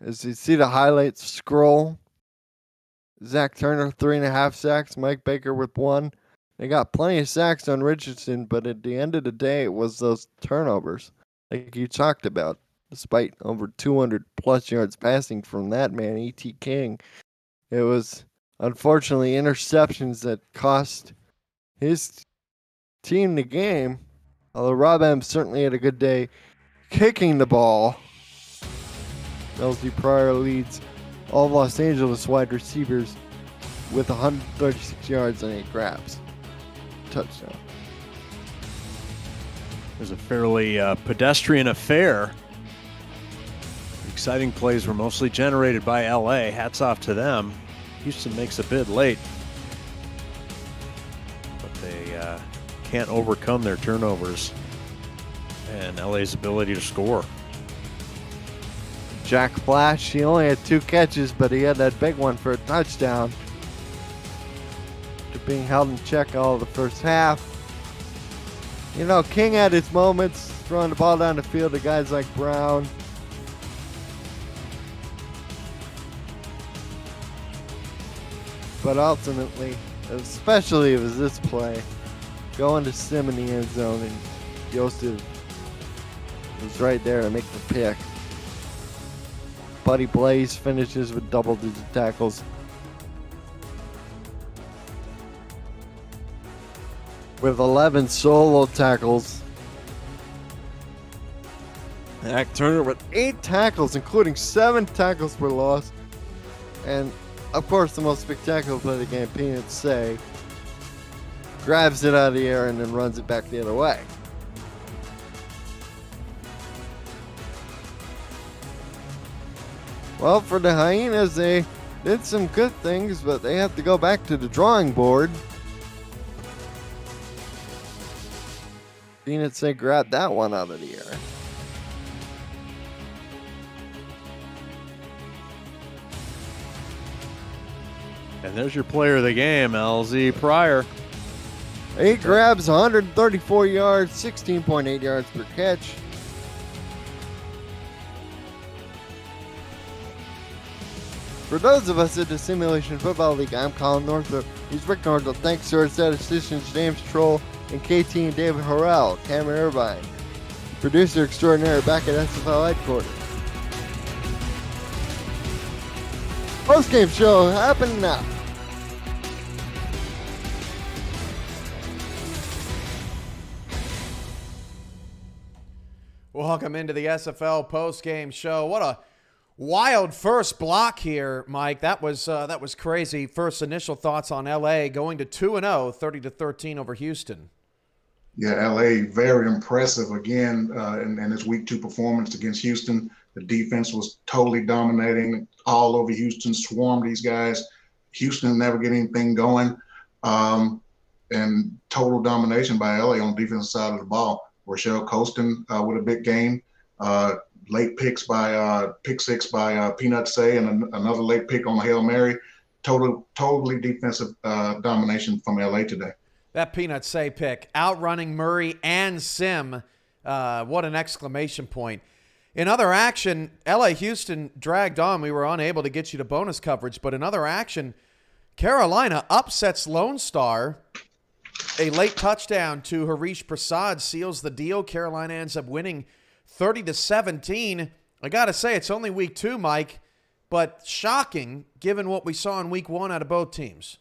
As you see the highlights scroll, Zach Turner, 3.5 sacks, Mike Baker with 1. They got plenty of sacks on Richardson, but at the end of the day, it was those turnovers, like you talked about. Despite over 200 plus yards passing from that man, E.T. King, it was unfortunately interceptions that cost his team the game. Although Rob M certainly had a good day kicking the ball. LZ Pryor leads all of Los Angeles wide receivers with 136 yards and 8 grabs. Touchdown. It was a fairly pedestrian affair. The exciting plays were mostly generated by LA. Hats off to them. Houston makes a bid late, but they can't overcome their turnovers and LA's ability to score. Jack Flash, he only had 2 catches, but he had that big one for a touchdown. After being held in check all of the first half. You know, King had his moments throwing the ball down the field to guys like Brown. But ultimately, especially if it was this play, going to Sim in the end zone, and Yosef was right there to make the pick. Buddy Blaze finishes with double-digit tackles. With 11 solo tackles. Zach Turner with 8 tackles, including 7 tackles for loss. And, of course, the most spectacular play of the game, Peanuts Say, grabs it out of the air and then runs it back the other way. Well, for the Hyenas, they did some good things, but they have to go back to the drawing board. Peanuts, they grabbed that one out of the air. And there's your player of the game, LZ Pryor. 8 grabs, 134 yards, 16.8 yards per catch. For those of us at the Simulation Football League, I'm Colin Northrup. He's Rick Northrup. Thanks to our statisticians James Troll and KT and David Harrell, Cameron Irvine, producer extraordinaire back at SFL headquarters. Post-game show happening now. Welcome into the SFL post-game show. What a wild first block here, Mike. That was crazy. First initial thoughts on LA going to 2-0, 30-13 over Houston. Yeah, LA very impressive again in its week 2 performance against Houston. The defense was totally dominating all over Houston, swarmed these guys. Houston never get anything going, and total domination by LA on the defensive side of the ball. Rochelle Colston with a big game. Late picks by pick 6 by Peanut Say, and another late pick on Hail Mary. Totally defensive domination from LA today. That Peanut Say pick, outrunning Murray and Sim. What an exclamation point. In other action, LA Houston dragged on. We were unable to get you to bonus coverage, but in other action, Carolina upsets Lone Star. A late touchdown to Harish Prasad seals the deal. Carolina ends up winning 30-17. I got to say, it's only week 2, Mike, but shocking given what we saw in week 1 out of both teams.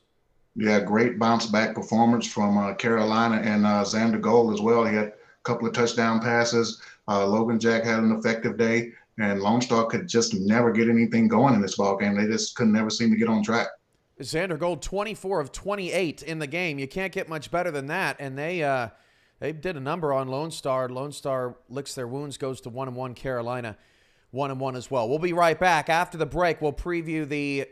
Yeah, great bounce back performance from Carolina and Xander Gold as well. He had a couple of touchdown passes. Logan Jack had an effective day, and Lone Star could just never get anything going in this ball game. They just could never seem to get on track. Xander Gold, 24 of 28 in the game. You can't get much better than that, and they They did a number on Lone Star. Lone Star licks their wounds, goes to 1-1. Carolina 1-1 as well. We'll be right back. After the break, we'll preview the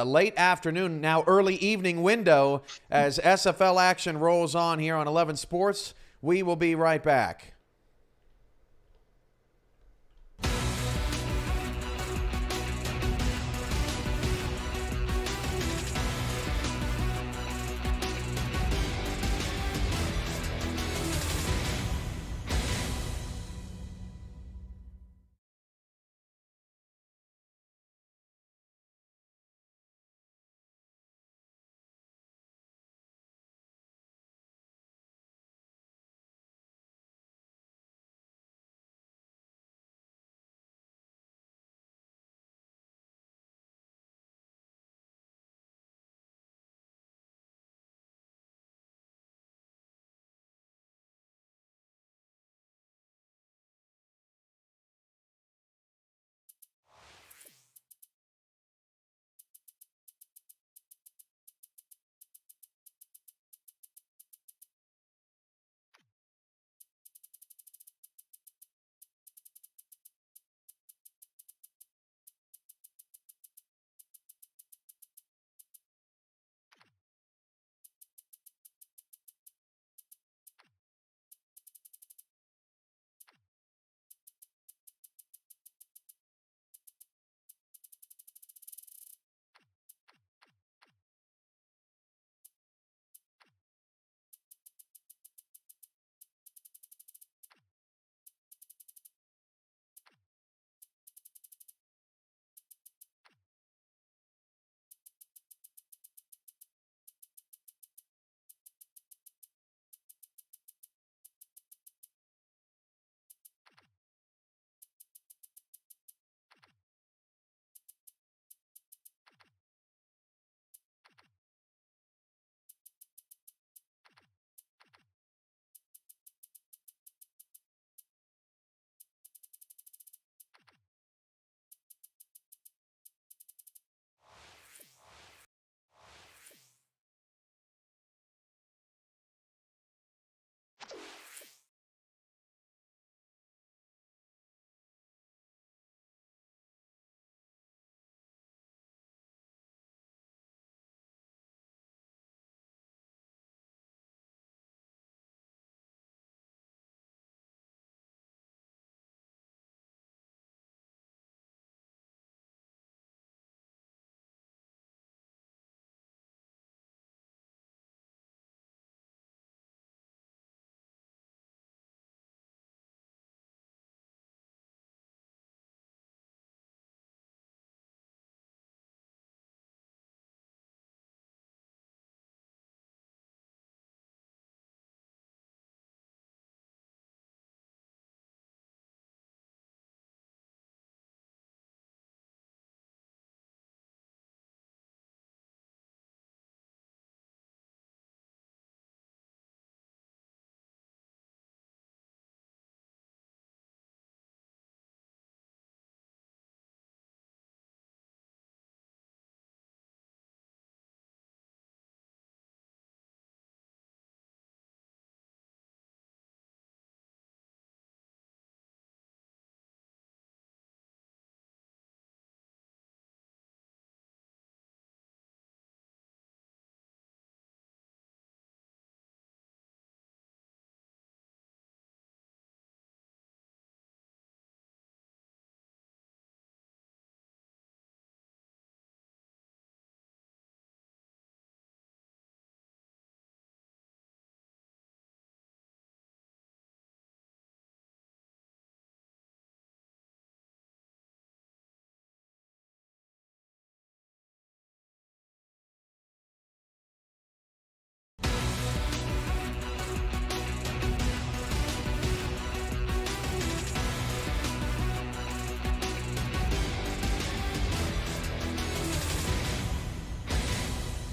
late afternoon, now early evening window as SFL action rolls on here on 11 Sports. We will be right back.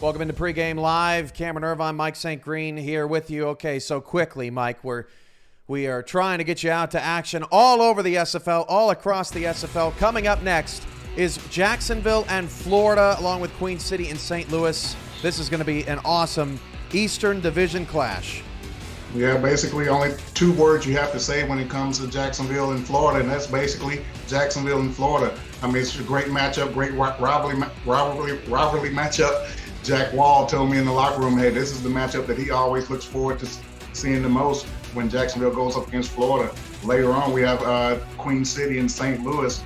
Welcome into Pregame Live. Cameron Irvine, Mike St. Green here with you. Okay, so quickly, Mike, we are trying to get you out to action all over the SFL, all across the SFL. Coming up next is Jacksonville and Florida, along with Queen City and St. Louis. This is going to be an awesome Eastern Division clash. Yeah, basically only 2 words you have to say when it comes to Jacksonville and Florida, and that's basically Jacksonville and Florida. I mean, it's a great matchup, great rivalry matchup. Jack Wall told me in the locker room, hey, this is the matchup that he always looks forward to seeing the most when Jacksonville goes up against Florida. Later on, we have Queen City and St. Louis.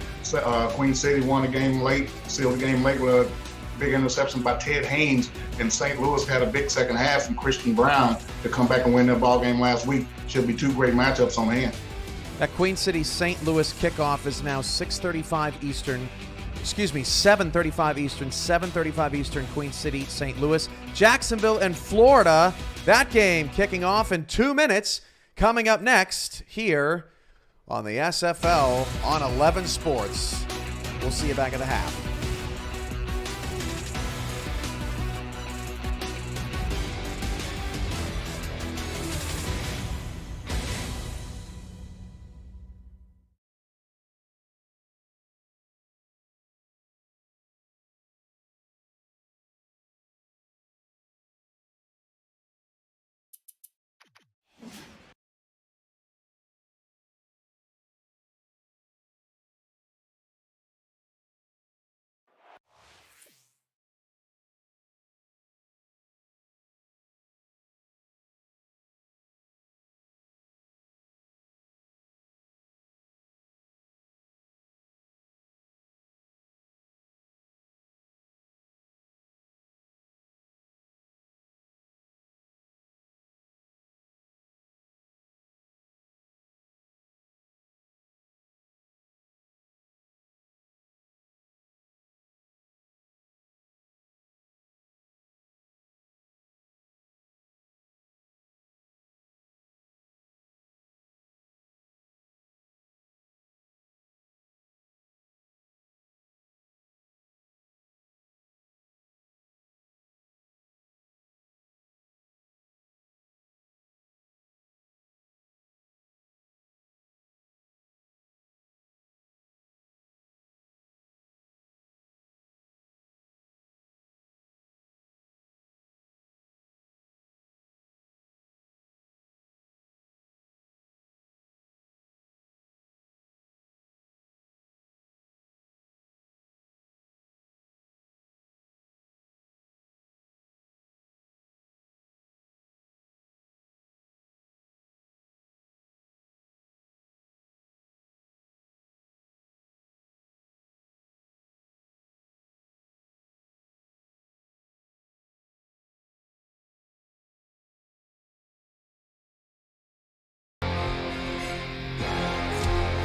Queen City won the game late, sealed the game late with a big interception by Ted Haynes, and St. Louis had a big second half from Christian Brown to come back and win their ball game last week. Should be 2 great matchups on hand. That Queen City St. Louis kickoff is now 7:35 Eastern, 7:35 Eastern, Queen City, St. Louis. Jacksonville and Florida, that game kicking off in 2 minutes. Coming up next here on the SFL on 11 Sports. We'll see you back at the half.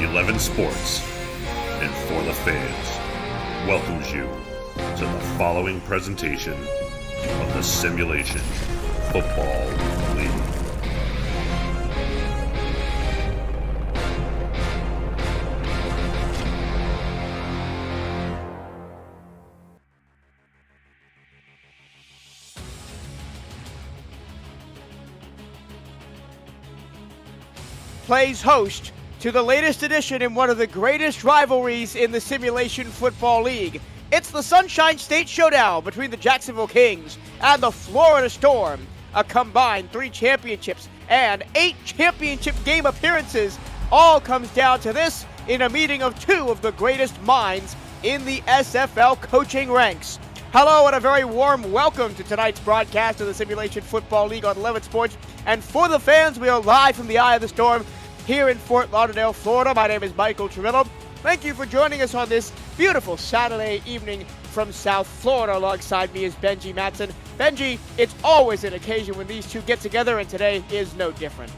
.11 Sports and For the Fans welcomes you to the following presentation of the Simulation Football League. Plays host to the latest edition in one of the greatest rivalries in the Simulation Football League. It's the Sunshine State Showdown between the Jacksonville Kings and the Florida Storm. A combined 3 championships and 8 championship game appearances. All comes down to this in a meeting of 2 of the greatest minds in the SFL coaching ranks. Hello and a very warm welcome to tonight's broadcast of the Simulation Football League on 11 Sports. And for the fans, we are live from the Eye of the Storm here in Fort Lauderdale, Florida. My name is Michael Trevillo. Thank you for joining us on this beautiful Saturday evening from South Florida. Alongside me is Benji Matson. Benji, it's always an occasion when these two get together, and today is no different.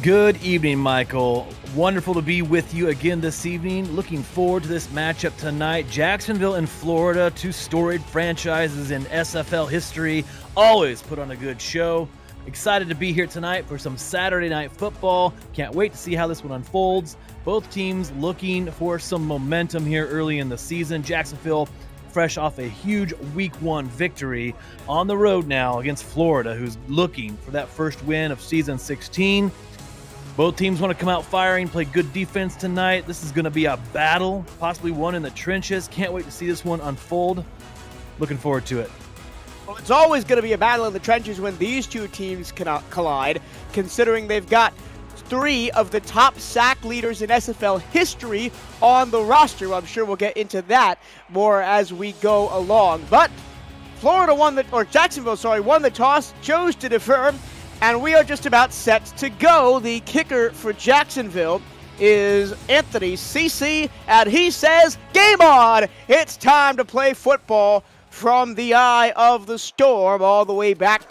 Good evening, Michael. Wonderful to be with you again this evening. Looking forward to this matchup tonight. Jacksonville and Florida, 2 storied franchises in SFL history. Always put on a good show. Excited to be here tonight for some Saturday night football. Can't wait to see how this one unfolds. Both teams looking for some momentum here early in the season. Jacksonville fresh off a huge Week 1 victory on the road now against Florida, who's looking for that first win of Season 16. Both teams want to come out firing, play good defense tonight. This is going to be a battle, possibly one in the trenches. Can't wait to see this one unfold. Looking forward to it. It's always going to be a battle in the trenches when these two teams collide, considering they've got 3 of the top sack leaders in SFL history on the roster. I'm sure we'll get into that more as we go along. But Jacksonville won the toss, chose to defer, and we are just about set to go. The kicker for Jacksonville is Anthony Cece, and he says, game on! It's time to play football from the eye of the storm, all the way back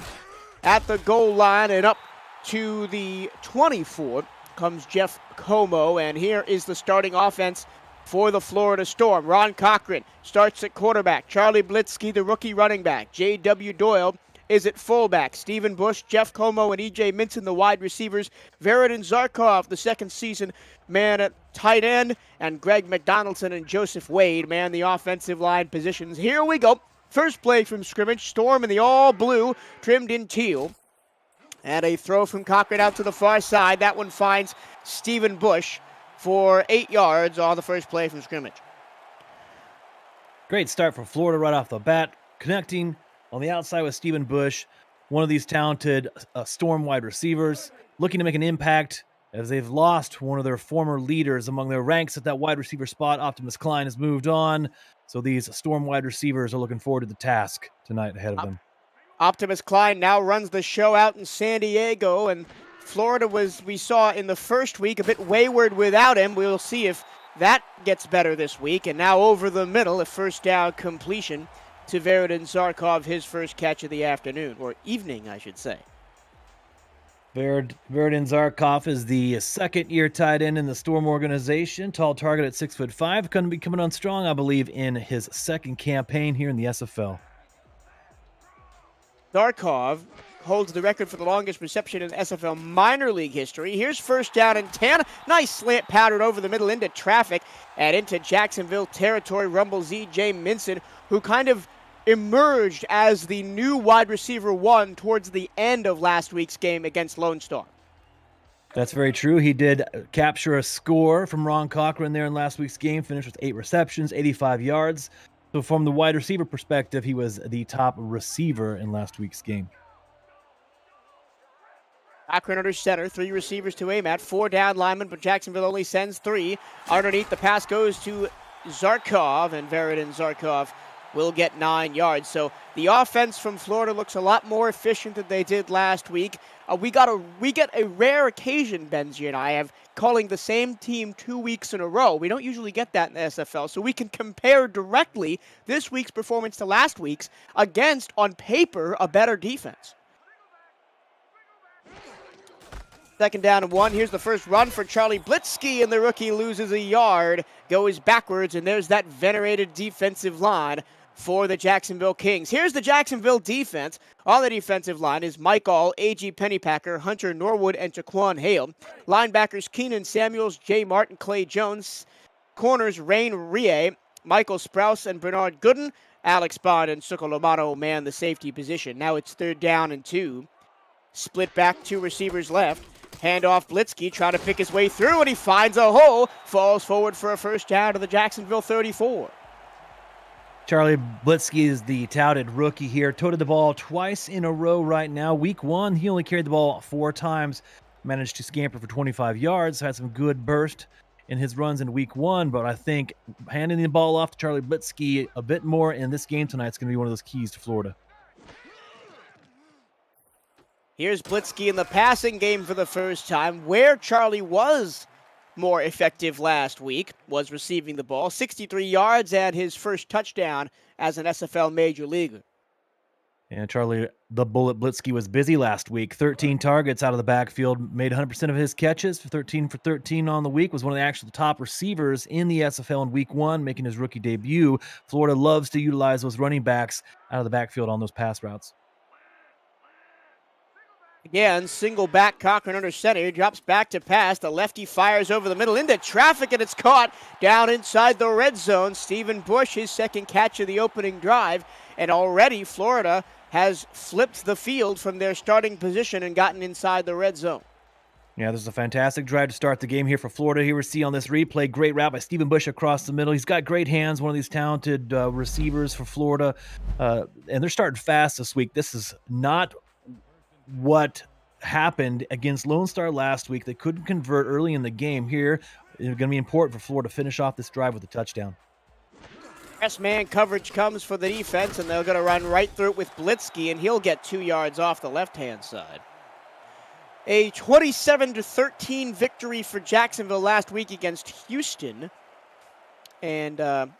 at the goal line and up to the 24 comes Jeff Como, and here is the starting offense for the Florida Storm. Ron Cochran starts at quarterback. Charlie Blitzky, the rookie running back. J.W. Doyle is at fullback. Stephen Bush, Jeff Como, and E.J. Minton, the wide receivers. Veridin Zarkov, the second season man at tight end. And Greg McDonaldson and Joseph Wade man the offensive line positions. Here we go. First play from scrimmage. Storm in the all blue, trimmed in teal. And a throw from Cochran out to the far side. That one finds Stephen Bush for 8 yards on the first play from scrimmage. Great start for Florida right off the bat, connecting on the outside with Stephen Bush, one of these talented Storm wide receivers, looking to make an impact as they've lost one of their former leaders among their ranks at that wide receiver spot. Optimus Klein has moved on, so these Storm wide receivers are looking forward to the task tonight ahead of them. Optimus Klein now runs the show out in San Diego, and Florida we saw in the first week, a bit wayward without him. We'll see if that gets better this week. And now over the middle, a first down completion to Veridin Zarkov, his first catch of the afternoon, or evening, I should say. Veridin Zarkov is the second-year tight end in the Storm organization. Tall target at 6'5", going to be coming on strong, I believe, in his second campaign here in the SFL. Zarkov holds the record for the longest reception in SFL minor league history. Here's first down and 10. Nice slant powdered over the middle into traffic and into Jacksonville territory. Rumbles E.J. Minson, who kind of emerged as the new wide receiver 1 towards the end of last week's game against Lone Star. That's very true. He did capture a score from Ron Cochran there in last week's game, finished with 8 receptions, 85 yards. So from the wide receiver perspective, he was the top receiver in last week's game. Cochran under center, 3 receivers to aim at, 4 down linemen, but Jacksonville only sends 3. Underneath, the pass goes to Zarkov, and Veridin Zarkov will get 9 yards. So the offense from Florida looks a lot more efficient than they did last week. We get a rare occasion, Benji and I, of calling the same team 2 weeks in a row. We don't usually get that in the SFL, so we can compare directly this week's performance to last week's against, on paper, a better defense. Second down and 1. Here's the first run for Charlie Blitzky, and the rookie loses a yard, goes backwards, and there's that venerated defensive line for the Jacksonville Kings. Here's the Jacksonville defense. On the defensive line is Mike All, A.G. Pennypacker, Hunter Norwood, and Jaquan Hale. Linebackers Keenan Samuels, Jay Martin, Clay Jones. Corners Rain Rie, Michael Sprouse, and Bernard Gooden. Alex Bond and Sukolomano man the safety position. Now it's 3rd down and 2. Split back, 2 receivers left. Handoff Blitzky, trying to pick his way through, and he finds a hole. Falls forward for a first down to the Jacksonville 34. Charlie Blitzky is the touted rookie here. Toted the ball twice in a row right now. Week 1, he only carried the ball 4 times. Managed to scamper for 25 yards. Had some good burst in his runs in week 1, but I think handing the ball off to Charlie Blitzky a bit more in this game tonight is going to be one of those keys to Florida. Here's Blitzky in the passing game for the first time, where Charlie was more effective last week, was receiving the ball. 63 yards and his first touchdown as an SFL major leaguer. And Charlie, the Bullet Blitzky, was busy last week. 13 targets out of the backfield, made 100% of his catches, 13 for 13 on the week, was one of the actual top receivers in the SFL in week 1, making his rookie debut. Florida loves to utilize those running backs out of the backfield on those pass routes. Again, single back, Cochran under center. He drops back to pass. The lefty fires over the middle into traffic, and it's caught down inside the red zone. Stephen Bush, his second catch of the opening drive. And already Florida has flipped the field from their starting position and gotten inside the red zone. Yeah, this is a fantastic drive to start the game here for Florida. Here we see on this replay, great route by Stephen Bush across the middle. He's got great hands, one of these talented receivers for Florida, and they're starting fast this week. This is not what happened against Lone Star last week. They couldn't convert early in the game. Here, it's going to be important for Florida to finish off this drive with a touchdown. Press man coverage comes for the defense, and they're going to run right through it with Blitzky, and he'll get 2 yards off the left-hand side. A 27-13 victory for Jacksonville last week against Houston, and a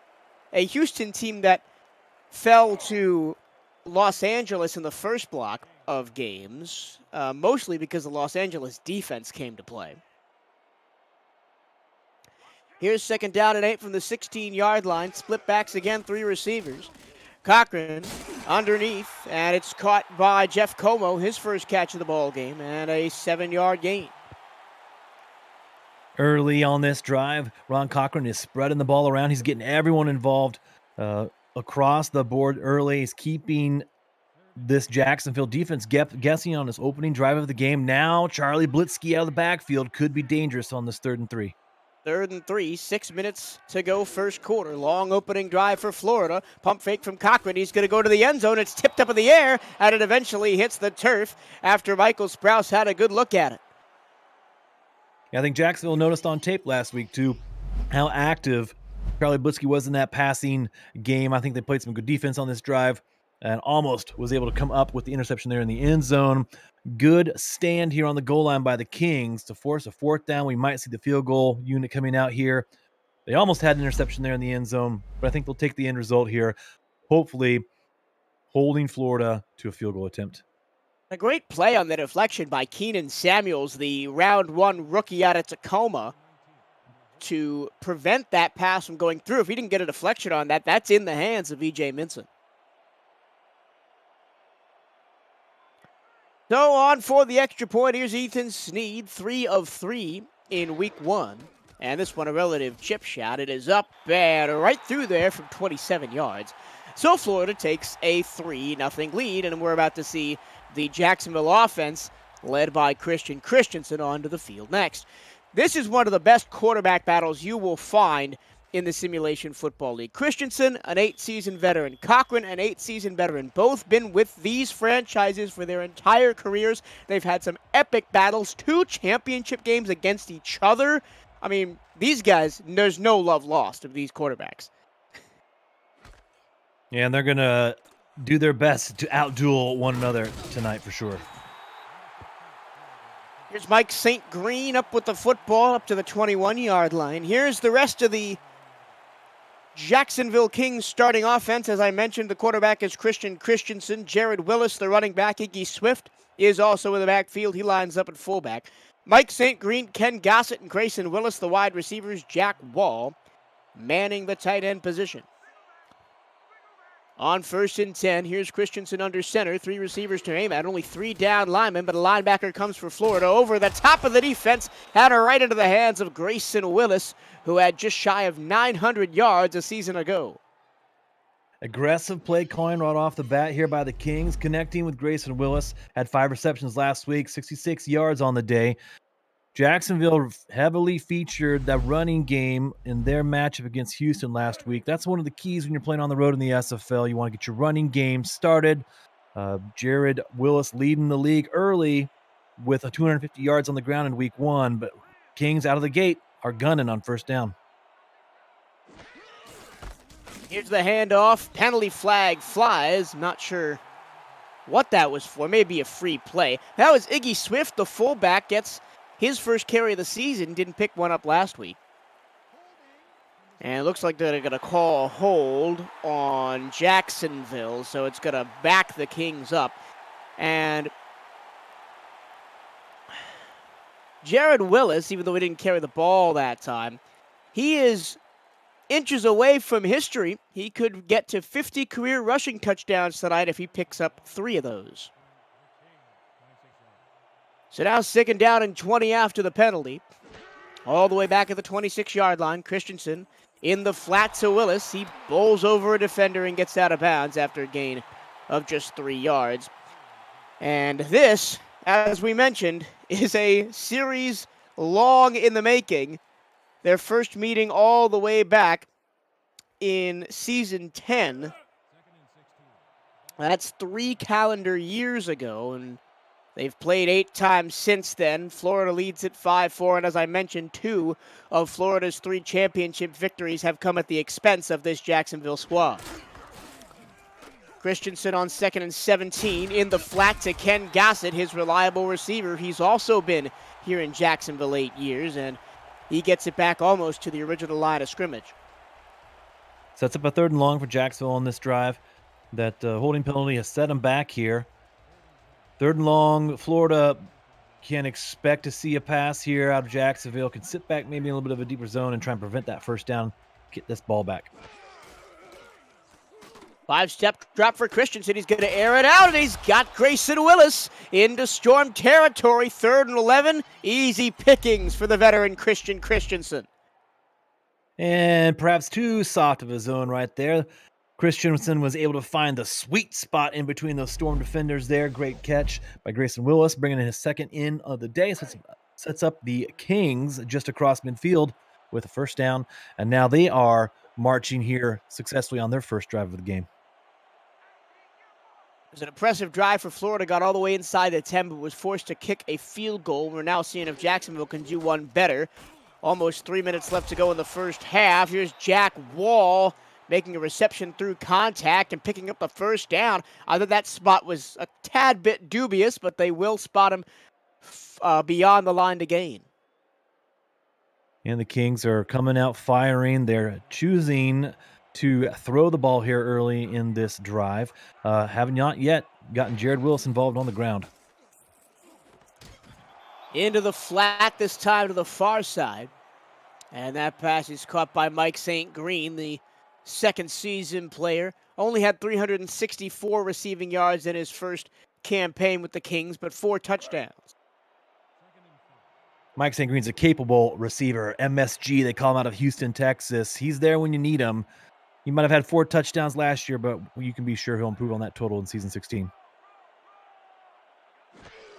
Houston team that fell to Los Angeles in the first block of games, mostly because the Los Angeles defense came to play. Here's 2nd down and 8 from the 16-yard line. Split backs again, 3 receivers. Cochran underneath, and it's caught by Jeff Como, his first catch of the ball game, and a 7-yard gain. Early on this drive, Ron Cochran is spreading the ball around. He's getting everyone involved across the board early. He's keeping this Jacksonville defense guessing on this opening drive of the game. Now Charlie Blitzky out of the backfield could be dangerous on this 3rd and 3. 3rd and 3, 6 minutes to go first quarter. Long opening drive for Florida. Pump fake from Cochran. He's going to go to the end zone. It's tipped up in the air, and it eventually hits the turf after Michael Sprouse had a good look at it. Yeah, I think Jacksonville noticed on tape last week, too, how active Charlie Blitzky was in that passing game. I think they played some good defense on this drive and almost was able to come up with the interception there in the end zone. Good stand here on the goal line by the Kings to force a 4th down. We might see the field goal unit coming out here. They almost had an interception there in the end zone, but I think they'll take the end result here, hopefully holding Florida to a field goal attempt. A great play on the deflection by Keenan Samuels, the round 1 rookie out of Tacoma, to prevent that pass from going through. If he didn't get a deflection on that, that's in the hands of E.J. Minson. So on for the extra point, here's Ethan Sneed, 3 of 3 in week 1. And this one a relative chip shot. It is up and right through there from 27 yards. So Florida takes a 3-0 lead, and we're about to see the Jacksonville offense, led by Christian Christensen, onto the field next. This is one of the best quarterback battles you will find in the Simulation Football League. Christensen, an 8-season veteran. Cochran, an 8-season veteran. Both been with these franchises for their entire careers. They've had some epic battles, 2 championship games against each other. I mean, these guys, there's no love lost of these quarterbacks. Yeah, and they're going to do their best to outduel one another tonight for sure. Here's Mike St. Green up with the football up to the 21-yard line. Here's the rest of the Jacksonville Kings starting offense. As I mentioned, the quarterback is Christian Christensen. Jared Willis, the running back. Iggy Swift is also in the backfield. He lines up at fullback. Mike St. Green, Ken Gossett, and Grayson Willis, the wide receivers. Jack Wall manning the tight end position. On 1st and 10, here's Christensen under center. 3 receivers to aim at. Only 3 down linemen, but a linebacker comes for Florida. Over the top of the defense, had her right into the hands of Grayson Willis, who had just shy of 900 yards a season ago. Aggressive play calling right off the bat here by the Kings, connecting with Grayson Willis. Had 5 receptions last week, 66 yards on the day. Jacksonville heavily featured that running game in their matchup against Houston last week. That's one of the keys when you're playing on the road in the SFL. You want to get your running game started. Jared Willis leading the league early with 250 yards on the ground in week 1, but Kings out of the gate are gunning on 1st down. Here's the handoff. Penalty flag flies. Not sure what that was for. Maybe a free play. That was Iggy Swift, the fullback, gets his first carry of the season. Didn't pick one up last week. And it looks like they're going to call a hold on Jacksonville, so it's going to back the Kings up. And Jared Willis, even though he didn't carry the ball that time, he is inches away from history. He could get to 50 career rushing touchdowns tonight if he picks up 3 of those. So now 2nd down and 20 after the penalty. All the way back at the 26-yard line, Christensen in the flat to Willis. He bowls over a defender and gets out of bounds after a gain of just 3 yards. And this as we mentioned, is a series long in the making. Their first meeting all the way back in season 10. That's 3 calendar years ago, and they've played 8 times since then. Florida leads at 5-4, and as I mentioned, 2 of Florida's 3 championship victories have come at the expense of this Jacksonville squad. Christensen on 2nd and 17 in the flat to Ken Gossett, his reliable receiver. He's also been here in Jacksonville 8 years, and he gets it back almost to the original line of scrimmage. Sets up a 3rd and long for Jacksonville on this drive. That holding penalty has set them back here. 3rd and long, Florida can expect to see a pass here out of Jacksonville. Can sit back maybe in a little bit of a deeper zone and try and prevent that first down, get this ball back. 5-step drop for Christensen. He's going to air it out, and he's got Grayson Willis into Storm territory. 3rd and 11. Easy pickings for the veteran Christian Christensen. And perhaps too soft of a zone right there. Christensen was able to find the sweet spot in between those Storm defenders there. Great catch by Grayson Willis, bringing in his 2nd in of the day. Sets up the Kings just across midfield with a first down. And now they are marching here successfully on their first drive of the game. It was an impressive drive for Florida. Got all the way inside the 10, but was forced to kick a field goal. We're now seeing if Jacksonville can do one better. Almost 3 minutes left to go in the first half. Here's Jack Wall making a reception through contact and picking up the first down. I thought that spot was a tad bit dubious, but they will spot him beyond the line to gain. And the Kings are coming out firing. They're choosing to throw the ball here early in this drive. Have not yet gotten Jared Willis involved on the ground. Into the flat this time to the far side. And that pass is caught by Mike St. Green, the 2nd season player. Only had 364 receiving yards in his first campaign with the Kings, but 4 touchdowns. Mike St. Green's a capable receiver. MSG, they call him out of Houston, Texas. He's there when you need him. He might have had 4 touchdowns last year, but you can be sure he'll improve on that total in season 16.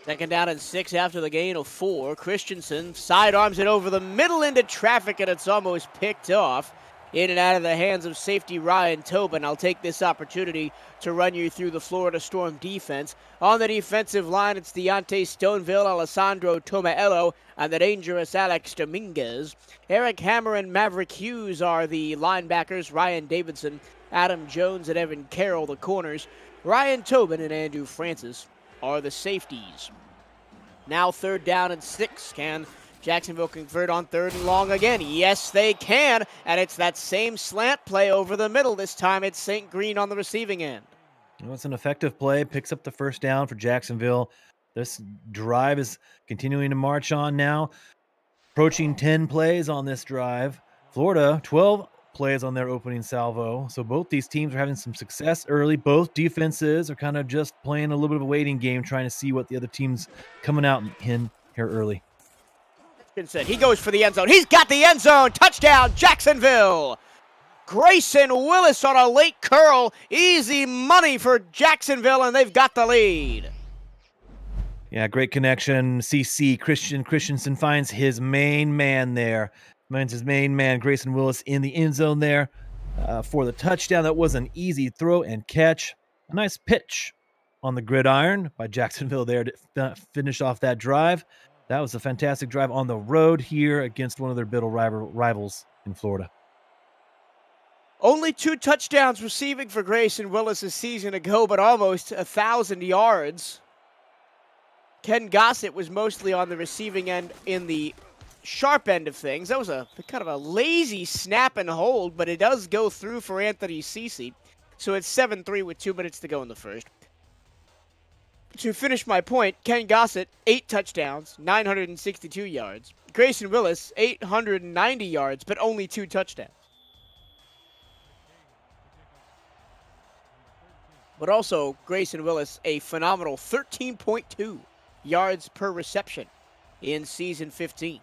2nd down and 6 after the gain of 4. Christensen sidearms it over the middle into traffic, and it's almost picked off. In and out of the hands of safety Ryan Tobin. I'll take this opportunity to run you through the Florida Storm defense. On the defensive line, it's Deontay Stoneville, Alessandro Tomaello, and the dangerous Alex Dominguez. Eric Hammer and Maverick Hughes are the linebackers. Ryan Davidson, Adam Jones, and Evan Carroll, the corners. Ryan Tobin and Andrew Francis are the safeties. Now 3rd down and 6. Can Jacksonville convert on 3rd and long again? Yes, they can, and it's that same slant play over the middle. This time it's St. Green on the receiving end. Well, it's an effective play, picks up the first down for Jacksonville. This drive is continuing to march on now. Approaching 10 plays on this drive. Florida, 12 plays on their opening salvo. So both these teams are having some success early. Both defenses are kind of just playing a little bit of a waiting game, trying to see what the other team's coming out in here early. He goes for the end zone. He's got the end zone. Touchdown, Jacksonville. Grayson Willis on a late curl. Easy money for Jacksonville, and they've got the lead. Yeah, great connection. CC Christensen finds his main man there. Finds his main man, Grayson Willis, in the end zone there for the touchdown. That was an easy throw and catch. A nice pitch on the gridiron by Jacksonville there to finish off that drive. That was a fantastic drive on the road here against one of their bitter rivals in Florida. Only 2 touchdowns receiving for Grayson Willis a season ago, but almost 1,000 yards. Ken Gossett was mostly on the receiving end in the sharp end of things. That was a kind of a lazy snap and hold, but it does go through for Anthony Cece. So it's 7-3 with 2 minutes to go in the first. To finish my point, Ken Gossett, 8 touchdowns, 962 yards. Grayson Willis, 890 yards, but only 2 touchdowns. But also, Grayson Willis, a phenomenal 13.2 yards per reception in season 15.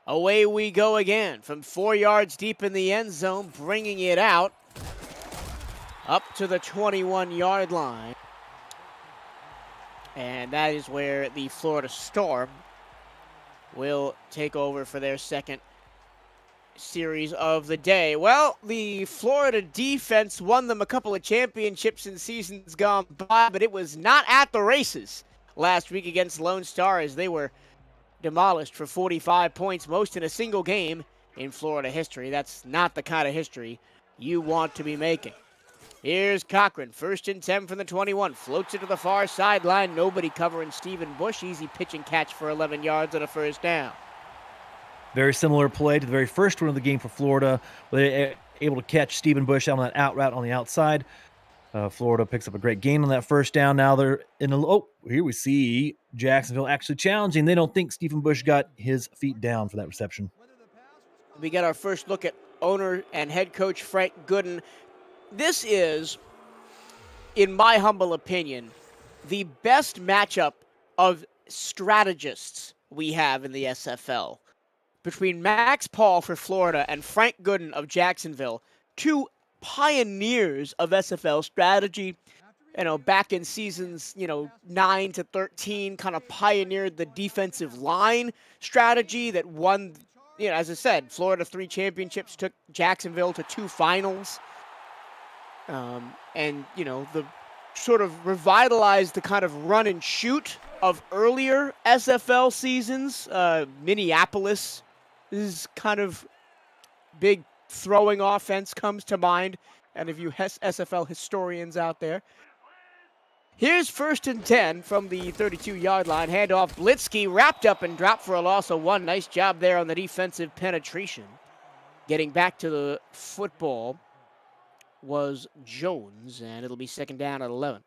Away we go again from 4 yards deep in the end zone, bringing it out up to the 21-yard line. And that is where the Florida Storm will take over for their second series of the day. Well, the Florida defense won them a couple of championships in seasons gone by, but it was not at the races last week against Lone Star as they were demolished for 45 points, most in a single game in Florida history. That's not the kind of history you want to be making. Here's Cochran, 1st and 10 from the 21. Floats it to the far sideline. Nobody covering Stephen Bush. Easy pitch and catch for 11 yards and a first down. Very similar play to the very first one of the game for Florida, where they were able to catch Stephen Bush out on that out route on the outside. Florida picks up a great gain on that first down. Now they're in a here we see Jacksonville actually challenging. They don't think Stephen Bush got his feet down for that reception. We get our first look at owner and head coach Frank Gooden. This is, in my humble opinion, the best matchup of strategists we have in the SFL. Between Max Paul for Florida and Frank Gooden of Jacksonville, two pioneers of SFL strategy, back in seasons, 9 to 13, kind of pioneered the defensive line strategy that won, as I said, Florida 3 championships, took Jacksonville to 2 finals. The sort of revitalized the kind of run and shoot of earlier SFL seasons. Minneapolis is kind of big throwing offense comes to mind. And if you SFL historians out there. Here's 1st and 10 from the 32-yard line. Handoff, Blitzky wrapped up and dropped for a loss of 1. Nice job there on the defensive penetration. Getting back to the football was Jones, and it'll be 2nd down at 11.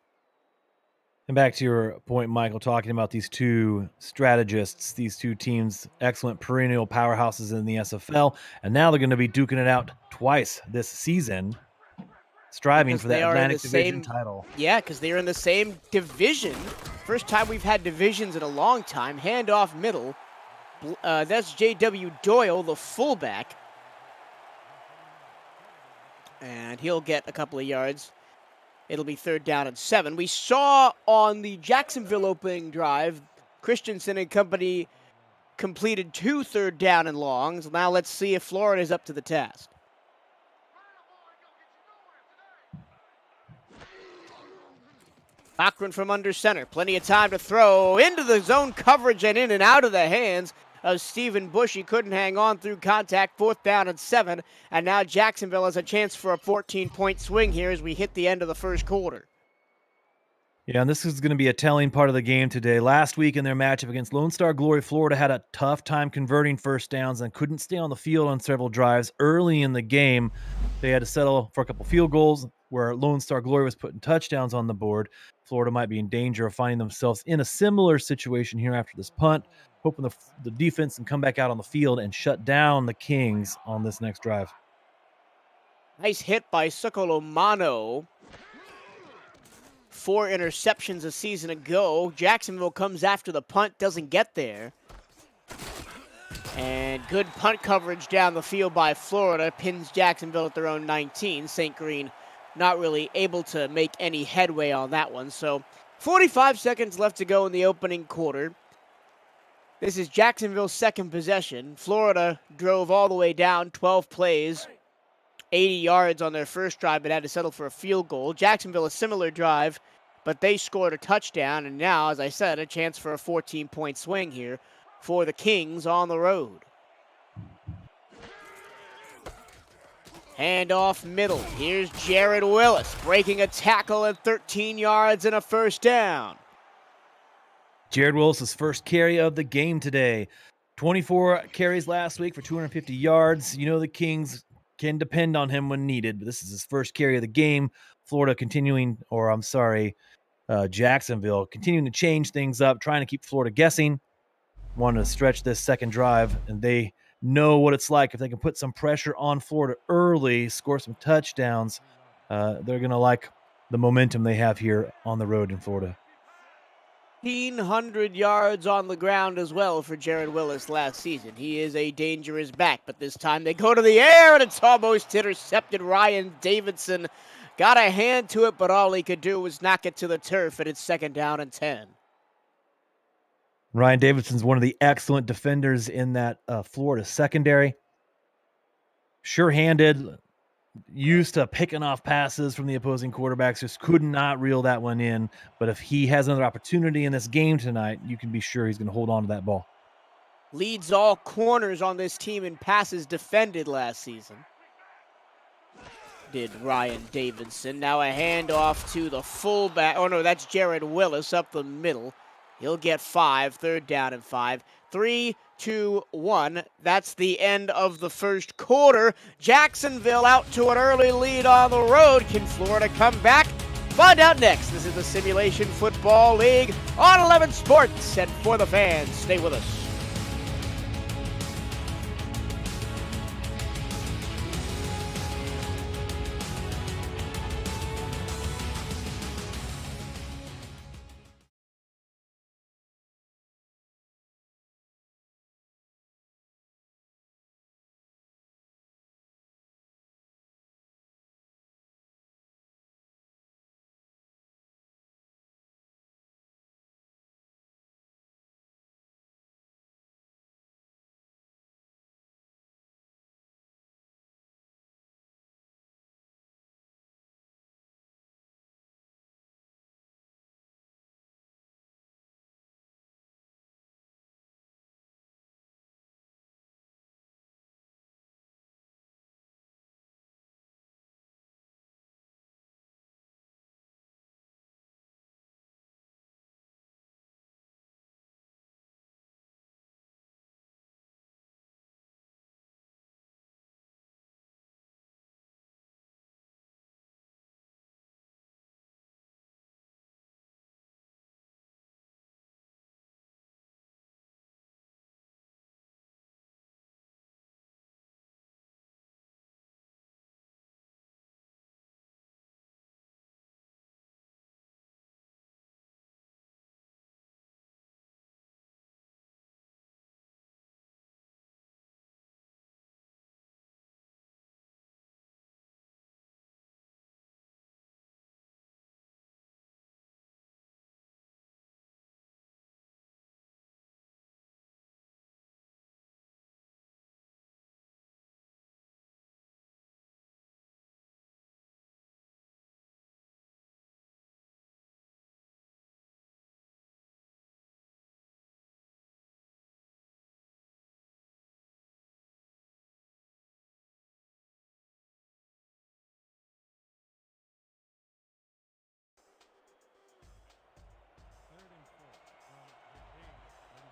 And back to your point, Michael, talking about these two strategists, these two teams, excellent perennial powerhouses in the SFL, and now they're going to be duking it out twice this season, striving for that Atlantic Division title. Yeah, because they're in the same division. First time we've had divisions in a long time. Handoff middle. That's J.W. Doyle, the fullback. And he'll get a couple of yards. It'll be 3rd down and 7. We saw on the Jacksonville opening drive, Christensen and company completed 2 3rd down and longs. Now let's see if Florida is up to the task. Cochran from under center. Plenty of time to throw into the zone coverage and in and out of the hands of Stephen Bush. He couldn't hang on through contact. 4th down and 7. And now Jacksonville has a chance for a 14-point swing here as we hit the end of the first quarter. Yeah, and this is going to be a telling part of the game today. Last week in their matchup against Lone Star Glory, Florida had a tough time converting first downs and couldn't stay on the field on several drives. Early in the game, they had to settle for a couple field goals where Lone Star Glory was putting touchdowns on the board. Florida might be in danger of finding themselves in a similar situation here after this punt, hoping the defense can come back out on the field and shut down the Kings on this next drive. Nice hit by Sukolomano. 4 interceptions a season ago. Jacksonville comes after the punt, doesn't get there. And good punt coverage down the field by Florida. Pins Jacksonville at their own 19. St. Green not really able to make any headway on that one. So 45 seconds left to go in the opening quarter. This is Jacksonville's second possession. Florida drove all the way down 12 plays, 80 yards on their first drive, but had to settle for a field goal. Jacksonville, a similar drive, but they scored a touchdown. And now, as I said, a chance for a 14-point swing here for the Kings on the road. Handoff middle. Here's Jared Willis breaking a tackle at 13 yards and a first down. Jared Willis' first carry of the game today. 24 carries last week for 250 yards. You know the Kings can depend on him when needed, but this is his first carry of the game. Jacksonville continuing to change things up, trying to keep Florida guessing. Wanted to stretch this second drive, and they know what it's like. If they can put some pressure on Florida early, score some touchdowns, they're going to like the momentum they have here on the road in Florida. 1,500 yards on the ground as well for Jared Willis last season. He is a dangerous back, but this time they go to the air, and it's almost intercepted. Ryan Davidson got a hand to it, but all he could do was knock it to the turf, and it's 2nd down and 10. Ryan Davidson's one of the excellent defenders in that Florida secondary. Sure-handed, used to picking off passes from the opposing quarterbacks, just could not reel that one in. But if he has another opportunity in this game tonight, you can be sure he's going to hold on to that ball. Leads all corners on this team in passes defended last season. Did Ryan Davidson. Now a handoff to the fullback. Oh, no, that's Jared Willis up the middle. He'll get 5, 3rd down and 5. 3, 2, 1. That's the end of the first quarter. Jacksonville out to an early lead on the road. Can Florida come back? Find out next. This is the Simulation Football League on 11 Sports. And for the fans, stay with us.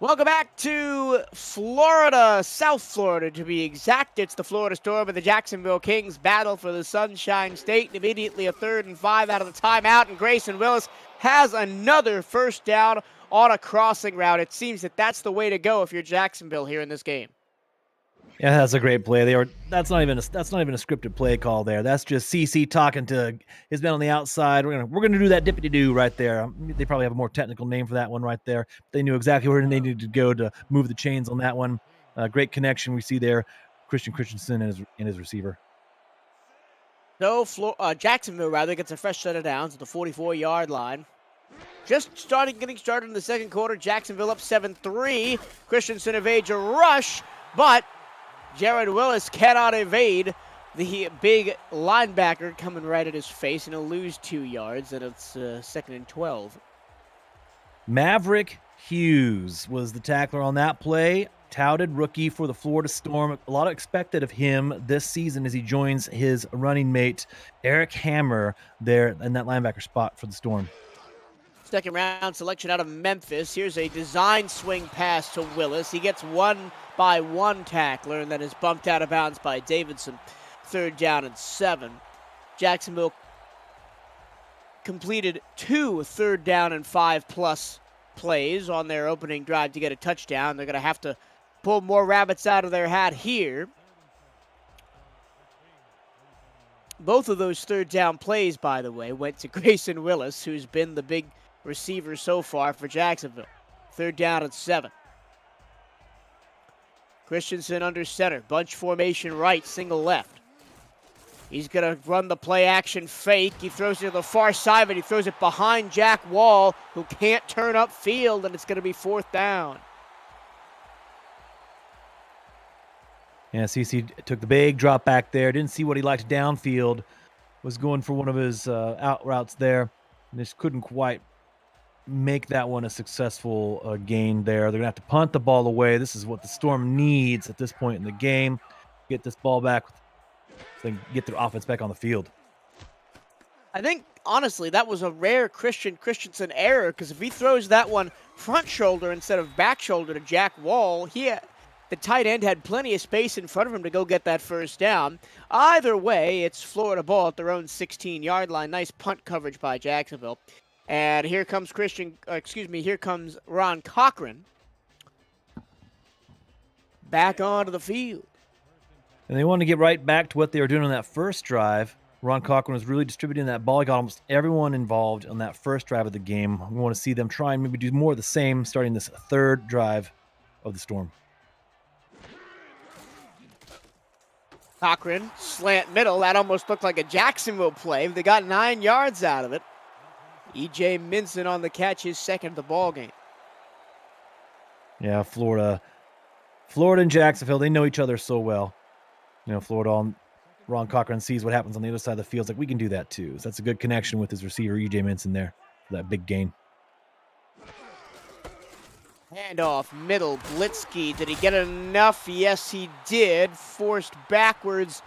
Welcome back to Florida, South Florida to be exact. It's the Florida Storm and the Jacksonville Kings battle for the Sunshine State. And immediately a 3rd and 5 out of the timeout, and Grayson Willis has another first down on a crossing route. It seems that that's the way to go if you're Jacksonville here in this game. Yeah, that's a great play. That's not even a scripted play call there. That's just CC talking to his men on the outside. We're gonna do that dippity do right there. They probably have a more technical name for that one right there. They knew exactly where they needed to go to move the chains on that one. Great connection we see there. Christensen and his receiver. So Jacksonville gets a fresh set of downs at the 44-yard line. Getting started in the second quarter. Jacksonville up 7-3. Christensen evades a rush, but Jared Willis cannot evade the big linebacker coming right at his face, and he'll lose 2 yards, and it's 2nd and 12. Maverick Hughes was the tackler on that play. Touted rookie for the Florida Storm. A lot expected of him this season as he joins his running mate, Eric Hammer, there in that linebacker spot for the Storm. Second round selection out of Memphis. Here's a design swing pass to Willis. He gets 1-by-1 tackler and then is bumped out of bounds by Davidson. 3rd down and 7. Jacksonville completed 2 3rd down and 5+ plays on their opening drive to get a touchdown. They're going to have to pull more rabbits out of their hat here. Both of those 3rd down plays, by the way, went to Grayson Willis, who's been the big receiver so far for Jacksonville. 3rd down and 7. Christensen under center. Bunch formation right, single left. He's going to run the play action fake. He throws it to the far side, but he throws it behind Jack Wall, who can't turn upfield, and it's going to be 4th down. Yeah, CC took the big drop back there. Didn't see what he liked downfield. Was going for one of his out routes there. And just couldn't quite make that one a successful gain there. They're going to have to punt the ball away. This is what the Storm needs at this point in the game. Get this ball back so they can get their offense back on the field. I think, honestly, that was a rare Christensen error, because if he throws that one front shoulder instead of back shoulder to Jack Wall, the tight end had plenty of space in front of him to go get that 1st down. Either way, it's Florida ball at their own 16-yard line. Nice punt coverage by Jacksonville. And here comes here comes Ron Cochran back onto the field. And they want to get right back to what they were doing on that first drive. Ron Cochran was really distributing that ball. He got almost everyone involved on that first drive of the game. We want to see them try and maybe do more of the same starting this 3rd drive of the Storm. Cochran, slant middle. That almost looked like a Jacksonville play. They got 9 yards out of it. E.J. Minson on the catch, his 2nd of the ball game. Yeah, Florida and Jacksonville, they know each other so well. You know, Florida, Ron Cochran sees what happens on the other side of the field. It's like, we can do that too. So that's a good connection with his receiver, E.J. Minson there, for that big gain. Handoff, middle, Blitzky. Did he get enough? Yes, he did. Forced backwards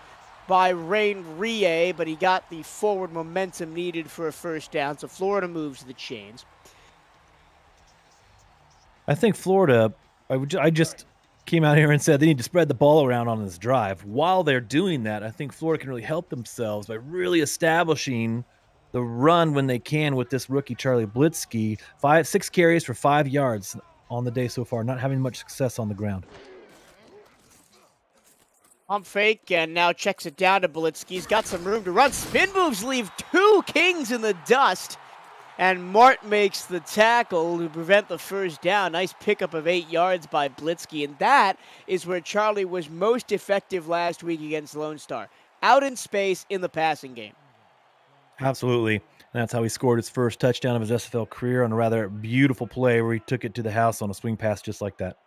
by Rain Rie, but he got the forward momentum needed for a 1st down, so Florida moves the chains. I think Florida, I just came out here and said they need to spread the ball around on this drive. While they're doing that, I think Florida can really help themselves by really establishing the run when they can with this rookie Charlie Blitzky. 6 carries for 5 yards on the day so far, not having much success on the ground. Pump fake, and now checks it down to Blitzky. He's got some room to run. Spin moves leave 2 Kings in the dust, and Mart makes the tackle to prevent the 1st down. Nice pickup of 8 yards by Blitzky, and that is where Charlie was most effective last week against Lone Star. Out in space in the passing game. Absolutely. And that's how he scored his first touchdown of his SFL career on a rather beautiful play where he took it to the house on a swing pass just like that.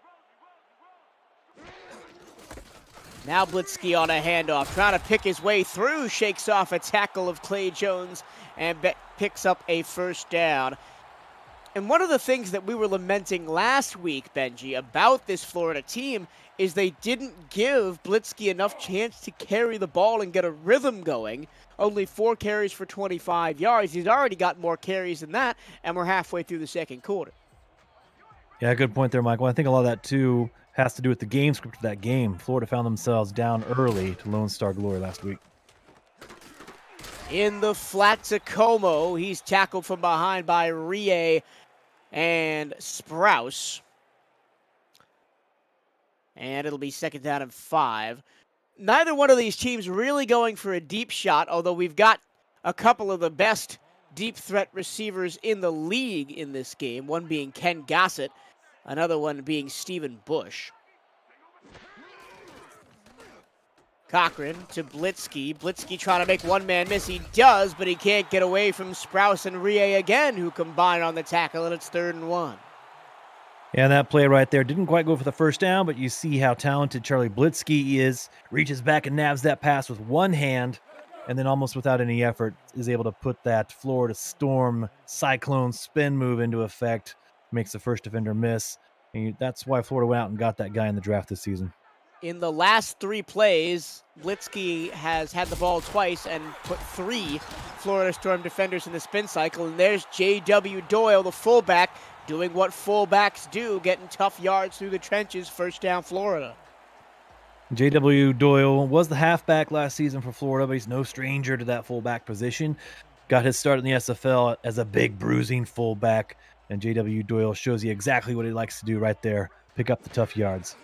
Now Blitzky on a handoff, trying to pick his way through, shakes off a tackle of Clay Jones and picks up a 1st down. And one of the things that we were lamenting last week, Benji, about this Florida team is they didn't give Blitzky enough chance to carry the ball and get a rhythm going. Only 4 carries for 25 yards. He's already got more carries than that, and we're halfway through the 2nd quarter. Yeah, good point there, Michael. I think a lot of that, too, has to do with the game script of that game. Florida found themselves down early to Lone Star glory last week. In the flat to Como, he's tackled from behind by Rie and Sprouse. And it'll be 2nd down and 5. Neither one of these teams really going for a deep shot, although we've got a couple of the best deep threat receivers in the league in this game, one being Ken Gossett, another one being Stephen Bush. Cochran to Blitzky. Blitzky trying to make one man miss. He does, but he can't get away from Sprouse and Rie again, who combine on the tackle, and it's 3rd and 1. Yeah, that play right there didn't quite go for the 1st down, but you see how talented Charlie Blitzky is. Reaches back and nabs that pass with one hand, and then almost without any effort is able to put that Florida Storm cyclone spin move into effect. Makes the first defender miss. And that's why Florida went out and got that guy in the draft this season. In the last 3 plays, Blitzky has had the ball twice and put 3 Florida Storm defenders in the spin cycle. And there's J.W. Doyle, the fullback, doing what fullbacks do, getting tough yards through the trenches. 1st down, Florida. J.W. Doyle was the halfback last season for Florida, but he's no stranger to that fullback position. Got his start in the SFL as a big bruising fullback, and J.W. Doyle shows you exactly what he likes to do right there, pick up the tough yards.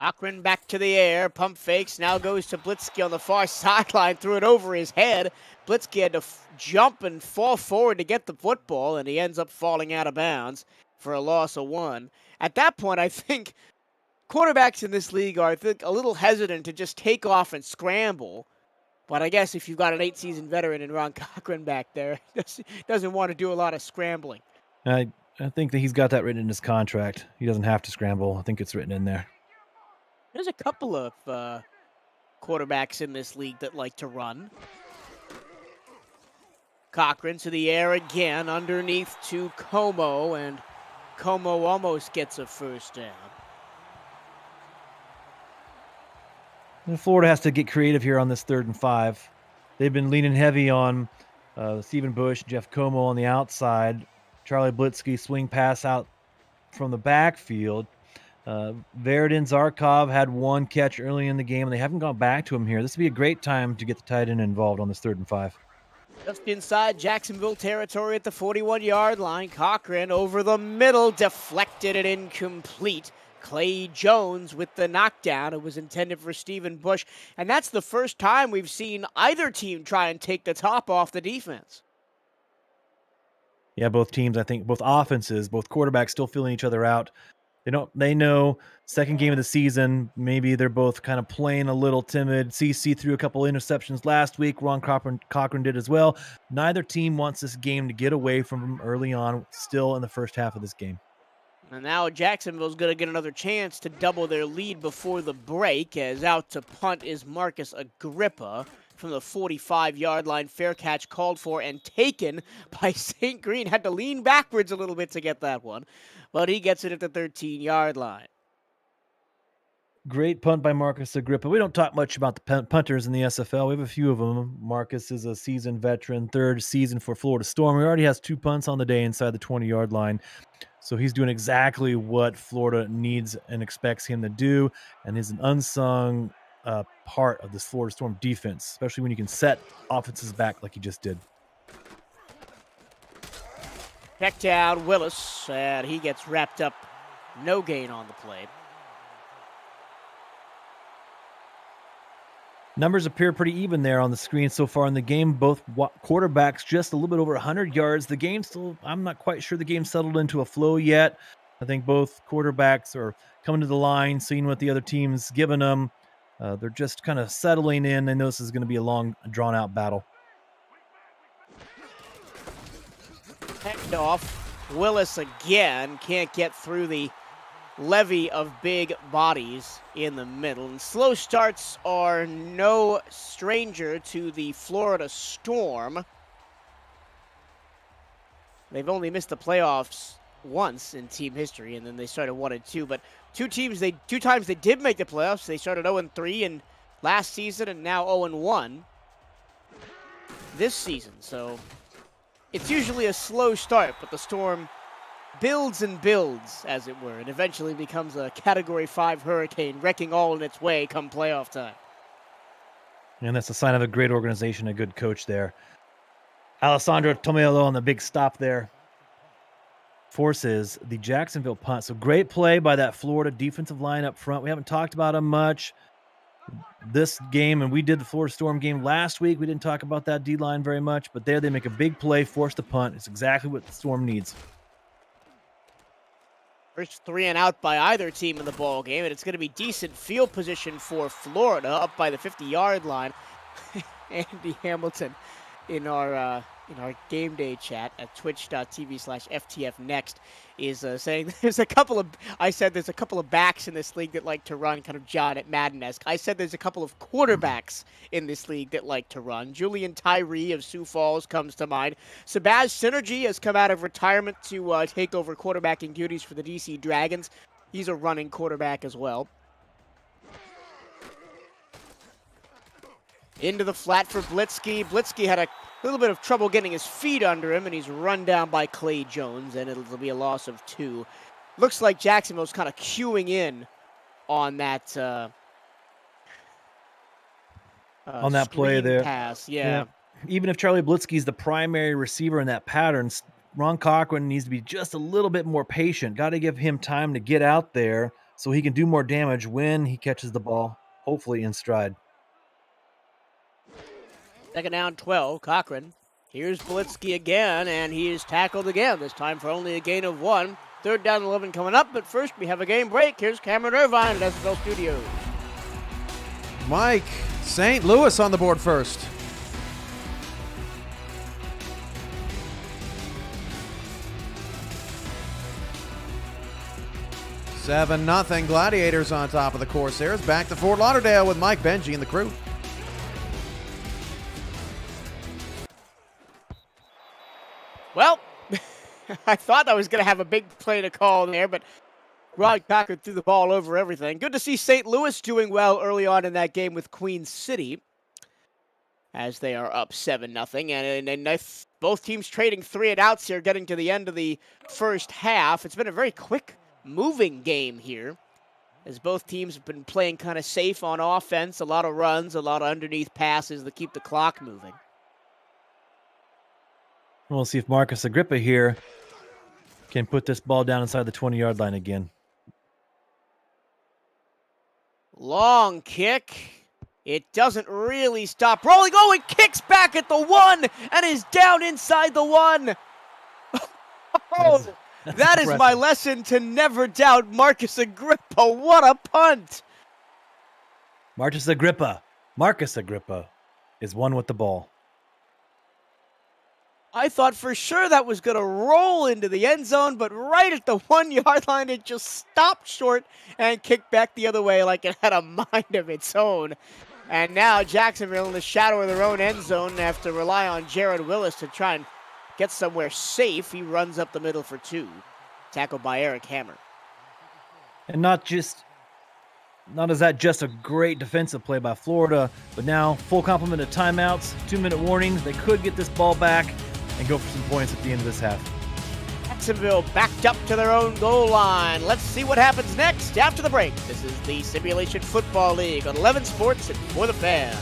Cochran back to the air, pump fakes, now goes to Blitzky on the far sideline, threw it over his head. Blitzky had to jump and fall forward to get the football, and he ends up falling out of bounds for a loss of 1. At that point, I think quarterbacks in this league are, a little hesitant to just take off and scramble But I guess if you've got an 8-season veteran in Ron Cochran back there, doesn't want to do a lot of scrambling. I think that he's got that written in his contract. He doesn't have to scramble. I think it's written in there. There's a couple of quarterbacks in this league that like to run. Cochran to the air again, underneath to Como, and Como almost gets a first down. And Florida has to get creative here on this 3rd and 5. They've been leaning heavy on Stephen Bush, Jeff Como on the outside. Charlie Blitzky swing pass out from the backfield. Verdin Zarkov had one catch early in the game, and they haven't gone back to him here. This would be a great time to get the tight end involved on this 3rd and 5. Just inside Jacksonville territory at the 41-yard line. Cochran over the middle, deflected and incomplete. Clay Jones with the knockdown. It was intended for Stephen Bush. And that's the first time we've seen either team try and take the top off the defense. Yeah, both teams, I think, both offenses, both quarterbacks still feeling each other out. They know second game of the season, maybe they're both kind of playing a little timid. CC threw a couple interceptions last week. Ron Cochran did as well. Neither team wants this game to get away from them early on, still in the first half of this game. And now Jacksonville's going to get another chance to double their lead before the break, as out to punt is Marcus Agrippa from the 45-yard line. Fair catch called for and taken by St. Green. Had to lean backwards a little bit to get that one, but he gets it at the 13-yard line. Great punt by Marcus Agrippa. We don't talk much about the punters in the SFL. We have a few of them. Marcus is a seasoned veteran, 3rd season for Florida Storm. He already has 2 punts on the day inside the 20-yard line. So he's doing exactly what Florida needs and expects him to do, and is an unsung part of this Florida Storm defense, especially when you can set offenses back like he just did. Check down Willis, and he gets wrapped up. No gain on the play. Numbers appear pretty even there on the screen so far in the game. Both quarterbacks just a little bit over 100 yards. The game still, I'm not quite sure the game settled into a flow yet. I think both quarterbacks are coming to the line, seeing what the other team's giving them. They're just kind of settling in. They know this is going to be a long, drawn-out battle. Hecked off. Willis again can't get through the levee of big bodies in the middle. And slow starts are no stranger to the Florida Storm. They've only missed the playoffs once in team history, and then they started 1-2. But two times they did make the playoffs. They started 0-3 in last season, and now 0-1 this season. So it's usually a slow start, but the Storm builds and builds, as it were, and eventually becomes a Category 5 hurricane, wrecking all in its way come playoff time. And that's a sign of a great organization, a good coach there. Alessandro Tomiello on the big stop there forces the Jacksonville punt. So great play by that Florida defensive line up front. We haven't talked about them much this game, and we did the Florida Storm game last week. We didn't talk about that D-line very much, but there they make a big play, force the punt. It's exactly what the Storm needs. First 3 and out by either team in the ball game, and it's going to be decent field position for Florida up by the 50-yard line. Andy Hamilton in our game day chat at twitch.tv/FTFnext is saying there's a couple of backs in this league that like to run, kind of John at Madden-esque. I said there's a couple of quarterbacks in this league that like to run. Julian Tyree of Sioux Falls comes to mind. Sabaz Synergy has come out of retirement to take over quarterbacking duties for the DC Dragons. He's a running quarterback as well. Into the flat for Blitzky. Blitzky had a little bit of trouble getting his feet under him, and he's run down by Clay Jones, and it'll be a loss of 2. Looks like Jacksonville's kind of queuing in on that on that play there. Pass. Yeah. Even if Charlie Blitzky's the primary receiver in that pattern, Ron Cochran needs to be just a little bit more patient. Got to give him time to get out there so he can do more damage when he catches the ball, hopefully in stride. Second down, 12. Cochran. Here's Blitzky again, and he is tackled again, this time for only a gain of 1. Third down, 11 coming up, but first we have a game break. Here's Cameron Irvine at SFL Studios. Mike, St. Louis on the board first. Seven nothing. Gladiators on top of the Corsairs. Back to Fort Lauderdale with Mike Benji and the crew. Well, I thought I was going to have a big play to call there, but Rod Cocker threw the ball over everything. Good to see St. Louis doing well early on in that game with Queen City, as they are up 7-0. And both teams trading 3 and outs here, getting to the end of the first half. It's been a very quick moving game here, as both teams have been playing kind of safe on offense. A lot of runs, a lot of underneath passes that keep the clock moving. We'll see if Marcus Agrippa here can put this ball down inside the 20-yard line again. Long kick. It doesn't really stop rolling. Oh, it kicks back at the 1 and is down inside the 1. Oh, that is my lesson to never doubt Marcus Agrippa. What a punt. Marcus Agrippa is one with the ball. I thought for sure that was going to roll into the end zone, but right at the 1-yard line, it just stopped short and kicked back the other way like it had a mind of its own. And now Jacksonville in the shadow of their own end zone have to rely on Jared Willis to try and get somewhere safe. He runs up the middle for 2. Tackled by Eric Hammer. And not is that just a great defensive play by Florida, but now full complement of timeouts, 2-minute warnings. They could get this ball back and go for some points at the end of this half. Jacksonville backed up to their own goal line. Let's see what happens next after the break. This is the Simulation Football League on 11 Sports and For the Fans.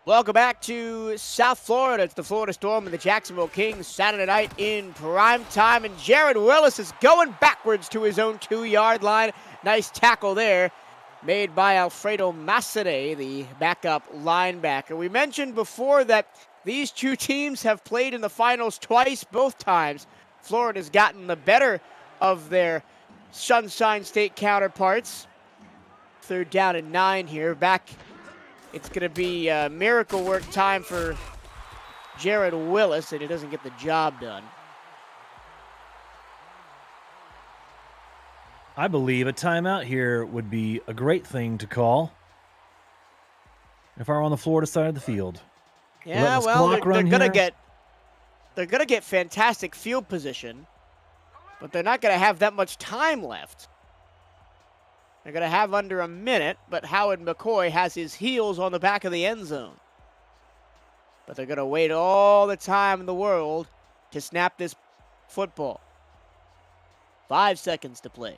Welcome back to South Florida. It's the Florida Storm and the Jacksonville Kings Saturday night in prime time. And Jared Willis is going backwards to his own 2-yard line. Nice tackle there made by Alfredo Macere, the backup linebacker. We mentioned before that these two teams have played in the finals twice. Both times Florida's gotten the better of their Sunshine State counterparts. 3rd down and 9 here. It's going to be miracle work time for Jared Willis, and he doesn't get the job done. I believe a timeout here would be a great thing to call if I were on the Florida side of the field. Yeah, this well, clock they're run gonna here. get fantastic field position, but they're not gonna have that much time left. They're gonna have under a minute, but Howard McCoy has his heels on the back of the end zone. But they're gonna wait all the time in the world to snap this football. 5 seconds to play.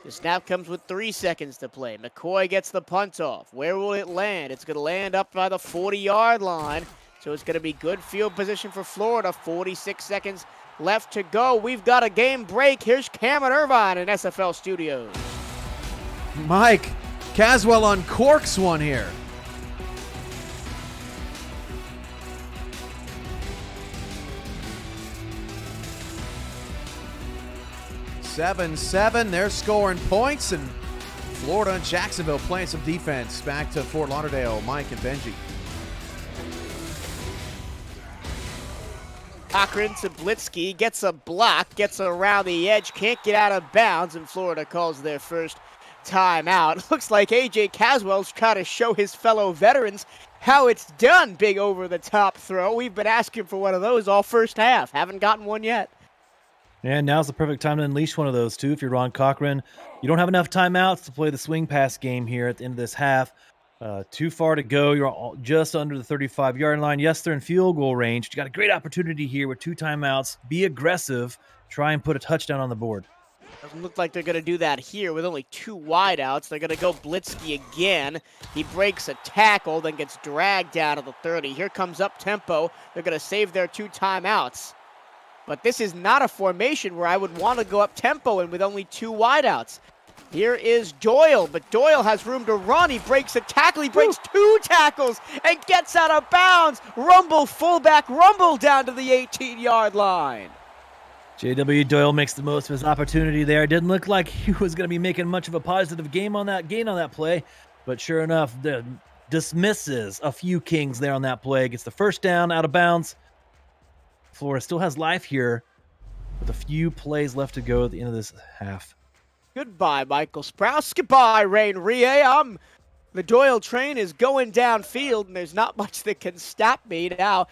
The snap comes with 3 seconds to play. McCoy gets the punt off. Where will it land? It's going to land up by the 40-yard line. So it's going to be good field position for Florida. 46 seconds left to go. We've got a game break. Here's Cameron Irvine in SFL Studios. Mike, Caswell uncorks one here. 7-7, they're scoring points, and Florida and Jacksonville playing some defense. Back to Fort Lauderdale, Mike and Benji. Cochran to Blitzky, gets a block, gets around the edge, can't get out of bounds, and Florida calls their first timeout. Looks like A.J. Caswell's trying to show his fellow veterans how it's done. Big over-the-top throw. We've been asking for one of those all first half. Haven't gotten one yet. And now's the perfect time to unleash one of those, too. If you're Ron Cochran, you don't have enough timeouts to play the swing pass game here at the end of this half. Too far to go. You're just under the 35-yard line. Yes, they're in field goal range. You got a great opportunity here with 2 timeouts. Be aggressive. Try and put a touchdown on the board. Doesn't look like they're going to do that here with only 2 wideouts. They're going to go Blitzky again. He breaks a tackle, then gets dragged down to the 30. Here comes up tempo. They're going to save their 2 timeouts. But this is not a formation where I would want to go up tempo and with only 2 wideouts. Here is Doyle, but Doyle has room to run. He breaks a tackle. He breaks 2 tackles and gets out of bounds. Rumble, fullback, rumble down to the 18-yard line. J.W. Doyle makes the most of his opportunity there. It didn't look like he was going to be making much of a positive gain on that play, but sure enough, dismisses a few Kings there on that play. Gets the first down out of bounds. Florida still has life here with a few plays left to go at the end of this half. Goodbye, Michael Sprouse. Goodbye, Rain Rie. The Doyle train is going downfield, and there's not much that can stop me now.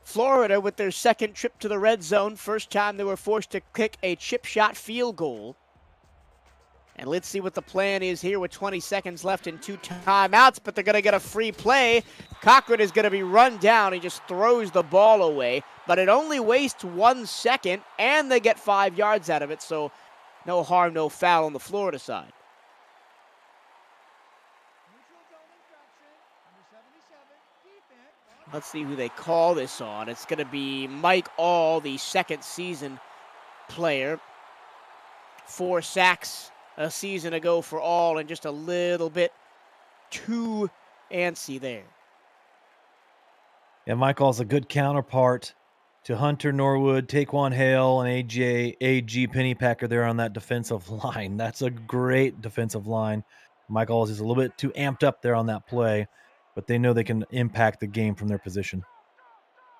Florida with their second trip to the red zone. First time they were forced to kick a chip shot field goal. And let's see what the plan is here with 20 seconds left and 2 timeouts, but they're going to get a free play. Cochran is going to be run down. He just throws the ball away, but it only wastes 1 second, and they get 5 yards out of it, so no harm, no foul on the Florida side. Let's see who they call this on. It's going to be Mike All, the second season player. 4 sacks a season ago for All, and just a little bit too antsy there. Yeah, Michael's a good counterpart to Hunter Norwood, Taquan Hale, and A.G. Pennypacker there on that defensive line. That's a great defensive line. Michael's is a little bit too amped up there on that play, but they know they can impact the game from their position.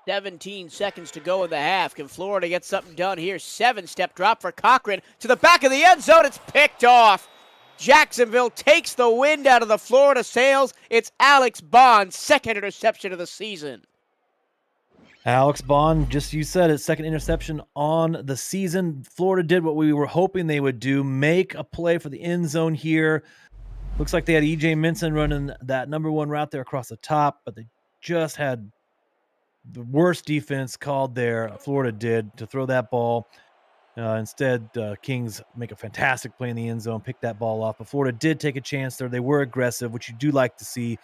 17 seconds to go in the half. Can Florida get something done here? 7-step drop for Cochran to the back of the end zone. It's picked off. Jacksonville takes the wind out of the Florida sails. It's Alex Bond's second interception of the season. Alex Bond, just you said it, second interception on the season. Florida did what we were hoping they would do, make a play for the end zone here. Looks like they had E.J. Minson running that number 1 route there across the top, but they just had the worst defense called there. Florida did to throw that ball. Instead, Kings make a fantastic play in the end zone, pick that ball off. But Florida did take a chance there. They were aggressive, which you do like to see.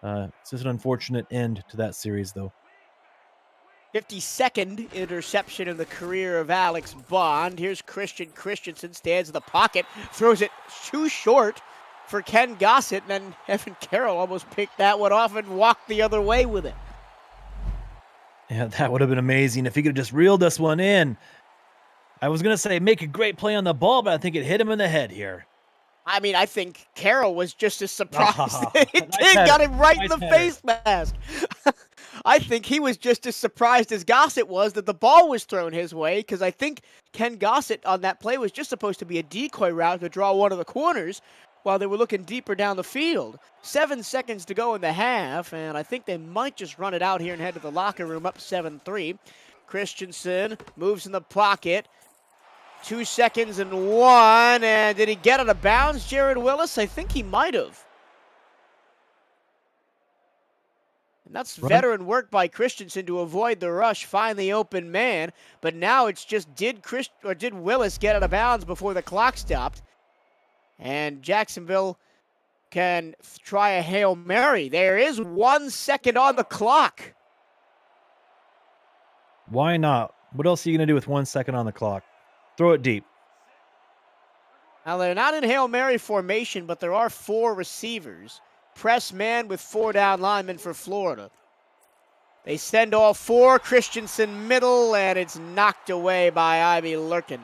It's just an unfortunate end to that series, though. 52nd interception in the career of Alex Bond. Here's Christian Christensen, stands in the pocket, throws it too short for Ken Gossett, and then Evan Carroll almost picked that one off and walked the other way with it. Yeah, that would have been amazing if he could have just reeled this one in. I was going to say make a great play on the ball, but I think it hit him in the head here. I mean, I think Carroll was just as surprised. It Nice got header. him right in Nice the header. face mask. I think he was just as surprised as Gossett was that the ball was thrown his way, because I think Ken Gossett on that play was just supposed to be a decoy route to draw one of the corners, while they were looking deeper down the field. 7 seconds to go in the half, and I think they might just run it out here and head to the locker room up 7-3. Christensen moves in the pocket. 2 seconds and 1, and did he get out of bounds, Jared Willis? I think he might have. And that's veteran work by Christensen to avoid the rush, find the open man. But now it's just did Willis get out of bounds before the clock stopped? And Jacksonville can try a Hail Mary. There is 1 second on the clock. Why not? What else are you going to do with 1 second on the clock? Throw it deep. Now, they're not in Hail Mary formation, but there are 4 receivers. Press man with 4 down linemen for Florida. They send all 4. Christensen middle, and it's knocked away by Ivy Lurkin.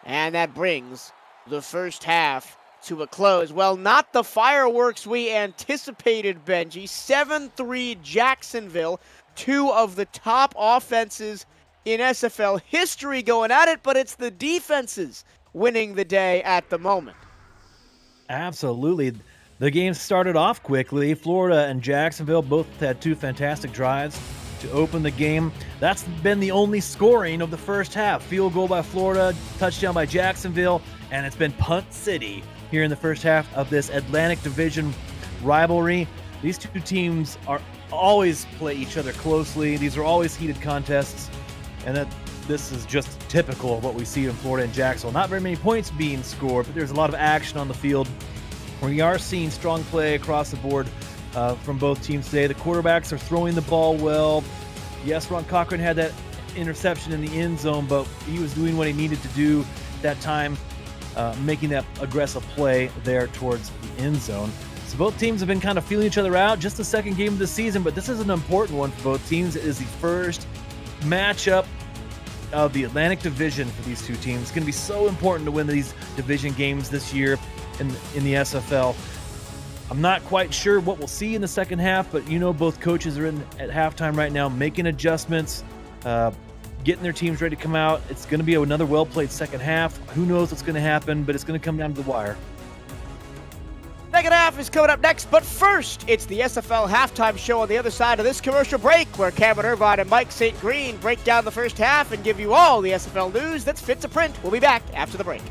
And that brings the first half to a close. Well, not the fireworks we anticipated, Benji. 7-3 Jacksonville. 2 of the top offenses in SFL history going at it, but it's the defenses winning the day at the moment. Absolutely. The game started off quickly. Florida and Jacksonville both had 2 fantastic drives to open the game. That's been the only scoring of the first half. Field goal by Florida, touchdown by Jacksonville, and it's been punt city here in the first half of this Atlantic Division rivalry. These 2 teams are always play each other closely. These are always heated contests, and this is just typical of what we see in Florida and Jacksonville. Not very many points being scored, but there's a lot of action on the field. We are seeing strong play across the board from both teams today. The quarterbacks are throwing the ball well. Yes, Ron Cochran had that interception in the end zone, but he was doing what he needed to do at that time, making that aggressive play there towards the end zone. So both teams have been kind of feeling each other out. Just the second game of the season, but this is an important one for both teams. It is the first matchup of the Atlantic Division for these 2 teams. It's going to be so important to win these division games this year in the SFL. I'm not quite sure what we'll see in the second half, but both coaches are at halftime right now making adjustments, getting their teams ready to come out. It's going to be another well-played second half. Who knows what's going to happen, but it's going to come down to the wire. Second half is coming up next, but first, it's the SFL halftime show on the other side of this commercial break, where Cameron Irvine and Mike St. Green break down the first half and give you all the SFL news that's fit to print. We'll be back after the break.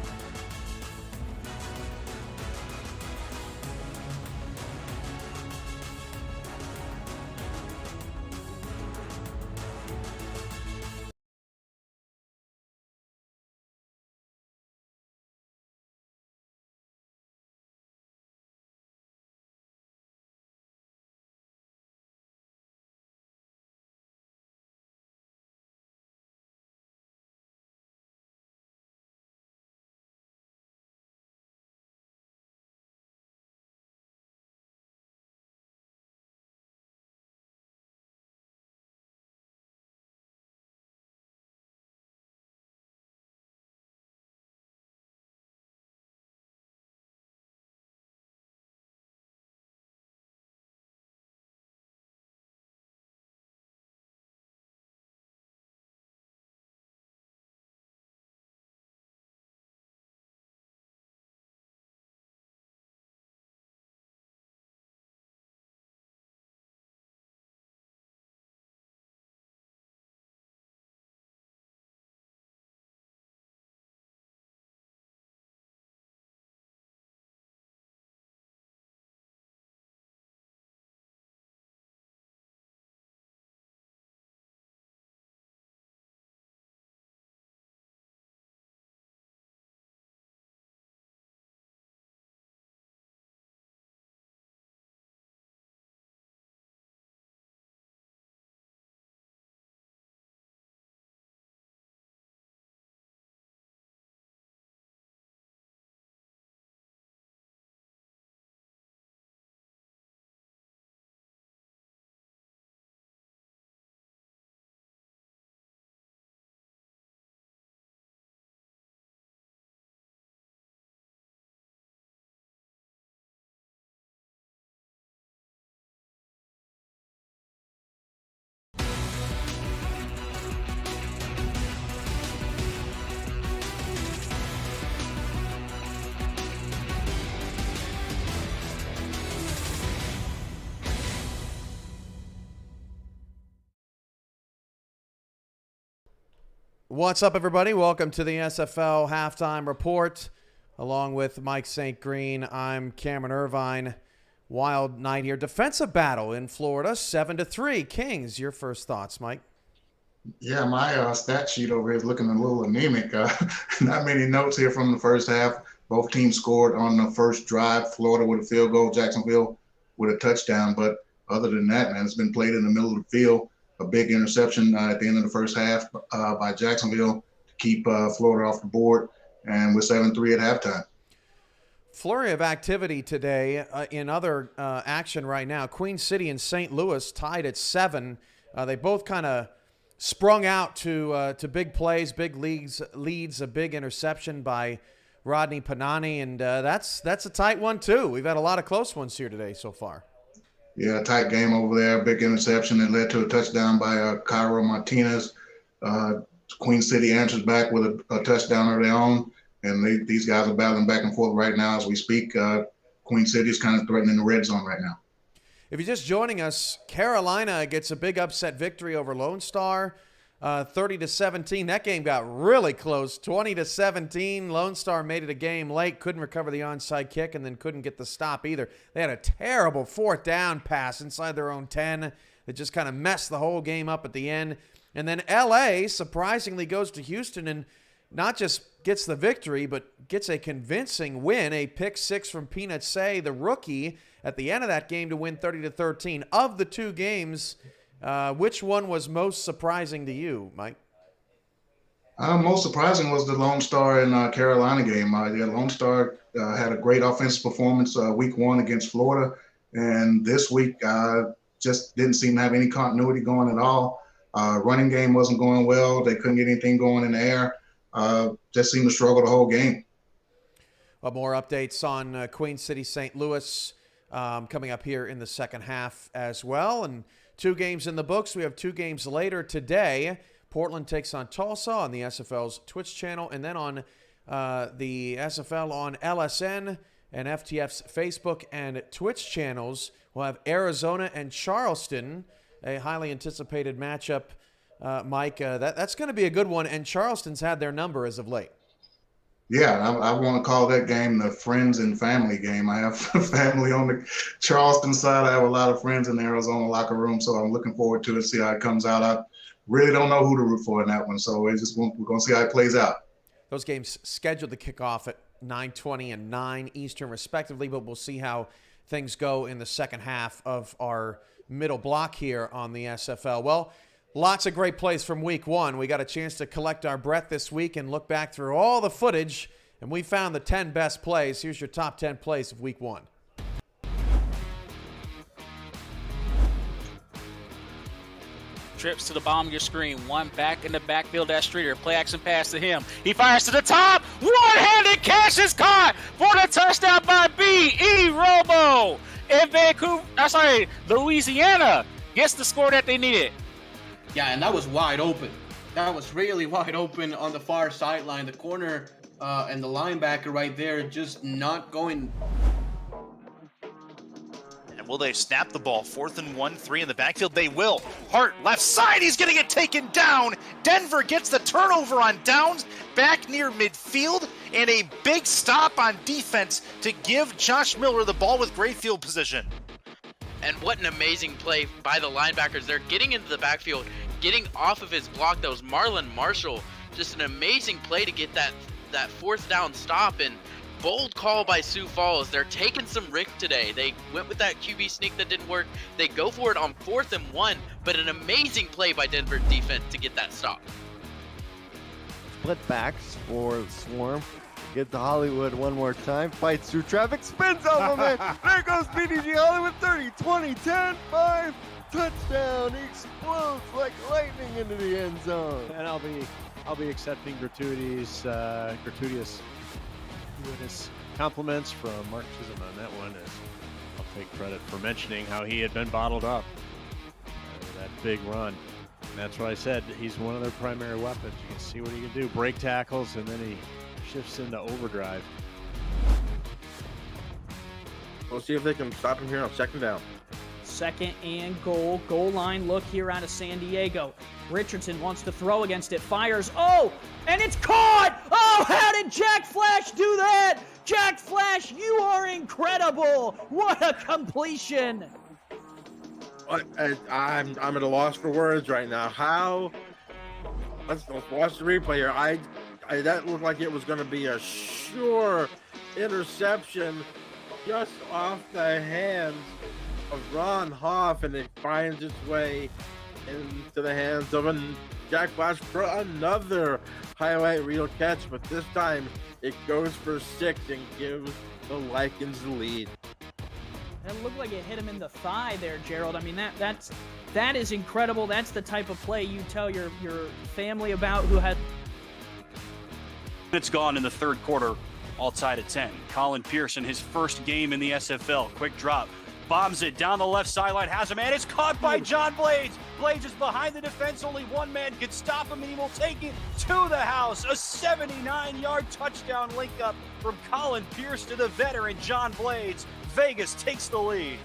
What's up, everybody? Welcome to the SFL Halftime Report. Along with Mike St. Green, I'm Cameron Irvine. Wild night here. Defensive battle in Florida, 7-3. Kings, your first thoughts, Mike? Yeah, my stat sheet over here is looking a little anemic. Not many notes here from the first half. Both teams scored on the first drive. Florida with a field goal, Jacksonville with a touchdown. But other than that, man, it's been played in the middle of the field. A big interception at the end of the first half by Jacksonville to keep Florida off the board. And we're 7-3 at halftime. Flurry of activity today in other action right now. Queen City and St. Louis tied at 7. They both kind of sprung out to big plays, big leads, a big interception by Rodney Panani, and that's a tight one too. We've had a lot of close ones here today so far. Yeah, tight game over there. Big interception that led to a touchdown by Cairo Martinez. Queen City answers back with a touchdown of their own, and these guys are battling back and forth right now as we speak. Queen City is kind of threatening the red zone right now. If you're just joining us, Carolina gets a big upset victory over Lone Star, 30-17. That game got really close, 20-17. Lone Star made it a game late, couldn't recover the onside kick, and then couldn't get the stop either. They had a terrible fourth down pass inside their own 10 that just kind of messed the whole game up at the end. And then L.A. surprisingly goes to Houston and not just gets the victory, but gets a convincing win, a pick six from Peanut Say, the rookie, at the end of that game to win 30-13. Of the two games, which one was most surprising to you, Mike? Most surprising was the Lone Star and Carolina game. Lone Star had a great offensive performance week 1 against Florida, and this week just didn't seem to have any continuity going at all. Running game wasn't going well. They couldn't get anything going in the air. Just seemed to struggle the whole game. Well, more updates on Queen City, St. Louis coming up here in the second half as well. And 2 games in the books. We have 2 games later today. Portland takes on Tulsa on the SFL's Twitch channel, and then on the SFL on LSN and FTF's Facebook and Twitch channels. We'll have Arizona and Charleston, a highly anticipated matchup. Mike, that's going to be a good one, and Charleston's had their number as of late. Yeah, I want to call that game the friends and family game. I have family on the Charleston side. I have a lot of friends in the Arizona locker room, so I'm looking forward to it, see how it comes out. I really don't know who to root for in that one, so we're going to see how it plays out. Those games scheduled to kick off at 9:20 and 9 Eastern respectively, but we'll see how things go in the second half of our middle block here on the SFL. Well, lots of great plays from week 1. We got a chance to collect our breath this week and look back through all the footage, and we found the 10 best plays. Here's your top 10 plays of week 1. Trips to the bottom of your screen. One back in the backfield at Streeter. Play action pass to him. He fires to the top. One-handed catch is caught for the touchdown by B.E. Robo. And Louisiana gets the score that they needed. Yeah, and that was wide open. That was really wide open on the far sideline. The corner and the linebacker right there just not going. And will they snap the ball? 4th and 1, 3 in the backfield. They will. Hart left side. He's going to get taken down. Denver gets the turnover on downs back near midfield, and a big stop on defense to give Josh Miller the ball with great field position. And what an amazing play by the linebackers. They're getting into the backfield, getting off of his block. That was Marlon Marshall. Just an amazing play to get that 4th down stop, and bold call by Sioux Falls. They're taking some risk today. They went with that QB sneak that didn't work. They go for it on 4th and 1, but an amazing play by Denver defense to get that stop. Split backs for Swarm. Get to Hollywood one more time. Fights through traffic. Spins off of it. There goes BDG Hollywood. 30, 20, 10, 5. Touchdown. He explodes like lightning into the end zone. And I'll be accepting gratuitous compliments from Mark Chisholm on that one. As I'll take credit for mentioning how he had been bottled up. That big run. And that's what I said. He's one of their primary weapons. You can see what he can do. Break tackles, and then he shifts into overdrive. We'll see if they can stop him here on 2nd down. 2nd and goal. Goal line look here out of San Diego. Richardson wants to throw against it, fires, oh, and it's caught! Oh, how did Jack Flash do that? Jack Flash, you are incredible! What a completion! I'm at a loss for words right now. How? Let's watch the replay here. I that looked like it was going to be a sure interception just off the hands of Ron Hoff, and it finds its way into the hands of Jack Flash for another highlight reel catch, but this time it goes for 6 and gives the Lycans the lead. That looked like it hit him in the thigh there, Gerald. I mean, that is incredible. That's the type of play you tell your family about who had. It's gone in the third quarter, all tied at 10. Colin Pearson, his first game in the SFL. Quick drop. Bombs it down the left sideline, has him, and it's caught by John Blades. Blades is behind the defense. Only one man can stop him, and he will take it to the house. A 79-yard touchdown link-up from Colin Pierce to the veteran John Blades. Vegas takes the lead.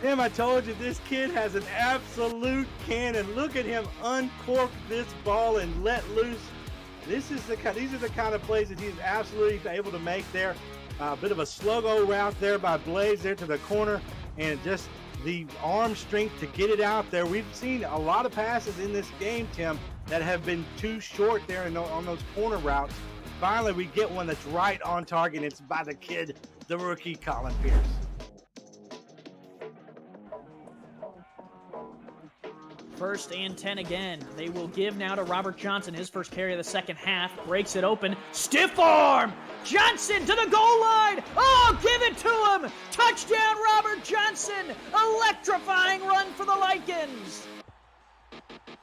Tim, I told you this kid has an absolute cannon. Look at him uncork this ball and let loose. These are the kind of plays that he's absolutely able to make there. A bit of a sluggo route there by Blades there to the corner, and just the arm strength to get it out there. We've seen a lot of passes in this game, Tim, that have been too short there on those corner routes. Finally, we get one that's right on target. It's by the kid, the rookie, Colin Pierce. First and 10 again. They will give now to Robert Johnson. His first carry of the second half. Breaks it open. Stiff arm! Johnson to the goal line! Oh, give it to him! Touchdown, Robert Johnson! Electrifying run for the Lycans!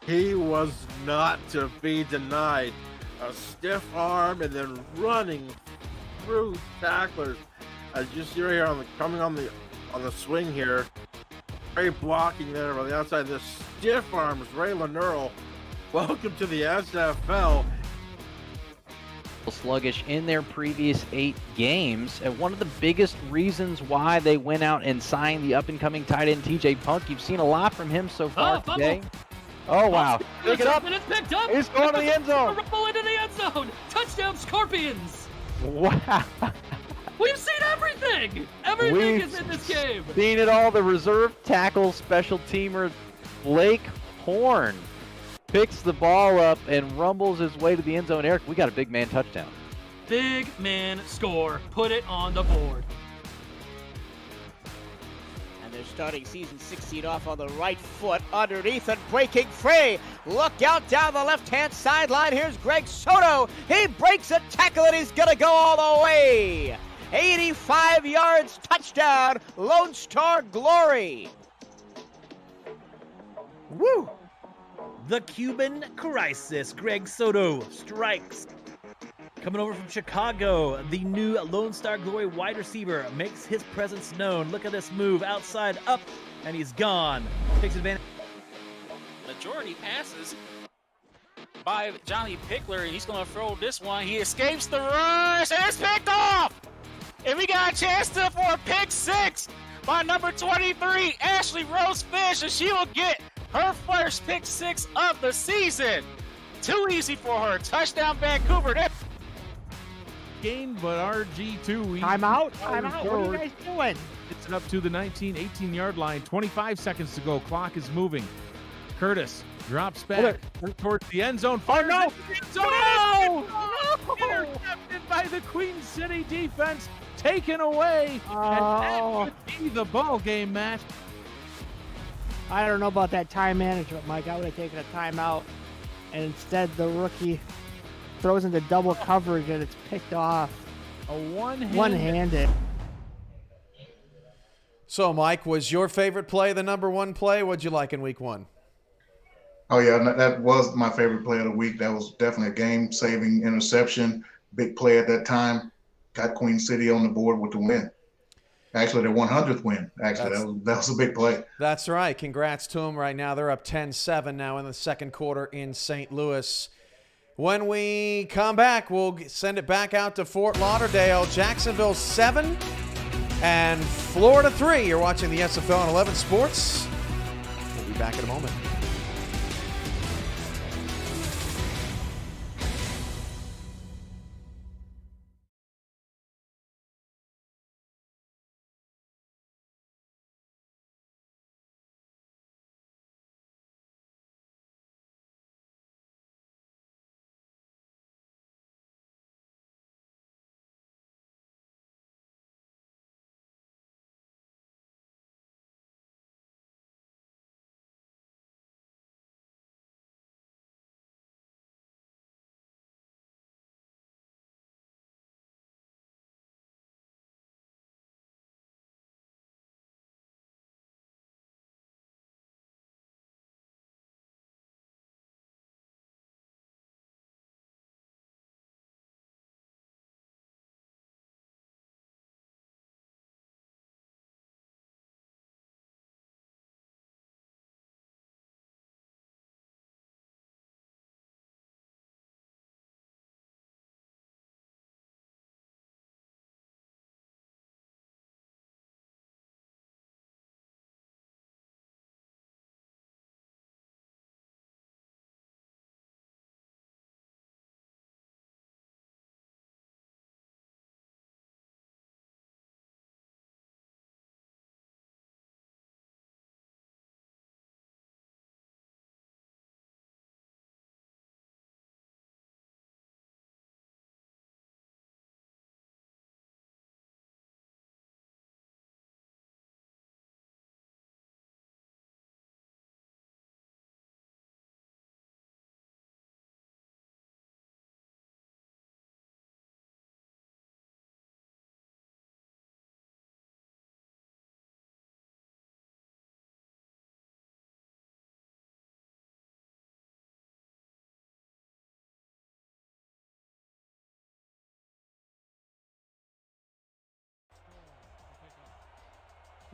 He was not to be denied. A stiff arm and then running through tacklers. As you see right here coming on the swing here. Great blocking there on the outside. The stiff arms, Ray Lenurl. Welcome to the SFL. Sluggish in their previous 8 games, and one of the biggest reasons why they went out and signed the up-and-coming tight end TJ Punk. You've seen a lot from him so far today. Oh wow! Pick it up, and it's picked up. He's going to the end zone. Rumble into the end zone. Touchdown, Scorpions! Wow! We've seen everything. Everything is in this game. Seen it all. The reserve tackle special teamer Blake Horn picks the ball up and rumbles his way to the end zone. Eric, we got a big man touchdown. Big man score. Put it on the board. And they're starting season 16 off on the right foot underneath and breaking free. Look out down the left-hand sideline. Here's Greg Soto. He breaks a tackle and he's going to go all the way. 85 yards, touchdown, Lone Star Glory. Woo! The Cuban crisis. Greg Soto strikes. Coming over from Chicago, the new Lone Star Glory wide receiver makes his presence known. Look at this move, outside, up, and he's gone. Takes advantage. Majority passes by Johnny Pickler, and he's going to throw this one. He escapes the rush, and it's picked off! And we got a chance for a pick 6 by number 23, Ashley Rose Fish, and she will get her first pick 6 of the season. Too easy for her. Touchdown, Vancouver. Game, but RG2. Timeout. What are you guys doing? It's up to the 18-yard line. 25 seconds to go. Clock is moving. Curtis drops back towards the end zone. Oh, no. No! Intercepted by the Queen City defense. Taken away. And that would be the ball game, Matt. I don't know about that time management, Mike. I would have taken a timeout. And instead, the rookie throws into double coverage and it's picked off. A one-handed. So, Mike, was your favorite play the number 1 play? What'd you like in week 1? Oh, yeah, that was my favorite play of the week. That was definitely a game-saving interception. Big play at that time. Got Queen City on the board with the win. Actually, their 100th win. Actually, that was a big play. That's right. Congrats to them right now. They're up 10-7 now in the second quarter in St. Louis. When we come back, we'll send it back out to Fort Lauderdale. Jacksonville 7 and Florida 3. You're watching the SFL on 11 Sports. We'll be back in a moment.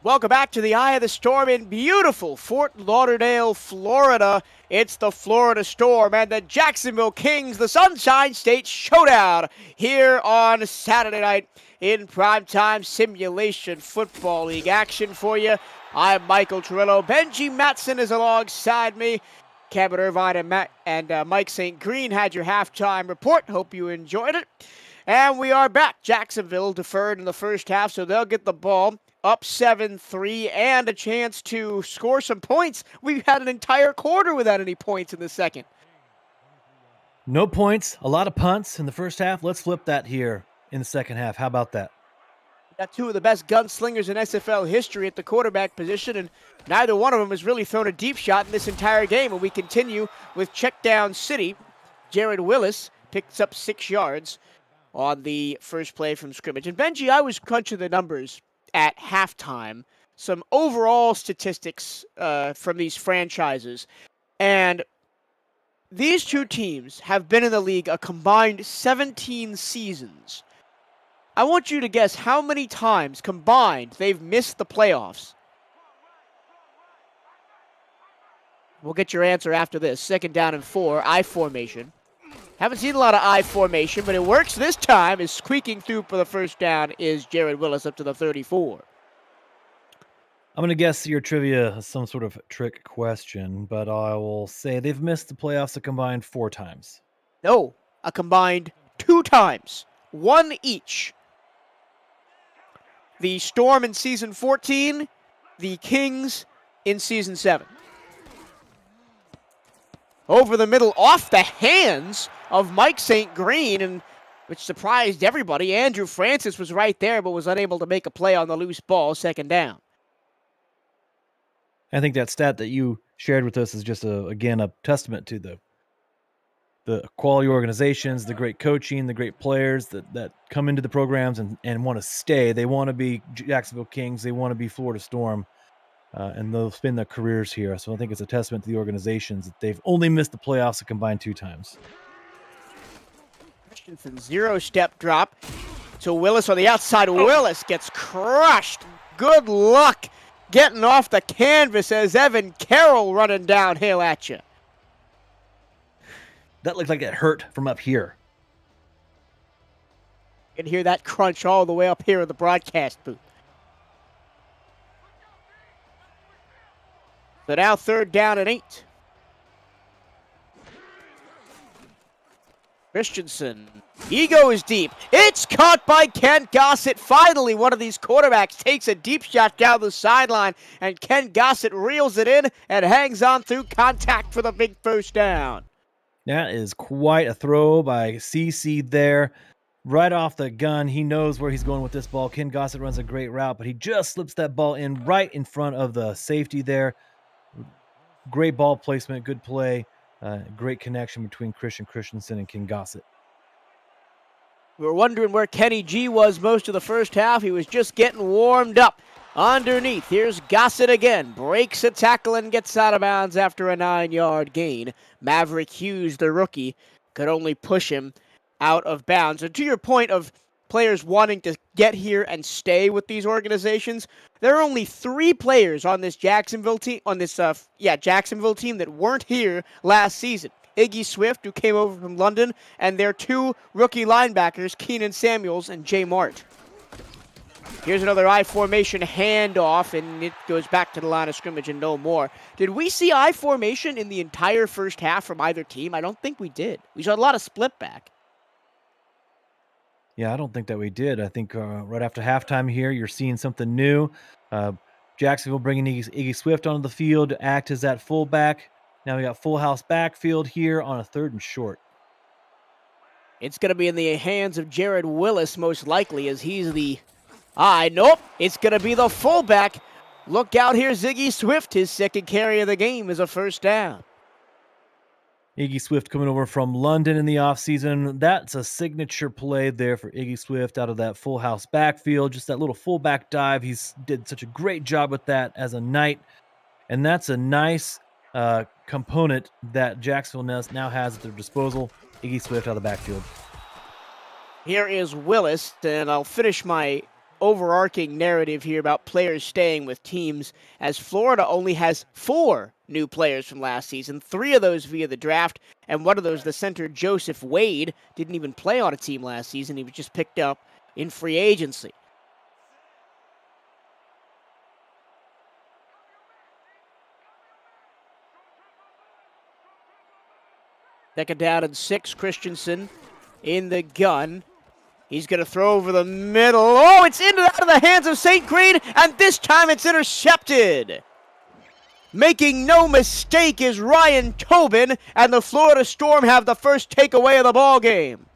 Welcome back to the Eye of the Storm in beautiful Fort Lauderdale, Florida. It's the Florida Storm and the Jacksonville Kings, the Sunshine State Showdown here on Saturday night in primetime Simulation Football League action for you. I'm Michael Torillo. Benji Matson is alongside me. Kevin Irvine and Mike St. Green had your halftime report. Hope you enjoyed it. And we are back. Jacksonville deferred in the first half, so they'll get the ball up 7-3 and a chance to score some points. We had an entire quarter without any points in the second. No points, a lot of punts in the first half. Let's flip that here in the second half. How about that? Got two of the best gunslingers in SFL history at the quarterback position, and neither one of them has really thrown a deep shot in this entire game. And we continue with check down city. Jared Willis picks up 6 yards on the first play from scrimmage. And Benji, I was crunching the numbers at halftime, some overall statistics from these franchises. And these two teams have been in the league a combined 17 seasons. I want you to guess how many times combined they've missed the playoffs. We'll get your answer after this. 2nd down and 4, I formation. Haven't seen a lot of I formation, but it works this time. Is squeaking through for the first down is Jared Willis up to the 34. I'm going to guess your trivia is some sort of trick question, but I will say they've missed the playoffs a combined 4 times. No, a combined 2 times. 1 each. The Storm in Season 14, the Kings in Season 7. Over the middle, off the hands of Mike St. Green, and which surprised everybody. Andrew Francis was right there, but was unable to make a play on the loose ball, 2nd down. I think that stat that you shared with us is just, again, a testament to the quality organizations, the great coaching, the great players that come into the programs and want to stay. They want to be Jacksonville Kings. They want to be Florida Storm. And they'll spend their careers here. So I think it's a testament to the organizations that they've only missed the playoffs a combined 2 times. Christensen, 0-step drop to Willis on the outside. Willis gets crushed. Good luck getting off the canvas as Evan Carroll running downhill at you. That looked like it hurt from up here. You can hear that crunch all the way up here in the broadcast booth. So now 3rd down and 8. Christensen, he goes deep. It's caught by Ken Gossett. Finally, one of these quarterbacks takes a deep shot down the sideline, and Ken Gossett reels it in and hangs on through contact for the big first down. That is quite a throw by CC there. Right off the gun, he knows where he's going with this ball. Ken Gossett runs a great route, but he just slips that ball in right in front of the safety there. Great ball placement, good play, great connection between Christian Christensen and Ken Gossett. We were wondering where Kenny G was most of the first half. He was just getting warmed up underneath. Here's Gossett again. Breaks a tackle and gets out of bounds after a 9-yard gain. Maverick Hughes, the rookie, could only push him out of bounds. And to your point of players wanting to get here and stay with these organizations, there are only 3 players on this Jacksonville team, Jacksonville team that weren't here last season. Iggy Swift, who came over from London, and their 2 rookie linebackers, Keenan Samuels and Jay Mart. Here's another I formation handoff, and it goes back to the line of scrimmage and no more. Did we see I formation in the entire first half from either team? I don't think we did. We saw a lot of split back. Yeah, I don't think that we did. I think right after halftime here, you're seeing something new. Jacksonville bringing Iggy Swift onto the field to act as that fullback. Now we got full house backfield here on a 3rd and short. It's going to be in the hands of Jared Willis most likely, as he's the... nope, it's going to be the fullback. Look out here, Ziggy Swift. His 2nd carry of the game is a 1st down. Iggy Swift coming over from London in the offseason. That's a signature play there for Iggy Swift out of that full house backfield. Just that little fullback dive. He's did such a great job with that as a Knight. And that's a nice component that Jacksonville now has at their disposal. Iggy Swift out of the backfield. Here is Willis, and I'll finish my overarching narrative here about players staying with teams, as Florida only has 4 new players from last season, 3 of those via the draft, and one of those, the center Joseph Wade, didn't even play on a team last season. He was just picked up in free agency. Second down and 6, Christensen in the gun. He's going to throw over the middle. Oh, it's out of the hands of St. Green, and this time it's intercepted. Making no mistake is Ryan Tobin, and the Florida Storm have the first takeaway of the ball game.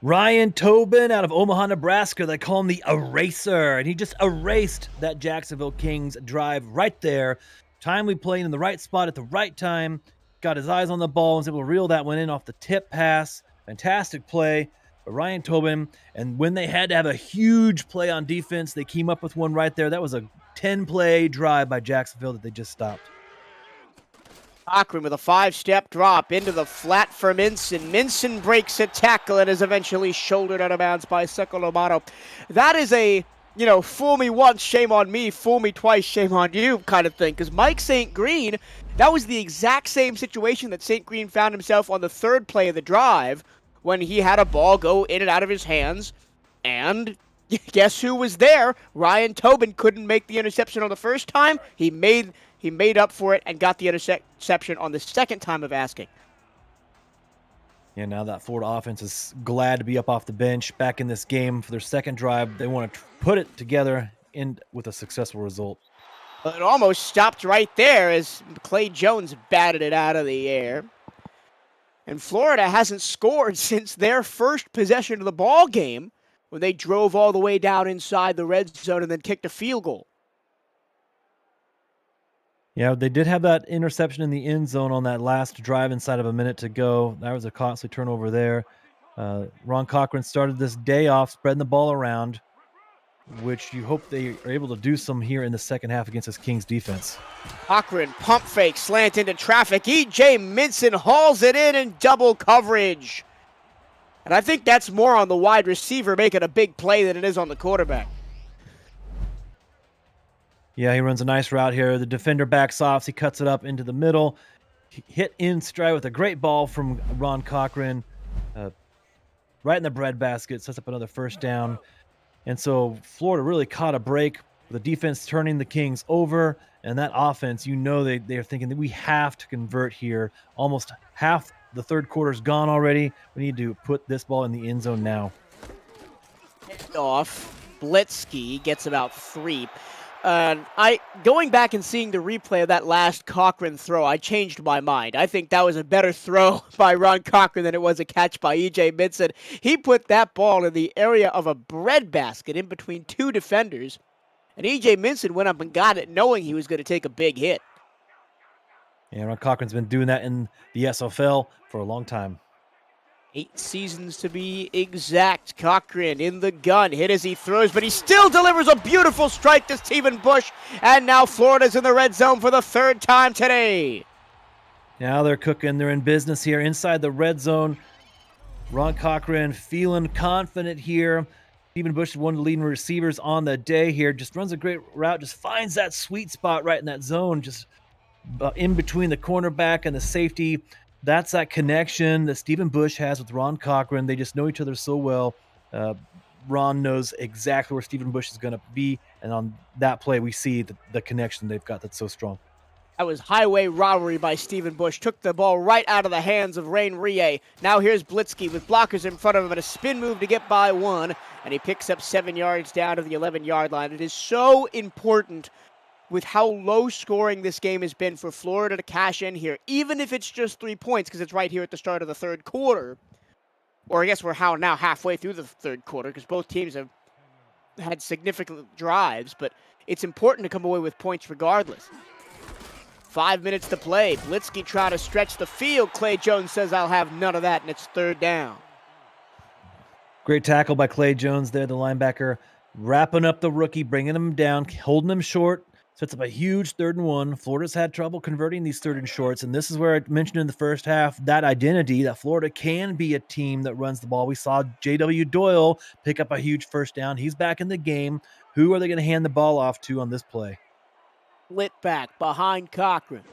Ryan Tobin out of Omaha, Nebraska. They call him the Eraser, and he just erased that Jacksonville Kings drive right there. Timely playing in the right spot at the right time. Got his eyes on the ball and was able to reel that one in off the tip pass. Fantastic play by Ryan Tobin. And when they had to have a huge play on defense, they came up with one right there. That was a 10-play drive by Jacksonville that they just stopped. Cochran with a 5-step drop into the flat for Minson. Minson breaks a tackle and is eventually shouldered out of bounds by Secolomato. That is a, fool me once, shame on me, fool me twice, shame on you kind of thing. Because Mike St. Green, that was the exact same situation that St. Green found himself on the 3rd play of the drive when he had a ball go in and out of his hands. And guess who was there? Ryan Tobin couldn't make the interception on the first time. He made up for it and got the interception on the second time of asking. Yeah, now that Florida offense is glad to be up off the bench back in this game for their second drive. They want to put it together with a successful result. But it almost stopped right there as Clay Jones batted it out of the air. And Florida hasn't scored since their first possession of the ball game when they drove all the way down inside the red zone and then kicked a field goal. Yeah, they did have that interception in the end zone on that last drive inside of a minute to go. That was a costly turnover there. Ron Cochran started this day off spreading the ball around, which you hope they are able to do some here in the second half against this Kings defense. Cochran pump fake, slant into traffic. E.J. Minson hauls it in double coverage. And I think that's more on the wide receiver making a big play than it is on the quarterback. Yeah, he runs a nice route here. The defender backs off. He cuts it up into the middle. Hit in stride with a great ball from Ron Cochran. Right in the breadbasket. Sets up another first down. And so Florida really caught a break with the defense turning the Kings over. And that offense, they're thinking that we have to convert here. Almost half the third quarter's gone already. We need to put this ball in the end zone now. Off. Blitzky gets about 3. Going back and seeing the replay of that last Cochran throw, I changed my mind. I think that was a better throw by Ron Cochran than it was a catch by E.J. Minson. He put that ball in the area of a breadbasket in between 2 defenders, and E.J. Minson went up and got it knowing he was going to take a big hit. Yeah, Ron Cochran's been doing that in the SFL for a long time. 8 seasons to be exact. Cochran in the gun, hit as he throws, but he still delivers a beautiful strike to Stephen Bush. And now Florida's in the red zone for the 3rd time today. Now they're cooking. They're in business here inside the red zone. Ron Cochran feeling confident here. Stephen Bush is one of the leading receivers on the day here. Just runs a great route. Just finds that sweet spot right in that zone. Just in between the cornerback and the safety. That's that connection that Stephen Bush has with Ron Cochran. They just know each other so well. Ron knows exactly where Stephen Bush is going to be. And on that play, we see the connection they've got that's so strong. That was highway robbery by Stephen Bush. Took the ball right out of the hands of Rain Rie. Now here's Blitzky with blockers in front of him and a spin move to get by 1. And he picks up 7 yards down to the 11-yard line. It is so important with how low scoring this game has been for Florida to cash in here, even if it's just 3 points, because it's right here at the start of the 3rd quarter. Or I guess we're now halfway through the 3rd quarter, because both teams have had significant drives, but it's important to come away with points regardless. 5 minutes to play. Blitzky trying to stretch the field. Clay Jones says, I'll have none of that, and it's 3rd down. Great tackle by Clay Jones there, the linebacker, wrapping up the rookie, bringing him down, holding him short, Sets up a huge 3rd and 1. Florida's had trouble converting these 3rd and shorts, and this is where I mentioned in the first half that identity that Florida can be a team that runs the ball. We saw J.W. Doyle pick up a huge first down. He's back in the game. Who are they going to hand the ball off to on this play? Split back behind Cochran.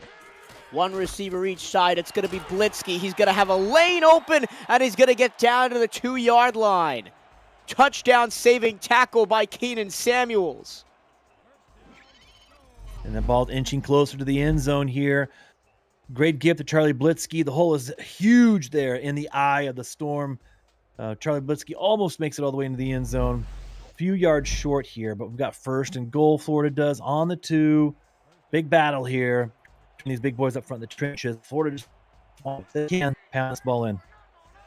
One receiver each side. It's going to be Blitzky. He's going to have a lane open, and he's going to get down to the 2-yard line. Touchdown saving tackle by Keenan Samuels. And the ball inching closer to the end zone here. Great gift to Charlie Blitzky. The hole is huge there in the eye of the storm. Charlie Blitzky almost makes it all the way into the end zone. A few yards short here, but we've got 1st and goal. Florida does on the 2. Big battle here between these big boys up front in the trenches. Florida just they can pound this ball in.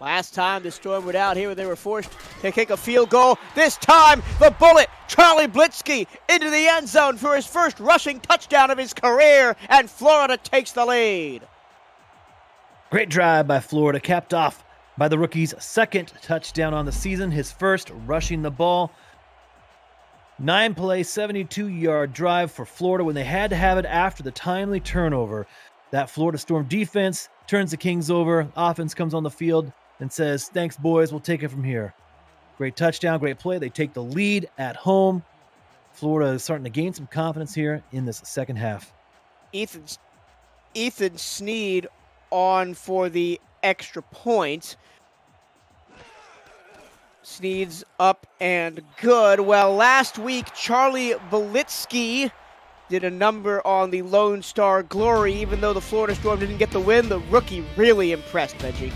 Last time the Storm were out here, they were forced to kick a field goal. This time, the bullet, Charlie Blitzky, into the end zone for his first rushing touchdown of his career, and Florida takes the lead. Great drive by Florida, capped off by the rookie's 2nd touchdown on the season, his 1st rushing the ball. 9-play, 72-yard drive for Florida when they had to have it after the timely turnover. That Florida Storm defense turns the Kings over. Offense comes on the field and says, thanks, boys. We'll take it from here. Great touchdown, great play. They take the lead at home. Florida is starting to gain some confidence here in this second half. Ethan Sneed on for the extra point. Sneed's up and good. Well, last week, Charlie Belitsky did a number on the Lone Star Glory. Even though the Florida Storm didn't get the win, the rookie really impressed, Benji.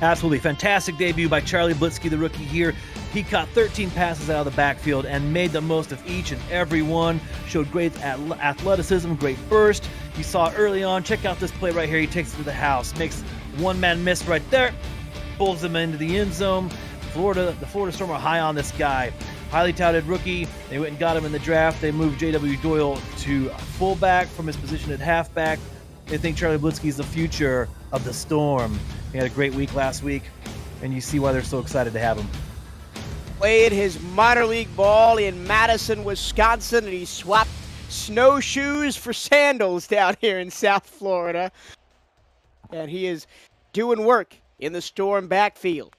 Absolutely fantastic debut by Charlie Blitzky, the rookie here. He caught 13 passes out of the backfield and made the most of each and every one. Showed great athleticism, great burst. You saw early on, check out this play right here. He takes it to the house, makes one man miss right there, pulls him into the end zone. The Florida Storm are high on this guy. Highly touted rookie. They went and got him in the draft. They moved J.W. Doyle to fullback from his position at halfback. They think Charlie Blitzky is the future of the Storm. He had a great week last week, and you see why they're so excited to have him. Played his minor league ball in Madison, Wisconsin, and he swapped snowshoes for sandals down here in South Florida. And he is doing work in the Storm backfield.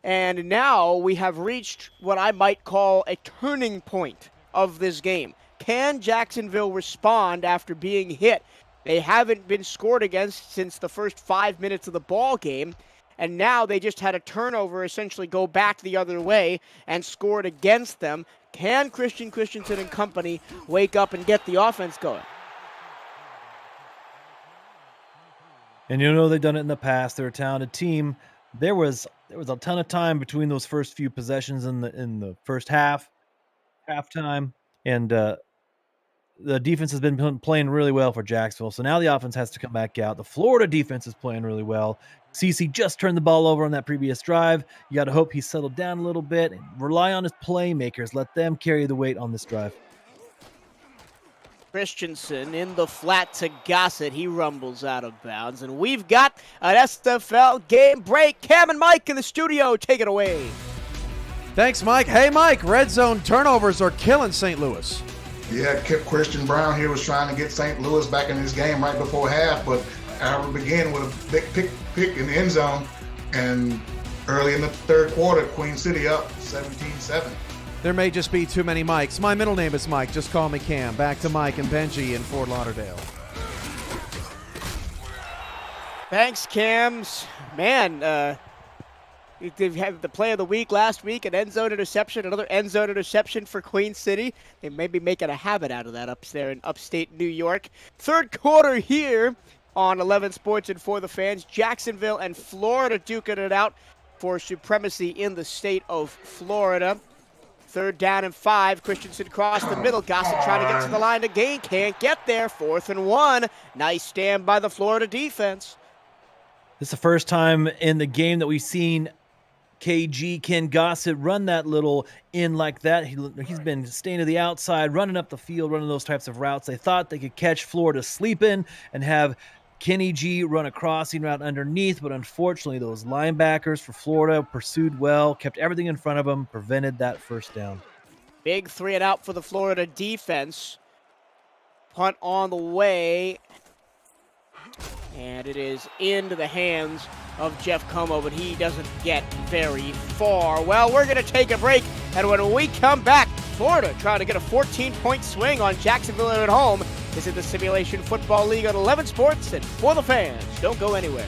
And now we have reached what I might call a turning point of this game. Can Jacksonville respond after being hit? They haven't been scored against since the first 5 minutes of the ball game, and now they just had a turnover essentially go back the other way and scored against them. Can Christian Christensen and company wake up and get the offense going? And you know they've done it in the past. They're a talented team. There was a ton of time between those first few possessions in the first halftime, and the defense has been playing really well for Jacksonville. So now the offense has to come back out. The Florida defense is playing really well. CeCe just turned the ball over on that previous drive. You got to hope he's settled down a little bit and rely on his playmakers. Let them carry the weight on this drive. Christensen in the flat to Gossett. He rumbles out of bounds. And we've got an SFL game break. Cam and Mike in the studio. Take it away. Thanks, Mike. Hey, Mike, red zone turnovers are killing St. Louis. Yeah, Christian Brown here was trying to get St. Louis back in this game right before half, but Albert began with a big pick in the end zone. And early in the third quarter, Queen City up 17-7. There may just be too many Mikes. My middle name is Mike. Just call me Cam. Back to Mike and Benji in Fort Lauderdale. Thanks, Cams. Man, they've had the play of the week last week, an end zone interception, another end zone interception for Queen City. They may be making a habit out of that up there in upstate New York. Third quarter here on 11 Sports and For the Fans. Jacksonville and Florida duking it out for supremacy in the state of Florida. Third down and 5. Christensen across the middle. Gossett trying to get to the line to gain. Can't get there. 4th and 1. Nice stand by the Florida defense. This is the first time in the game that we've seen KG Ken Gossett run that little in like that. He's been staying to the outside, running up the field, running those types of routes. They thought they could catch Florida sleeping and have Kenny G run a crossing route underneath, but unfortunately those linebackers for Florida pursued well, kept everything in front of them, prevented that first down. Big 3 and out for the Florida defense. Punt on the way. And it is into the hands of Jeff Como, but he doesn't get very far. Well, we're going to take a break, and when we come back, Florida trying to get a 14-point swing on Jacksonville at home. This is the Simulation Football League on 11 Sports and For the Fans. Don't go anywhere.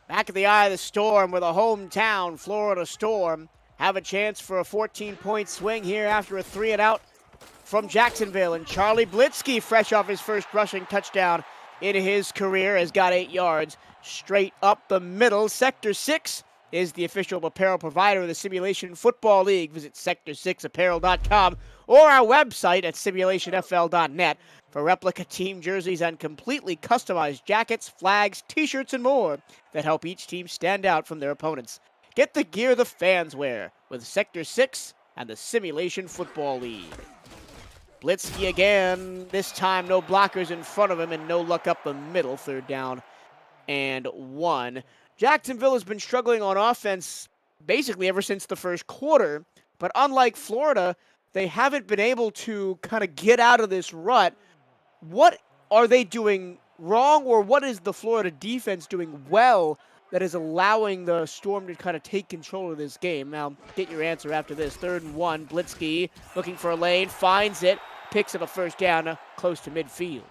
Back at the eye of the storm with a hometown Florida Storm have a chance for a 14-point swing here after a 3-and-out from Jacksonville. And Charlie Blitzky, fresh off his first rushing touchdown in his career, has got 8 yards straight up the middle. Sector 6 is the official apparel provider of the Simulation Football League. Visit sector6apparel.com or our website at simulationfl.net for replica team jerseys and completely customized jackets, flags, t-shirts, and more that help each team stand out from their opponents. Get the gear the fans wear with Sector 6 and the Simulation Football League. Blitzky again, this time no blockers in front of him and no luck up the middle. 3rd down and 1. Jacksonville has been struggling on offense basically ever since the first quarter, but unlike Florida, they haven't been able to kind of get out of this rut. What are they doing wrong, or what is the Florida defense doing well that is allowing the Storm to kind of take control of this game? Now, get your answer after this. 3rd and 1, Blitzky looking for a lane, finds it, picks up a 1st down close to midfield.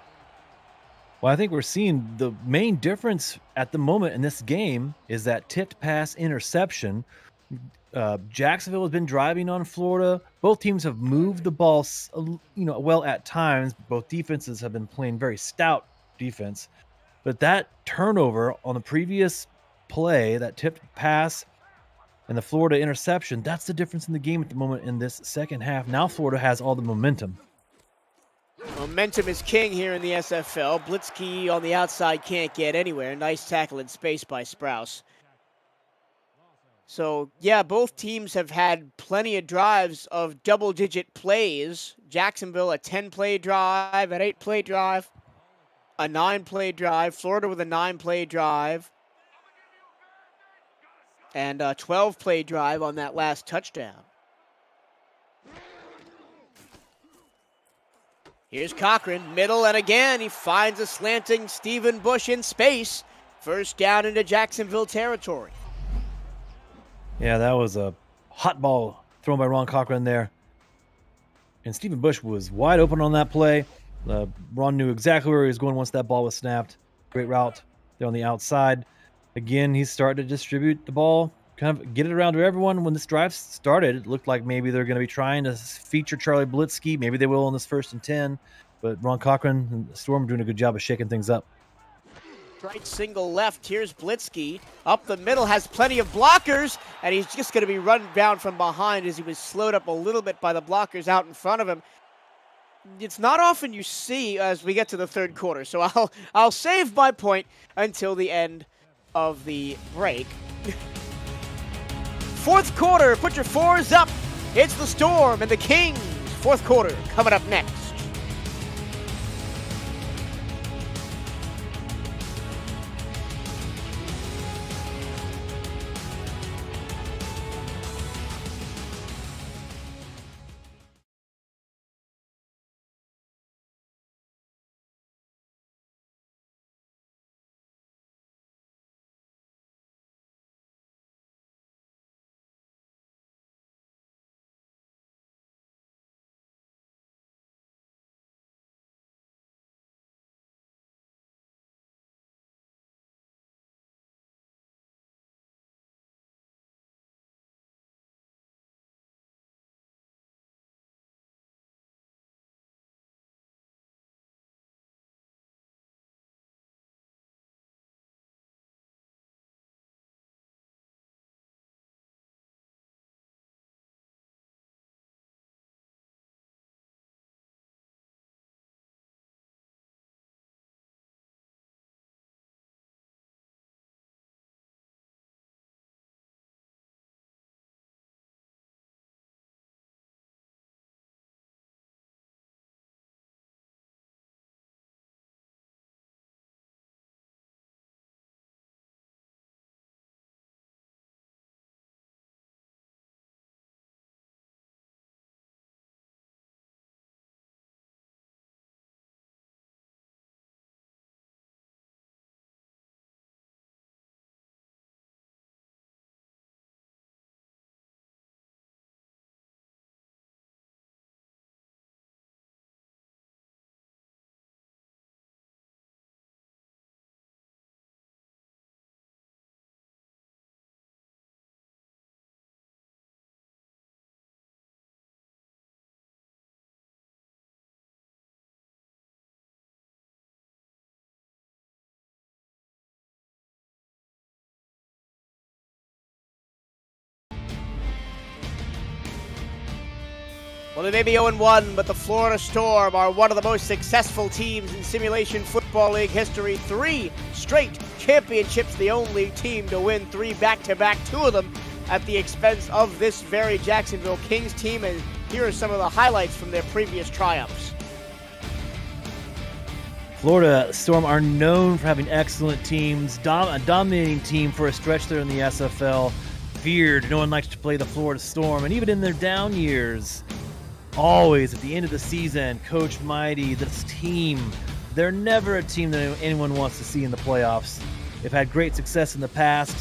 Well, I think we're seeing the main difference at the moment in this game is that tipped pass interception. Jacksonville has been driving on Florida. Both teams have moved the ball, well at times. Both defenses have been playing very stout defense. But that turnover on the previous play, that tipped pass and the Florida interception, that's the difference in the game at the moment in this second half. Now Florida has all the momentum. Momentum is king here in the SFL. Blitzky on the outside can't get anywhere. Nice tackle in space by Sprouse. So, yeah, both teams have had plenty of drives of double-digit plays. Jacksonville, a 10-play drive, an 8-play drive, a 9-play drive. Florida with a 9-play drive, and a 12-play drive on that last touchdown. Here's Cochran, middle, and again he finds a slanting Stephen Bush in space. 1st down into Jacksonville territory. Yeah, that was a hot ball thrown by Ron Cochran there. And Stephen Bush was wide open on that play. Ron knew exactly where he was going once that ball was snapped. Great route there on the outside. Again, he's starting to distribute the ball, kind of get it around to everyone. When this drive started, it looked like maybe they're going to be trying to feature Charlie Blitzky. Maybe they will on this 1st and 10. But Ron Cochran and Storm doing a good job of shaking things up. Right single left. Here's Blitzky. Up the middle, has plenty of blockers, and he's just going to be run down from behind as he was slowed up a little bit by the blockers out in front of him. It's not often you see as we get to the 3rd quarter, so I'll save my point until the end of the break. 4th quarter, put your 4s up. It's the Storm and the Kings. 4th quarter coming up next. Well, they may be 0-1, but the Florida Storm are one of the most successful teams in Simulation Football League history. 3 straight championships, the only team to win 3 back-to-back, 2 of them at the expense of this very Jacksonville Kings team. And here are some of the highlights from their previous triumphs. Florida Storm are known for having excellent teams, a dominating team for a stretch there in the SFL. Feared, no one likes to play the Florida Storm, and even in their down years, always at the end of the season, Coach Mighty, this team, they're never a team that anyone wants to see in the playoffs. They've had great success in the past,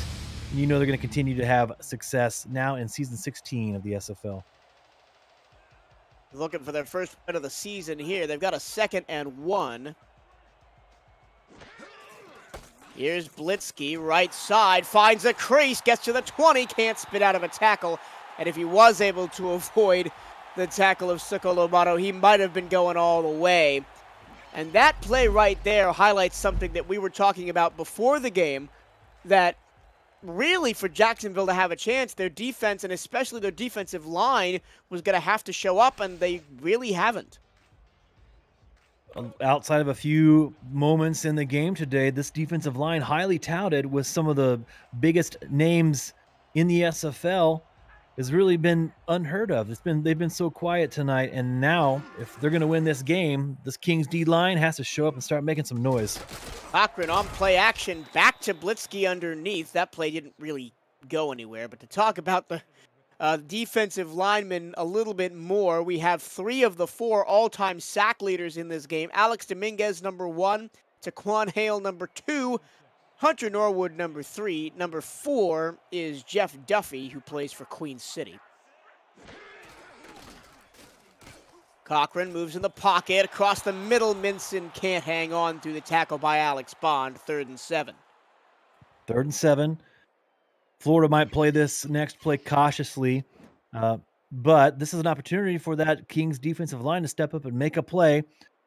and you know they're going to continue to have success now in season 16 of the SFL. Looking for their first win of the season here. They've got a 2nd and 1. Here's Blitzky, right side, finds a crease, gets to the 20, can't spit out of a tackle. And if he was able to avoid the tackle of Suko Lobato, he might have been going all the way. And that play right there highlights something that we were talking about before the game, that really for Jacksonville to have a chance, their defense, and especially their defensive line, was going to have to show up, and they really haven't. Outside of a few moments in the game today, this defensive line, highly touted with some of the biggest names in the SFL, has really been unheard of. They've been so quiet tonight, and now if they're going to win this game, this Kings D line has to show up and start making some noise. Cochran on play action, back to Blitzky underneath. That play didn't really go anywhere, but to talk about the defensive linemen a little bit more, we have 3 of the 4 all-time sack leaders in this game. Alex Dominguez, number 1, Taquan Hale, number 2, Hunter Norwood, number 3. Number 4 is Jeff Duffy, who plays for Queen City. Cochran moves in the pocket across the middle. Minson can't hang on through the tackle by Alex Bond. 3rd and 7. 3rd and 7. Florida might play this next play cautiously, but this is an opportunity for that Kings defensive line to step up and make a play.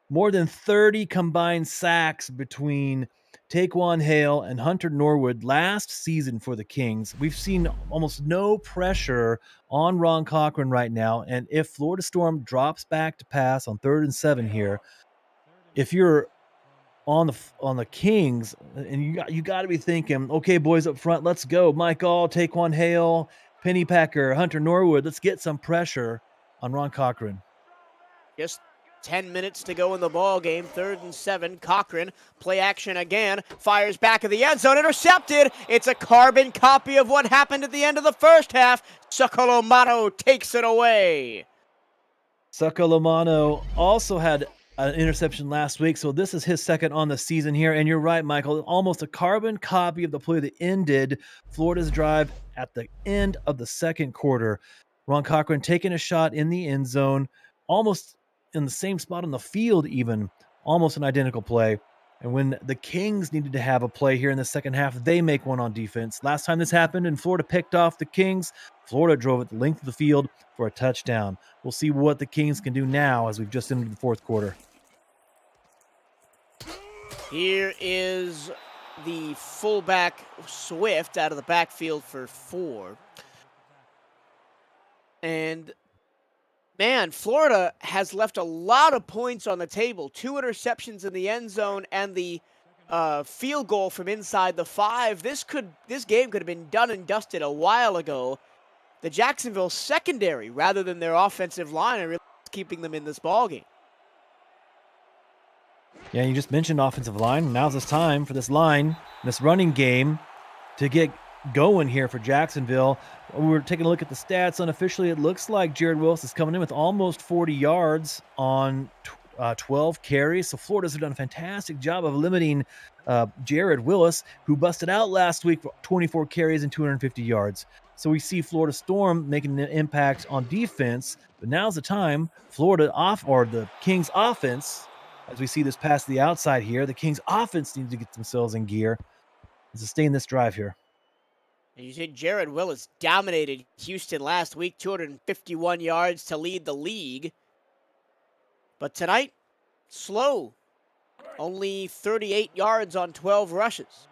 More than 30 combined sacks between Taquan Hale and Hunter Norwood last season for the Kings. We've seen almost no pressure on Ron Cochran right now, and if Florida Storm drops back to pass on 3rd and 7 here, if you're on the Kings, and you got to be thinking, okay, boys up front, let's go. Mike All, Taquan Hale, Penny Packer, Hunter Norwood, let's get some pressure on Ron Cochran. Just 10 minutes to go in the ball game. 3rd and 7. Cochran, play action again, fires back of the end zone, intercepted. It's a carbon copy of what happened at the end of the first half. Succolomano takes it away. Succolomano also had an interception last week, so this is his second on the season here. And you're right, Michael, almost a carbon copy of the play that ended Florida's drive at the end of the second quarter. Ron Cochran taking a shot in the end zone, almost in the same spot on the field even, almost an identical play. And when the Kings needed to have a play here in the second half, they make one on defense. Last time this happened and Florida picked off the Kings, Florida drove it the length of the field for a touchdown. We'll see what the Kings can do now as we've just entered the fourth quarter. Here is the fullback Swift out of the backfield for 4. And man, Florida has left a lot of points on the table. 2 interceptions in the end zone and the field goal from inside the 5. This game could have been done and dusted a while ago. The Jacksonville secondary, rather than their offensive line, are really keeping them in this ballgame. Yeah, you just mentioned offensive line. Now's this time for this line, this running game, to get going here for Jacksonville. We're taking a look at the stats. Unofficially, it looks like Jared Willis is coming in with almost 40 yards on 12 carries. So Florida's done a fantastic job of limiting Jared Willis, who busted out last week for 24 carries and 250 yards. So we see Florida Storm making an impact on defense, but now's the time. The Kings offense, as we see this pass to the outside here, the Kings offense needs to get themselves in gear to sustain this drive here. And you see Jared Willis dominated Houston last week, 251 yards to lead the league. But tonight, slow. Only 38 yards on 12 rushes.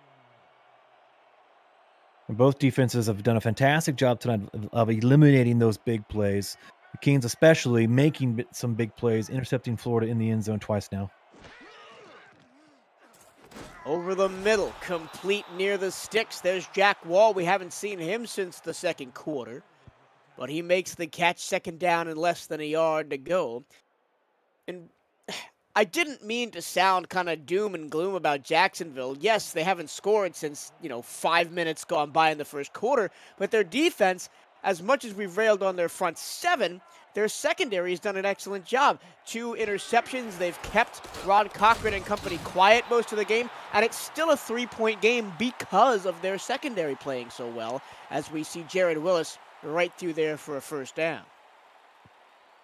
And both defenses have done a fantastic job tonight of eliminating those big plays. The Kings especially making some big plays, intercepting Florida in the end zone twice now. Over the middle, complete near the sticks. There's Jack Wall. We haven't seen him since the second quarter. But he makes the catch, 2nd down and less than a yard to go. And I didn't mean to sound kind of doom and gloom about Jacksonville. Yes, they haven't scored since, 5 minutes gone by in the first quarter. But their defense, as much as we've railed on their front 7, their secondary has done an excellent job. 2 interceptions. They've kept Ron Cochran and company quiet most of the game. And it's still a 3-point game because of their secondary playing so well, as we see Jared Willis right through there for a 1st down.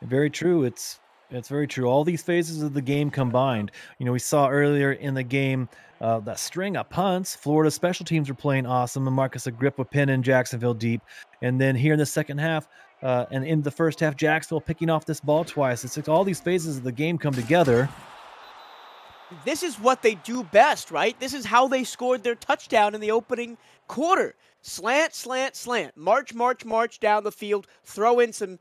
Very true. It's very true. All these phases of the game combined. We saw earlier in the game that string of punts. Florida special teams were playing awesome. And Marcus Agrippa pinning Jacksonville deep. And then here in the second half and in the first half, Jacksonville picking off this ball twice. It's like all these phases of the game come together. This is what they do best, right? This is how they scored their touchdown in the opening quarter. Slant, slant, slant. March, march, march down the field. Throw in some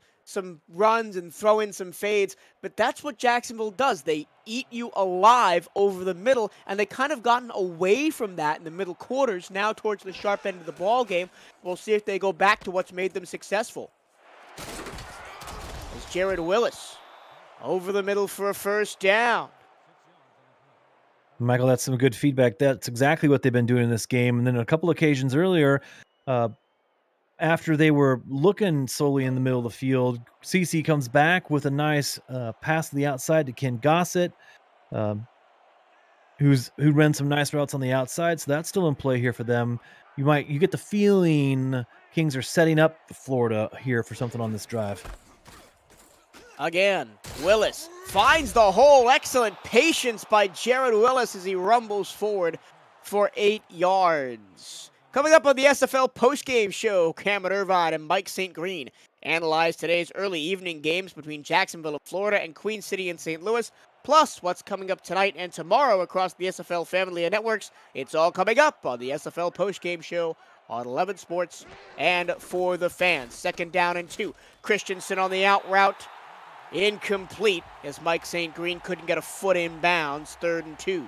runs and throw in some fades. But that's what Jacksonville does. They eat you alive over the middle, and they kind of gotten away from that in the middle quarters, now towards the sharp end of the ball game. We'll see if they go back to what's made them successful. It's Jared Willis over the middle for a 1st down. Michael, that's some good feedback. That's exactly what they've been doing in this game. And then a couple occasions earlier, after they were looking solely in the middle of the field, CeCe comes back with a nice pass to the outside to Ken Gossett, who ran some nice routes on the outside. So that's still in play here for them. You get the feeling Kings are setting up Florida here for something on this drive. Again, Willis finds the hole. Excellent patience by Jared Willis as he rumbles forward for 8 yards. Coming up on the SFL postgame show, Cameron Irvine and Mike St. Green analyze today's early evening games between Jacksonville in Florida and Queen City in St. Louis, plus what's coming up tonight and tomorrow across the SFL family of networks. It's all coming up on the SFL postgame show on 11 Sports and for the fans. 2nd down and 2. Christensen on the out route. Incomplete as Mike St. Green couldn't get a foot in bounds. 3rd and 2.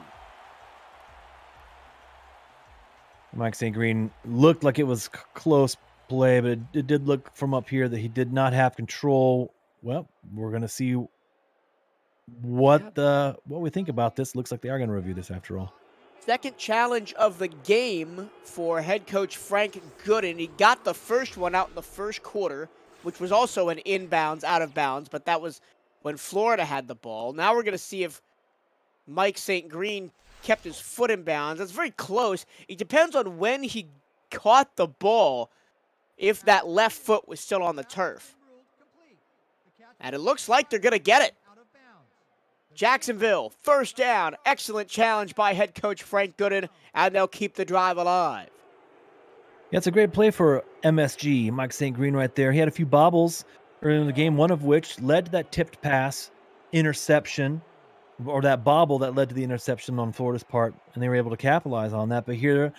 Mike St. Green looked like it was close play, but it did look from up here that he did not have control. Well, we're going to see what we think about this. Looks like they are going to review this after all. Second challenge of the game for head coach Frank Gooden. He got the first one out in the first quarter, which was also an inbounds, out of bounds, but that was when Florida had the ball. Now we're going to see if Mike St. Green kept his foot in bounds. That's very close. It depends on when he caught the ball, if that left foot was still on the turf. And it looks like they're going to get it. Jacksonville, 1st down. Excellent challenge by head coach Frank Gooden, and they'll keep the drive alive. Yeah, it's a great play for MSG, Mike St. Green right there. He had a few bobbles early in the game, one of which led to that tipped pass, interception, or that bobble that led to the interception on Florida's part, and they were able to capitalize on that. But here,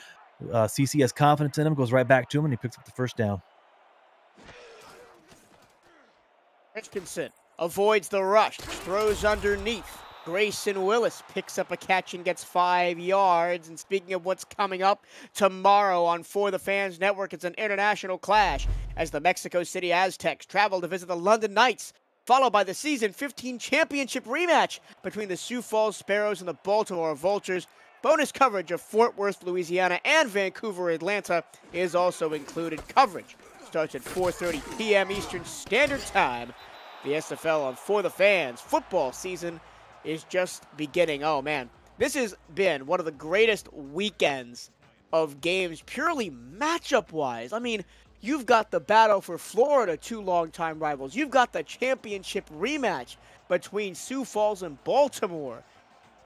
CC has confidence in him, goes right back to him, and he picks up the 1st down. Christensen avoids the rush, throws underneath. Grayson Willis picks up a catch and gets 5 yards. And speaking of what's coming up tomorrow on For the Fans Network, it's an international clash as the Mexico City Aztecs travel to visit the London Knights, followed by the Season 15 championship rematch between the Sioux Falls Sparrows and the Baltimore Vultures. Bonus coverage of Fort Worth, Louisiana and Vancouver, Atlanta is also included. Coverage starts at 4:30 p.m. Eastern Standard Time. The SFL on For the Fans football season is just beginning. Oh, man. This has been one of the greatest weekends of games, purely matchup-wise. I mean, you've got the battle for Florida, 2 longtime rivals. You've got the championship rematch between Sioux Falls and Baltimore.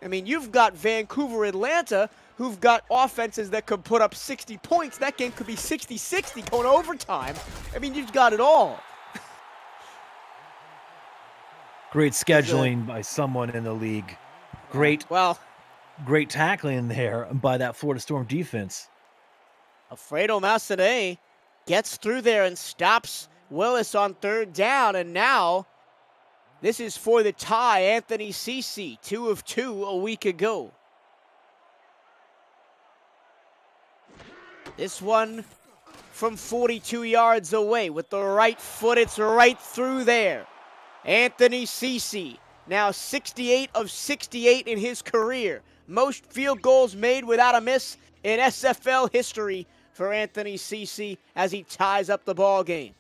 I mean, you've got Vancouver, Atlanta, who've got offenses that could put up 60 points. That game could be 60-60 going overtime. I mean, you've got it all. Great scheduling by someone in the league. Great tackling there by that Florida Storm defense. Alfredo Massanet gets through there and stops Willis on 3rd down, and now this is for the tie. Anthony Cece, 2 of 2 a week ago. This one from 42 yards away with the right foot. It's right through there. Anthony Cece, now 68 of 68 in his career. Most field goals made without a miss in SFL history for Anthony Cece as he ties up the ball game.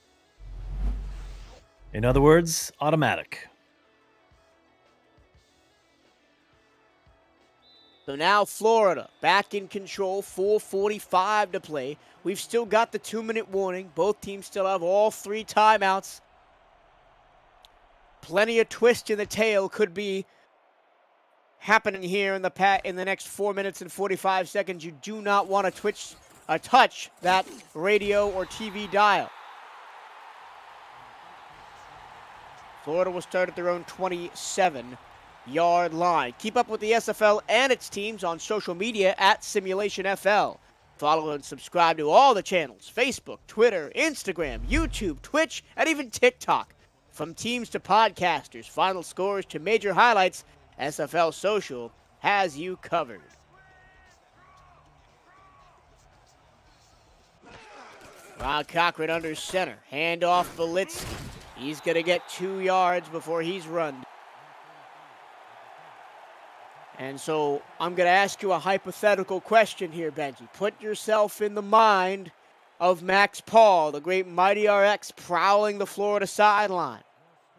In other words, automatic. So now Florida back in control, 4:45 to play. We've still got the 2-minute warning. Both teams still have all 3 timeouts. Plenty of twist in the tail could be happening here in the next 4 minutes and 45 seconds. You do not want to touch that radio or TV dial. Florida will start at their own 27-yard line. Keep up with the SFL and its teams on social media at Simulationfl. Follow and subscribe to all the channels: Facebook, Twitter, Instagram, YouTube, Twitch, and even TikTok. From teams to podcasters, final scores to major highlights, SFL Social has you covered. Ron Cochran under center. Handoff Belitsky. He's going to get 2 yards before he's run. And so I'm going to ask you a hypothetical question here, Benji. Put yourself in the mind of Max Paul, the great Mighty RX, prowling the Florida sideline.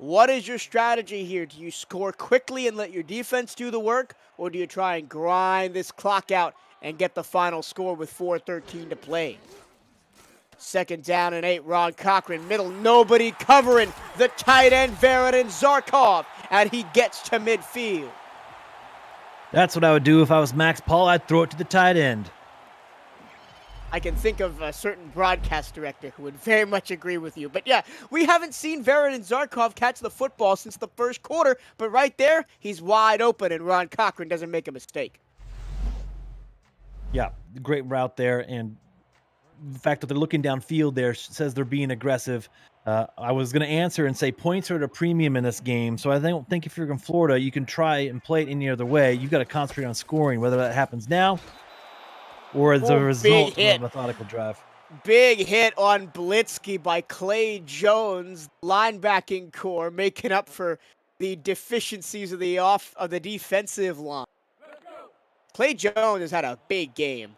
What is your strategy here? Do you score quickly and let your defense do the work, or do you try and grind this clock out and get the final score with 4:13 to play? 2nd down and 8. Ron Cochran, middle, nobody covering the tight end, Varadin Zarkov, and he gets to midfield. That's what I would do if I was Max Paul. I'd throw it to the tight end. I can think of a certain broadcast director who would very much agree with you. But yeah, we haven't seen Varadin Zarkov catch the football since the first quarter, but right there, he's wide open, and Ron Cochran doesn't make a mistake. Yeah, great route there, and the fact that they're looking downfield there says they're being aggressive. I was going to answer and say points are at a premium in this game, so I don't think if you're in Florida, you can try and play it any other way. You've got to concentrate on scoring, whether that happens now or as a result of a methodical drive. Big hit on Blitzky by Clay Jones, linebacking core, making up for the deficiencies of the defensive line. Clay Jones has had a big game.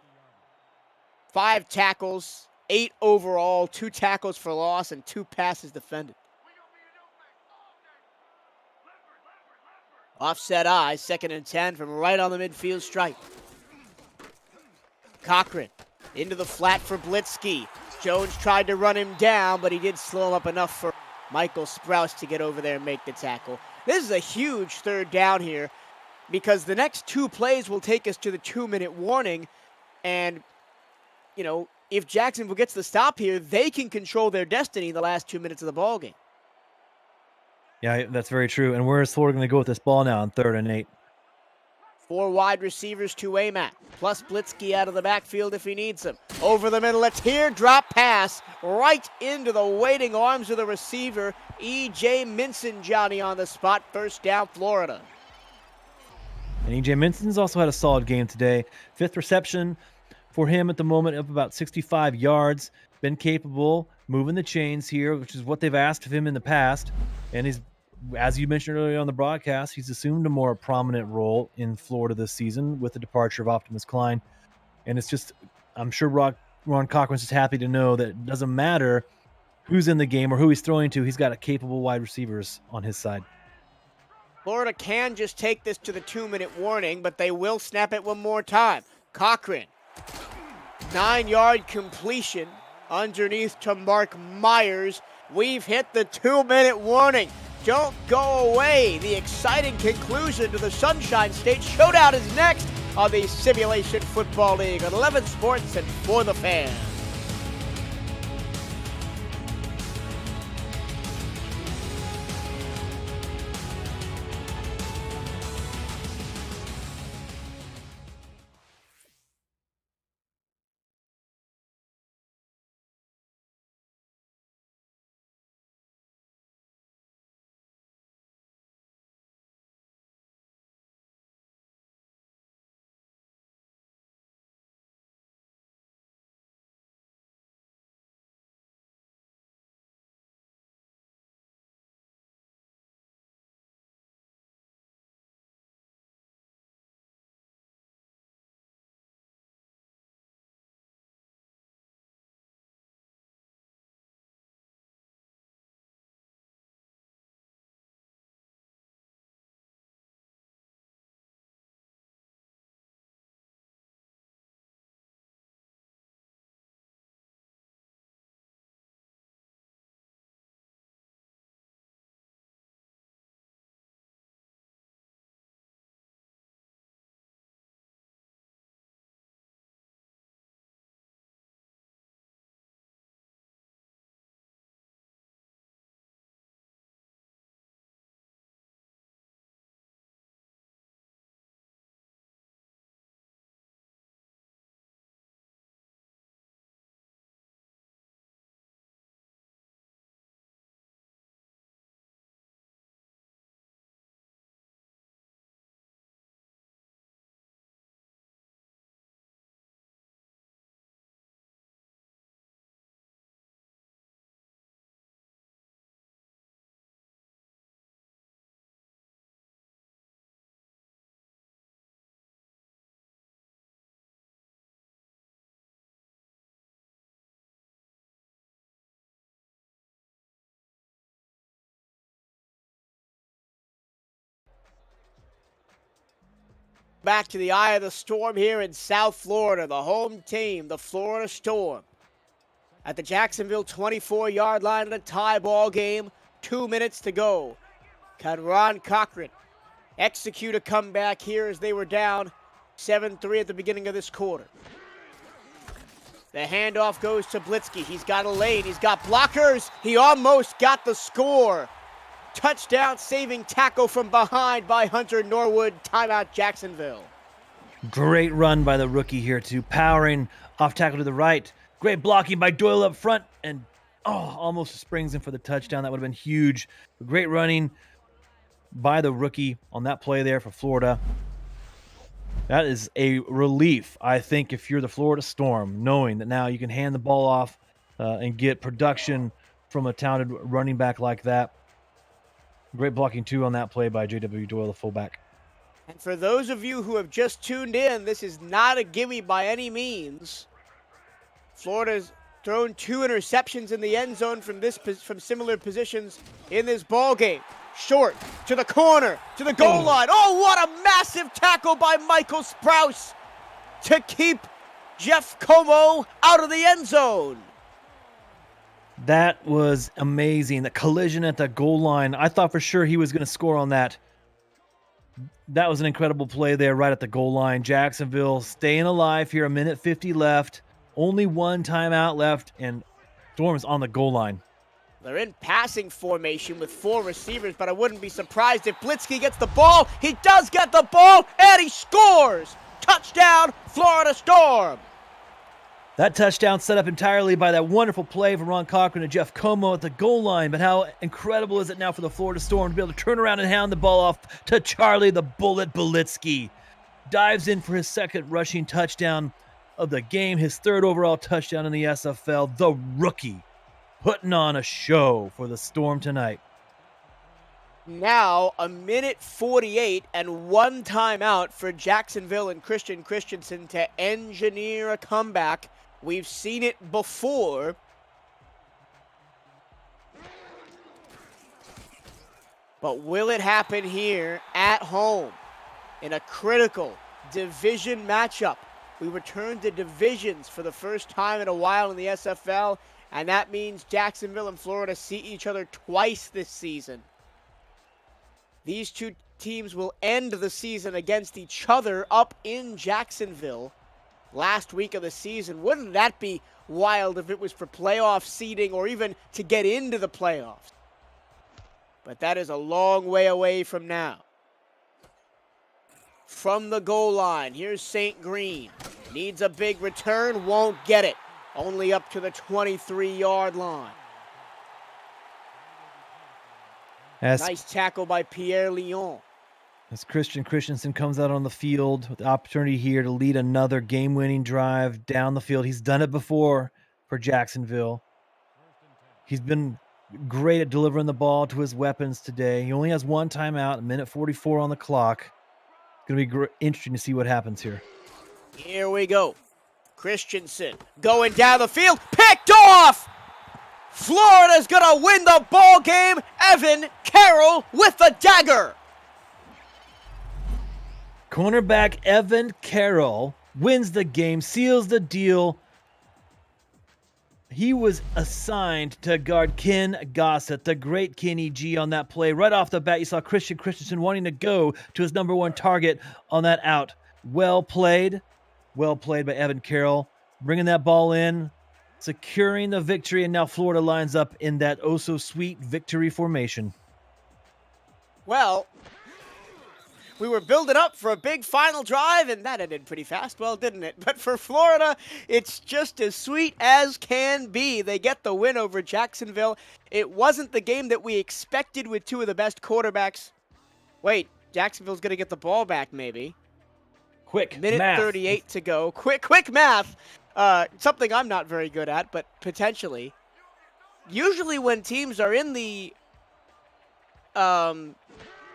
5 tackles, 8 overall, 2 tackles for loss, and 2 passes defended. Offset eye, 2nd and 10 from right on the midfield stripe. Cochran into the flat for Blitzky. Jones tried to run him down, but he did slow him up enough for Michael Sprouse to get over there and make the tackle. This is a huge 3rd down here because the next 2 plays will take us to the 2-minute warning. And, you know, if Jacksonville gets the stop here, they can control their destiny in the last 2 minutes of the ballgame. Yeah, that's very true. And where is Florida going to go with this ball now on 3rd and 8? 4 wide receivers to aim at, plus Blitzky out of the backfield if he needs him. Over the middle, a teardrop pass right into the waiting arms of the receiver, E.J. Minson, Johnny, on the spot. 1st down, Florida. And E.J. Minson's also had a solid game today. 5th reception for him at the moment, up about 65 yards. Been capable, moving the chains here, which is what they've asked of him in the past. And he's, as you mentioned earlier on the broadcast, he's assumed a more prominent role in Florida this season with the departure of Optimus Klein. And it's just, I'm sure Ron Cochran's just happy to know that it doesn't matter who's in the game or who he's throwing to, he's got a capable wide receivers on his side. Florida can just take this to the 2-minute warning, but they will snap it one more time. Cochran, 9-yard completion underneath to Mark Myers. We've hit the 2-minute warning. Don't go away. The exciting conclusion to the Sunshine State Showdown is next on the Simulation Football League on 11 Sports and For the Fans. Back to the eye of the storm here in South Florida. The home team, the Florida Storm. At the Jacksonville 24-yard line in a tie ball game, 2 minutes to go. Can Ron Cochran execute a comeback here as they were down 7-3 at the beginning of this quarter? The handoff goes to Blitzky. He's got a lane. He's got blockers. He almost got the score. Touchdown saving tackle from behind by Hunter Norwood. Timeout Jacksonville. Great run by the rookie here, too. Powering off tackle to the right. Great blocking by Doyle up front. And almost springs in for the touchdown. That would have been huge. Great running by the rookie on that play there for Florida. That is a relief, I think, if you're the Florida Storm, knowing that now you can hand the ball off and get production from a talented running back like that. Great blocking, too, on that play by J.W. Doyle, the fullback. And for those of you who have just tuned in, this is not a gimme by any means. Florida's thrown 2 interceptions in the end zone from similar positions in this ball game. Short, to the corner, to the goal line. Oh, what a massive tackle by Michael Sprouse to keep Jeff Como out of the end zone. That was amazing. The collision at the goal line. I thought for sure he was going to score on that. That was an incredible play there right at the goal line. Jacksonville staying alive here. 1:50 left. Only one timeout left, and Storm's on the goal line. They're in passing formation with 4 receivers, but I wouldn't be surprised if Blitzky gets the ball. He does get the ball, and he scores! Touchdown, Florida Storm! That touchdown set up entirely by that wonderful play from Ron Cochran and Jeff Como at the goal line. But how incredible is it now for the Florida Storm to be able to turn around and hand the ball off to Charlie the Bullet Belitsky. Dives in for his second rushing touchdown of the game, his 3rd overall touchdown in the SFL. The rookie putting on a show for the Storm tonight. Now, 1:48 and 1 timeout for Jacksonville and Christian Christensen to engineer a comeback. We've seen it before. But will it happen here at home in a critical division matchup? We return to divisions for the first time in a while in the SFL, and that means Jacksonville and Florida see each other twice this season. These two teams will end the season against each other up in Jacksonville last week of the season. Wouldn't that be wild if it was for playoff seeding or even to get into the playoffs? But that is a long way away from now. From the goal line, here's St. Green. Needs a big return, won't get it. Only up to the 23-yard line. Nice tackle by Pierre Lyon. As Christian Christensen comes out on the field with the opportunity here to lead another game-winning drive down the field. He's done it before for Jacksonville. He's been great at delivering the ball to his weapons today. He only has 1 timeout, 1:44 on the clock. It's going to be interesting to see what happens here. Here we go. Christensen going down the field, picked off! Florida's going to win the ball game. Evan Carroll with the dagger. Cornerback Evan Carroll wins the game, seals the deal. He was assigned to guard Ken Gossett, the great Kenny G, on that play. Right off the bat, you saw Christian Christensen wanting to go to his number 1 target on that out. Well played by Evan Carroll, bringing that ball in, securing the victory, and now Florida lines up in that oh-so-sweet victory formation. Well, we were building up for a big final drive, and that ended pretty fast, well, didn't it? But for Florida, it's just as sweet as can be. They get the win over Jacksonville. It wasn't the game that we expected with 2 of the best quarterbacks. Wait, Jacksonville's going to get the ball back, maybe. Quick Minute math. 38 to go. Quick math. Something I'm not very good at, but potentially. Usually when teams are in the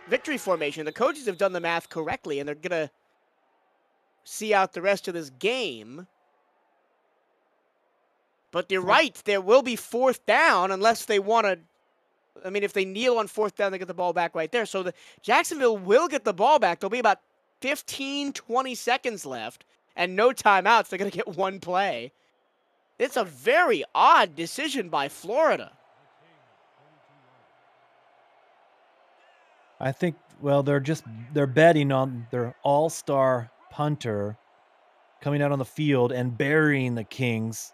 victory formation, the coaches have done the math correctly, and they're going to see out the rest of this game. But you're right. There will be 4th down unless they want to. I mean, if they kneel on 4th down, they get the ball back right there. So the Jacksonville will get the ball back. There'll be about 15, 20 seconds left and no timeouts. They're going to get 1 play. It's a very odd decision by Florida. I think, well, they're betting on their all-star punter coming out on the field and burying the Kings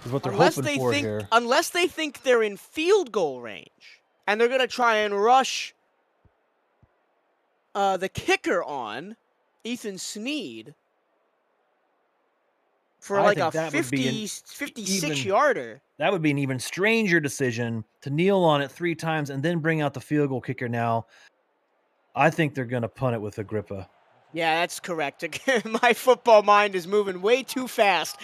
is what they're hoping for here. Unless they think they're in field goal range and they're going to try and rush the kicker on, Ethan Sneed, for like a 56-yarder. That would be an even stranger decision to kneel on it 3 times and then bring out the field goal kicker now. I think they're going to punt it with Agrippa. Yeah, that's correct. My football mind is moving way too fast.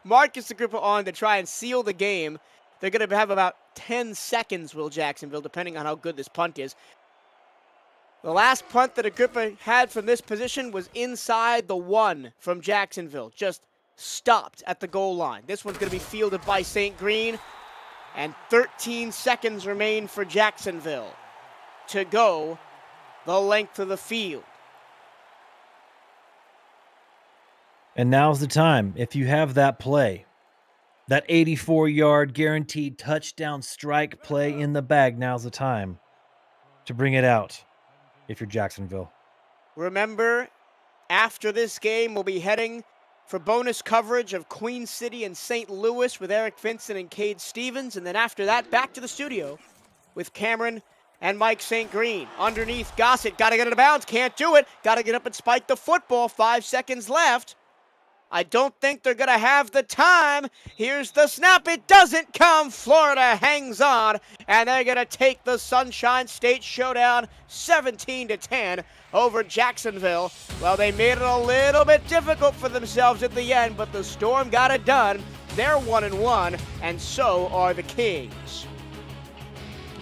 Marcus Agrippa on to try and seal the game. They're going to have about 10 seconds, will Jacksonville, depending on how good this punt is. The last punt that Agrippa had from this position was inside the 1 from Jacksonville. Just stopped at the goal line. This one's going to be fielded by St. Green. And 13 seconds remain for Jacksonville to go the length of the field. And now's the time. If you have that play, that 84-yard guaranteed touchdown strike play in the bag, now's the time to bring it out if you're Jacksonville. Remember, after this game, we'll be heading for bonus coverage of Queen City and St. Louis with Eric Vincent and Cade Stevens. And then after that, back to the studio with Cameron and Mike St. Green. Underneath, Gossett, got to get it out of bounds, can't do it. Got to get up and spike the football, 5 seconds left. I don't think they're going to have the time. Here's the snap. It doesn't come. Florida hangs on, and they're going to take the Sunshine State Showdown 17-10 over Jacksonville. Well, they made it a little bit difficult for themselves at the end, but the Storm got it done. They're 1-1, and so are the Kings.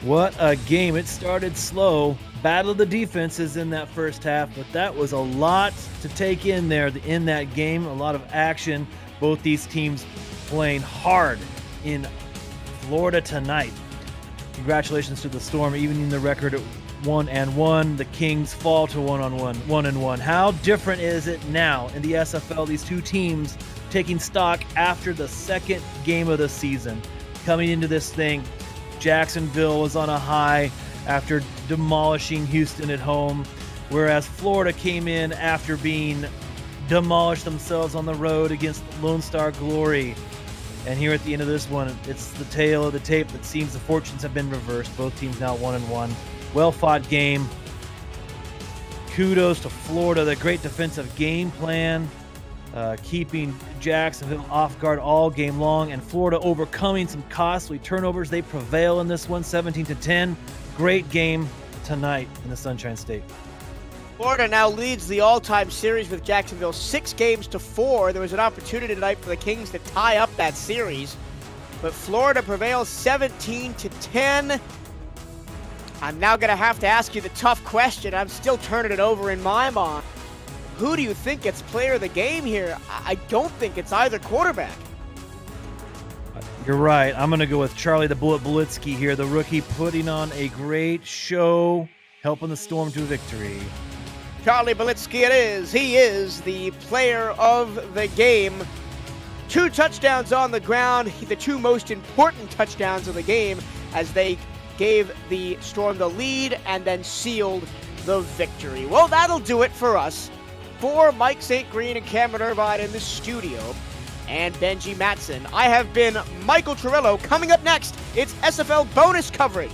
What a game. It started slow. Battle of the defenses in that first half, but that was a lot to take in there in that game. A lot of action. Both these teams playing hard in Florida tonight. Congratulations to the Storm, evening the record at 1-1. The Kings fall to 1-1. How different is it now in the SFL? These two teams taking stock after the second game of the season. Coming into this thing, Jacksonville was on a high after demolishing Houston at home, whereas Florida came in after being demolished themselves on the road against Lone Star Glory. And here at the end of this one, it's the tale of the tape that seems the fortunes have been reversed. Both teams now 1-1. Well-fought game. Kudos to Florida, the great defensive game plan, keeping Jacksonville off guard all game long, and Florida overcoming some costly turnovers. They prevail in this one, 17-10. Great game tonight in the Sunshine State. Florida now leads the all-time series with Jacksonville 6-4. There was an opportunity tonight for the Kings to tie up that series, but Florida prevails 17-10. I'm now going to have to ask you the tough question. I'm still turning it over in my mind. Who do you think gets player of the game here? I don't think it's either quarterback. You're right. I'm going to go with Charlie the Bullet Bulitsky here, the rookie, putting on a great show, helping the Storm to victory. Charlie Bulitsky it is. He is the player of the game. 2 touchdowns on the ground, the 2 most important touchdowns of the game as they gave the Storm the lead and then sealed the victory. Well, that'll do it for us. For Mike St. Green and Cameron Irvine in the studio, and Benji Matson, I have been Michael Torello. Coming up next, it's SFL bonus coverage.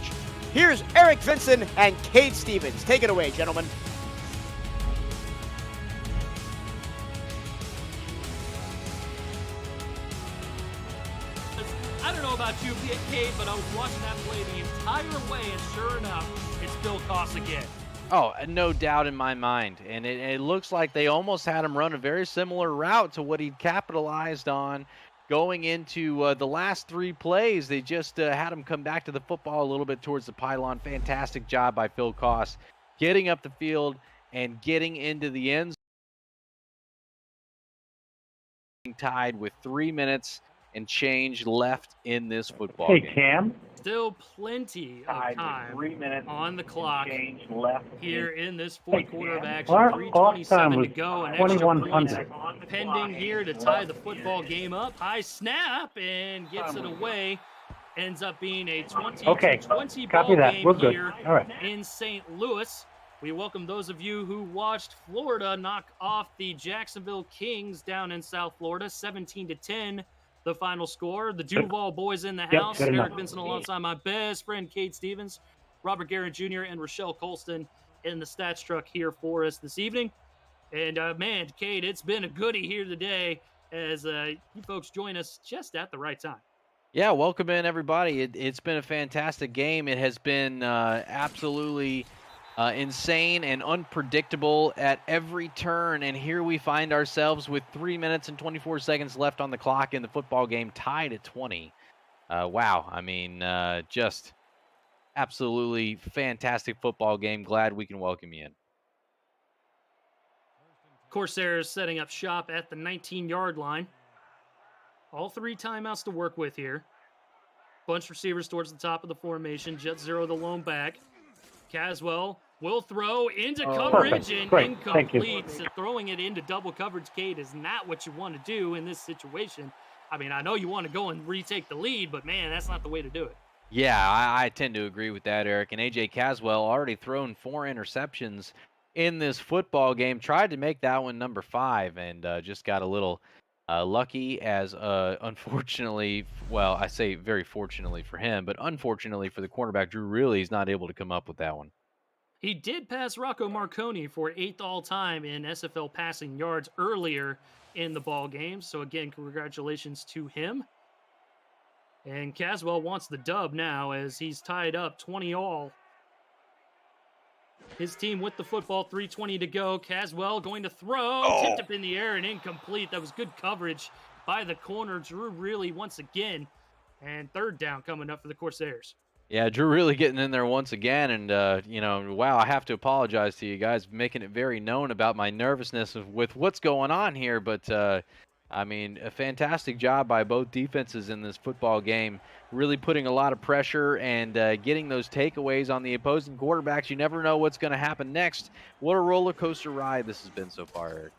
Here's Eric Vincent and Cade Stevens. Take it away, gentlemen. I don't know about you, Cade, but I was watching that play the entire way, and sure enough, it's Bill Koss again. Oh, no doubt in my mind. And it looks like they almost had him run a very similar route to what he'd capitalized on going into the last 3 plays. They just had him come back to the football a little bit towards the pylon. Fantastic job by Phil Koss getting up the field and getting into the end zone. Tied with 3 minutes and change left in this football game. Cam. still plenty of time 3 minutes on the clock left here in this fourth quarter of action. Our 3:27 time to was go. An extra point 2100. pending here to tie the football game up. High snap and gets it away. Ends up being a 20-20 copy ball that. game We're good. here All right. in St. Louis. We welcome those of you who watched Florida knock off the Jacksonville Kings down in South Florida, 17-10. The final score. The Duval boys in the house. good Eric enough. Vincent alongside my best friend Kate Stevens, Robert Garrett Jr. and Rochelle Colston in the stats truck here for us this evening. And man, Kate, it's been a goodie here today as you folks join us just at the right time. Yeah, welcome in, everybody. It's been a fantastic game. It has been absolutely insane and unpredictable at every turn. And here we find ourselves with 3 minutes and 24 seconds left on the clock in the football game, tied at 20. Wow. I mean, just absolutely fantastic football game. Glad we can welcome you in. Corsairs setting up shop at the 19-yard line. All 3 timeouts to work with here. Bunch receivers towards the top of the formation. Jet zero the lone back. Caswell will throw into coverage Perfect. and Great. Thank you. incomplete. So throwing it into double coverage, Kate, is not what you want to do in this situation. I mean, I know you want to go and retake the lead, but man, that's not the way to do it. Yeah, I tend to agree with that, Eric. And A.J. Caswell already thrown 4 interceptions in this football game. Tried to make that one number 5 and just got a little lucky as unfortunately, well, I say very fortunately for him, but unfortunately for the cornerback, Drew Reilly, he's not able to come up with that one. He did pass Rocco Marconi for 8th all-time in SFL passing yards earlier in the ball game. So again, congratulations to him. And Caswell wants the dub now as he's tied up 20-all. His team with the football, 3:20 to go. Caswell going to throw, tipped up in the air and incomplete. That was good coverage by the corner. Drew Reilly once again. And 3rd down coming up for the Corsairs. Yeah, Drew really getting in there once again, and wow, I have to apologize to you guys, making it very known about my nervousness with what's going on here, but I mean, a fantastic job by both defenses in this football game, really putting a lot of pressure and getting those takeaways on the opposing quarterbacks. You never know what's going to happen next. What a roller coaster ride this has been so far, Eric.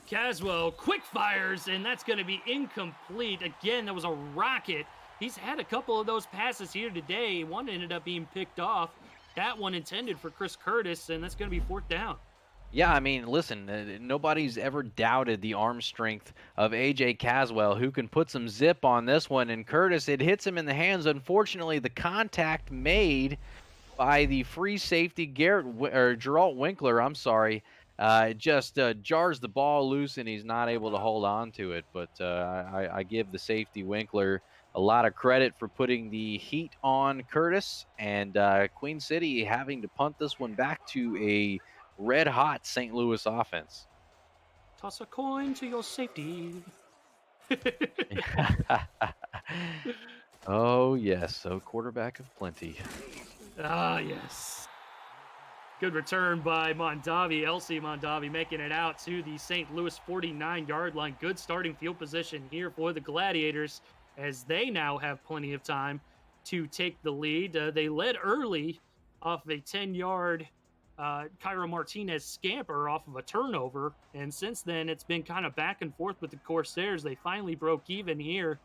Caswell quick fires, and that's going to be incomplete. Again, that was a rocket. He's had a couple of those passes here today. One ended up being picked off. That one intended for Chris Curtis, and that's going to be 4th down. Yeah, I mean, listen, nobody's ever doubted the arm strength of A.J. Caswell, who can put some zip on this one. And Curtis, it hits him in the hands. Unfortunately, the contact made by the free safety, Geralt Winkler, just jars the ball loose, and he's not able to hold on to it. But I give the safety, Winkler, a lot of credit for putting the heat on Curtis, and Queen City having to punt this one back to a red-hot St. Louis offense. Toss a coin to your safety. Oh, yes. So quarterback of plenty. Ah, yes. Good return by Mondavi. Elsie Mondavi making it out to the St. Louis 49-yard line. Good starting field position here for the Gladiators as they now have plenty of time to take the lead. They led early off a 10-yard Cairo Martinez scamper off of a turnover, and since then it's been kind of back and forth with the Corsairs. They finally broke even here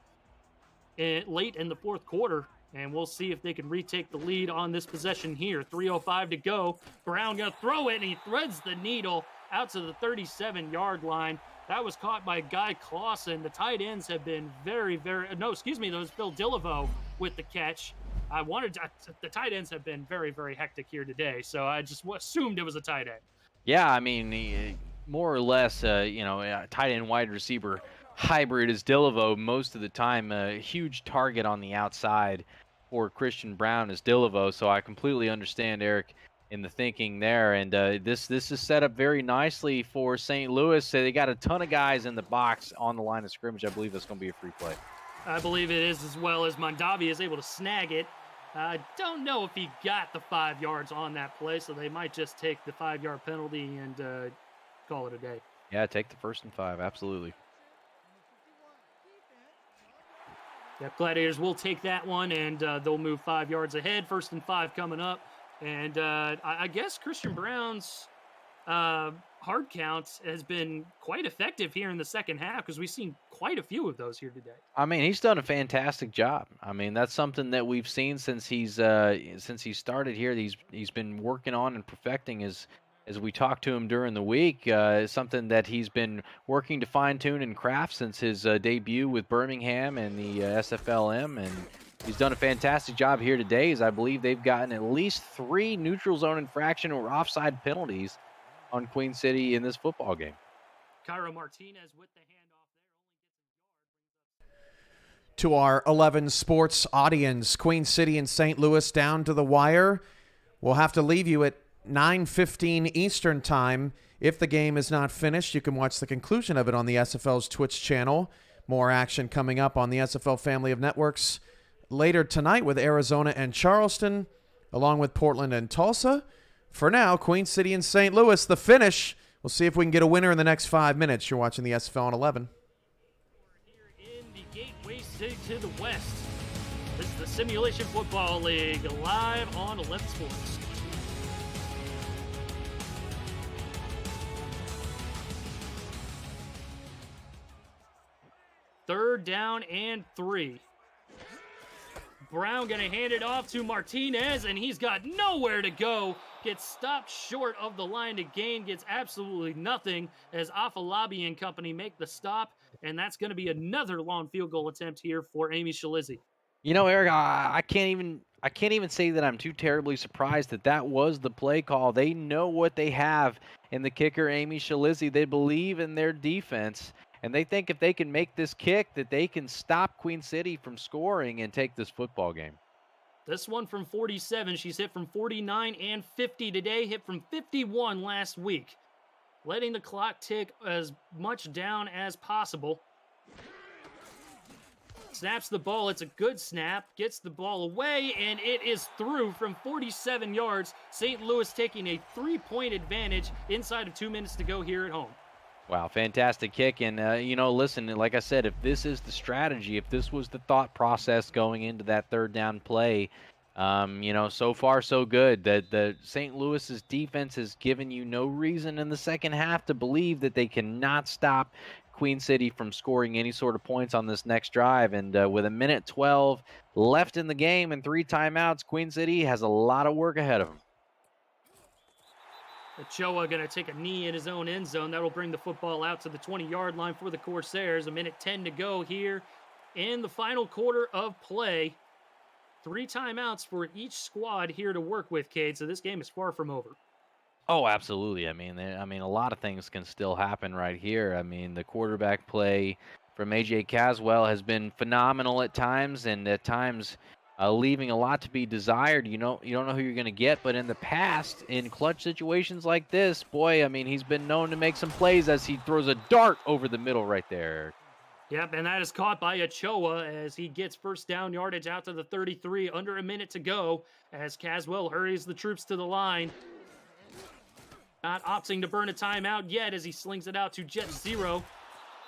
late in the 4th quarter, and we'll see if they can retake the lead on this possession here. 3:05 to go. Brown gonna throw it, and he threads the needle out to the 37-yard line. That was caught by Guy Clausen. The tight ends have been that was Phil Dilivo with the catch. The tight ends have been very, very hectic here today, so I just assumed it was a tight end. Yeah, I mean, more or less, a tight end wide receiver hybrid is Dilivo most of the time. A huge target on the outside for Christian Brown is Dilivo, so I completely understand, Eric, in the thinking there. And this is set up very nicely for St. Louis. So they got a ton of guys in the box on the line of scrimmage. I believe that's going to be a free play. I believe it is, as well as Mondavi is able to snag it. I don't know if he got the 5 yards on that play, so they might just take the 5-yard penalty and call it a day. Yeah, take the 1st and 5, absolutely. Yep, Gladiators will take that one, and they'll move 5 yards ahead. 1st and 5 coming up. And I guess Christian Brown's hard count has been quite effective here in the second half because we've seen quite a few of those here today. I mean, he's done a fantastic job. I mean, that's something that we've seen since he started here. He's been working on and perfecting as we talked to him during the week. Something that he's been working to fine tune and craft since his debut with Birmingham and the SFLM, and he's done a fantastic job here today. As I believe they've gotten at least 3 neutral zone infraction or offside penalties on Queen City in this football game. Cairo Martinez with the handoff there. To our 11 sports audience, Queen City and St. Louis down to the wire. We'll have to leave you at 9:15 Eastern time. If the game is not finished, you can watch the conclusion of it on the SFL's Twitch channel. More action coming up on the SFL family of networks later tonight with Arizona and Charleston, along with Portland and Tulsa. For now, Queen City and St. Louis, the finish. We'll see if we can get a winner in the next 5 minutes. You're watching the SFL on 11. Here in the Gateway City to the west, this is the Simulation Football League live on 11 Sports. Third down and 3. Brown going to hand it off to Martinez, and he's got nowhere to go. Gets stopped short of the line to gain, gets absolutely nothing as Afalabi and company make the stop, and that's going to be another long field goal attempt here for Amy Shalizzi. You know, Eric, I can't even say that I'm too terribly surprised that was the play call. They know what they have in the kicker, Amy Shalizzi. They believe in their defense, and they think if they can make this kick that they can stop Queen City from scoring and take this football game. This one from 47. She's hit from 49 and 50 today, hit from 51 last week. Letting the clock tick as much down as possible. Snaps the ball. It's a good snap. Gets the ball away, and it is through from 47 yards. St. Louis taking a 3-point advantage inside of 2 minutes to go here at home. Wow, fantastic kick. And, listen, like I said, if this is the strategy, if this was the thought process going into that third down play, so far so good. The St. Louis's defense has given you no reason in the second half to believe that they cannot stop Queen City from scoring any sort of points on this next drive. And with 1:12 left in the game and 3 timeouts, Queen City has a lot of work ahead of them. Ochoa going to take a knee in his own end zone. That'll bring the football out to the 20-yard line for the Corsairs. 1:10 to go here in the final quarter of play. 3 timeouts for each squad here to work with, Cade, so this game is far from over. Oh, absolutely. I mean, a lot of things can still happen right here. I mean, the quarterback play from A.J. Caswell has been phenomenal at times, and at times leaving a lot to be desired. You don't know who you're going to get, but in the past, in clutch situations like this, boy, I mean, he's been known to make some plays as he throws a dart over the middle right there. Yep, and that is caught by Ochoa as he gets first down yardage out to the 33, under a minute to go as Caswell hurries the troops to the line. Not opting to burn a timeout yet as he slings it out to Jet Zero.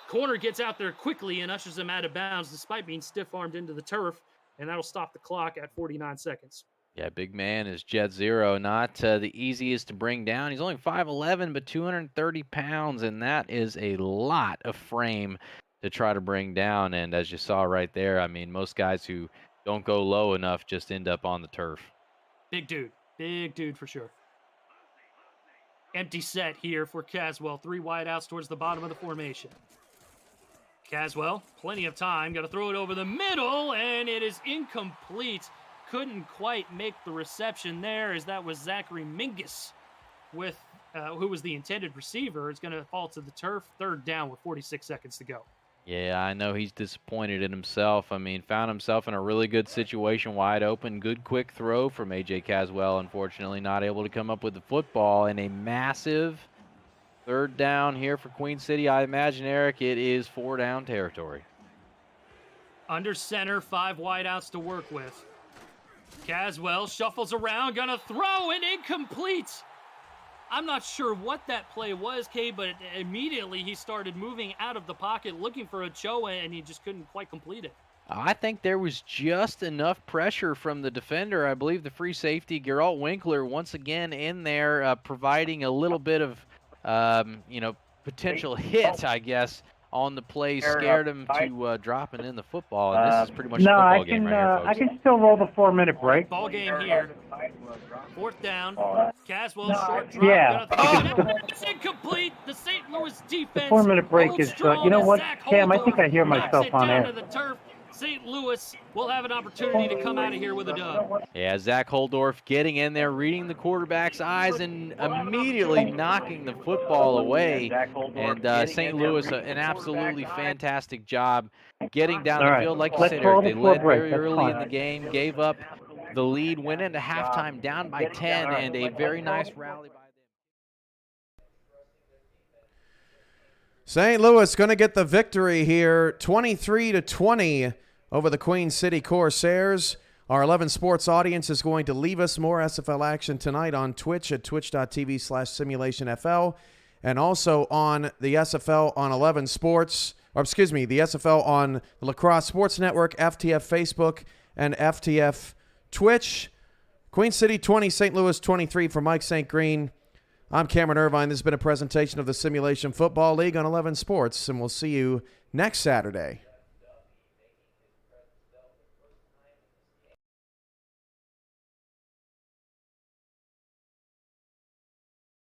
Corner gets out there quickly and ushers him out of bounds despite being stiff-armed into the turf, and that'll stop the clock at 49 seconds. Yeah, big man is Jet Zero. Not the easiest to bring down. He's only 5'11", but 230 pounds, and that is a lot of frame to try to bring down. And as you saw right there, I mean, most guys who don't go low enough just end up on the turf. Big dude for sure. Empty set here for Caswell. 3 wideouts towards the bottom of the formation. Caswell, plenty of time. Got to throw it over the middle, and it is incomplete. Couldn't quite make the reception there as that was Zachary Mingus with who was the intended receiver. It's going to fall to the turf. 3rd down with 46 seconds to go. Yeah, I know he's disappointed in himself. I mean, found himself in a really good situation, wide open. Good quick throw from A.J. Caswell. Unfortunately, not able to come up with the football. And a massive 3rd down here for Queen City. I imagine, Eric, it is 4-down territory. Under center, 5 wideouts to work with. Caswell shuffles around, gonna throw it, incomplete. I'm not sure what that play was, Kay, but immediately he started moving out of the pocket looking for Ochoa, and he just couldn't quite complete it. I think there was just enough pressure from the defender. I believe the free safety, Geralt Winkler, once again in there providing a little bit of, potential hit, I guess, on the play, scared him to dropping in the football. And this is pretty much a football game right here, folks. I can still roll the 4-minute break. Ball game here. 4th down. Caswell, short drop. Yeah. It's incomplete. The St. Louis defense. 4-minute break holds is, strong you know as what, Zach Cam, I Holdorf think I hear knocks myself it on down air. to the turf. St. Louis will have an opportunity to come out of here with a dub. Yeah, Zach Holdorf getting in there, reading the quarterback's eyes, and immediately knocking the football away. And St. Louis, an absolutely fantastic job getting down the field. Like you said, Eric, they led very early in the game, gave up the lead, went into halftime down by 10, and a very nice rally by them. St. Louis going to get the victory here, 23-20 over the Queen City Corsairs. Our 11 Sports audience is going to leave us more SFL action tonight on Twitch at twitch.tv/SimulationFL, and also on the SFL on 11 Sports, the SFL on the Lacrosse Sports Network, FTF Facebook, and FTF Twitch. Queen City 20, St. Louis 23 for Mike St. Green. I'm Cameron Irvine. This has been a presentation of the Simulation Football League on 11 Sports, and we'll see you next Saturday.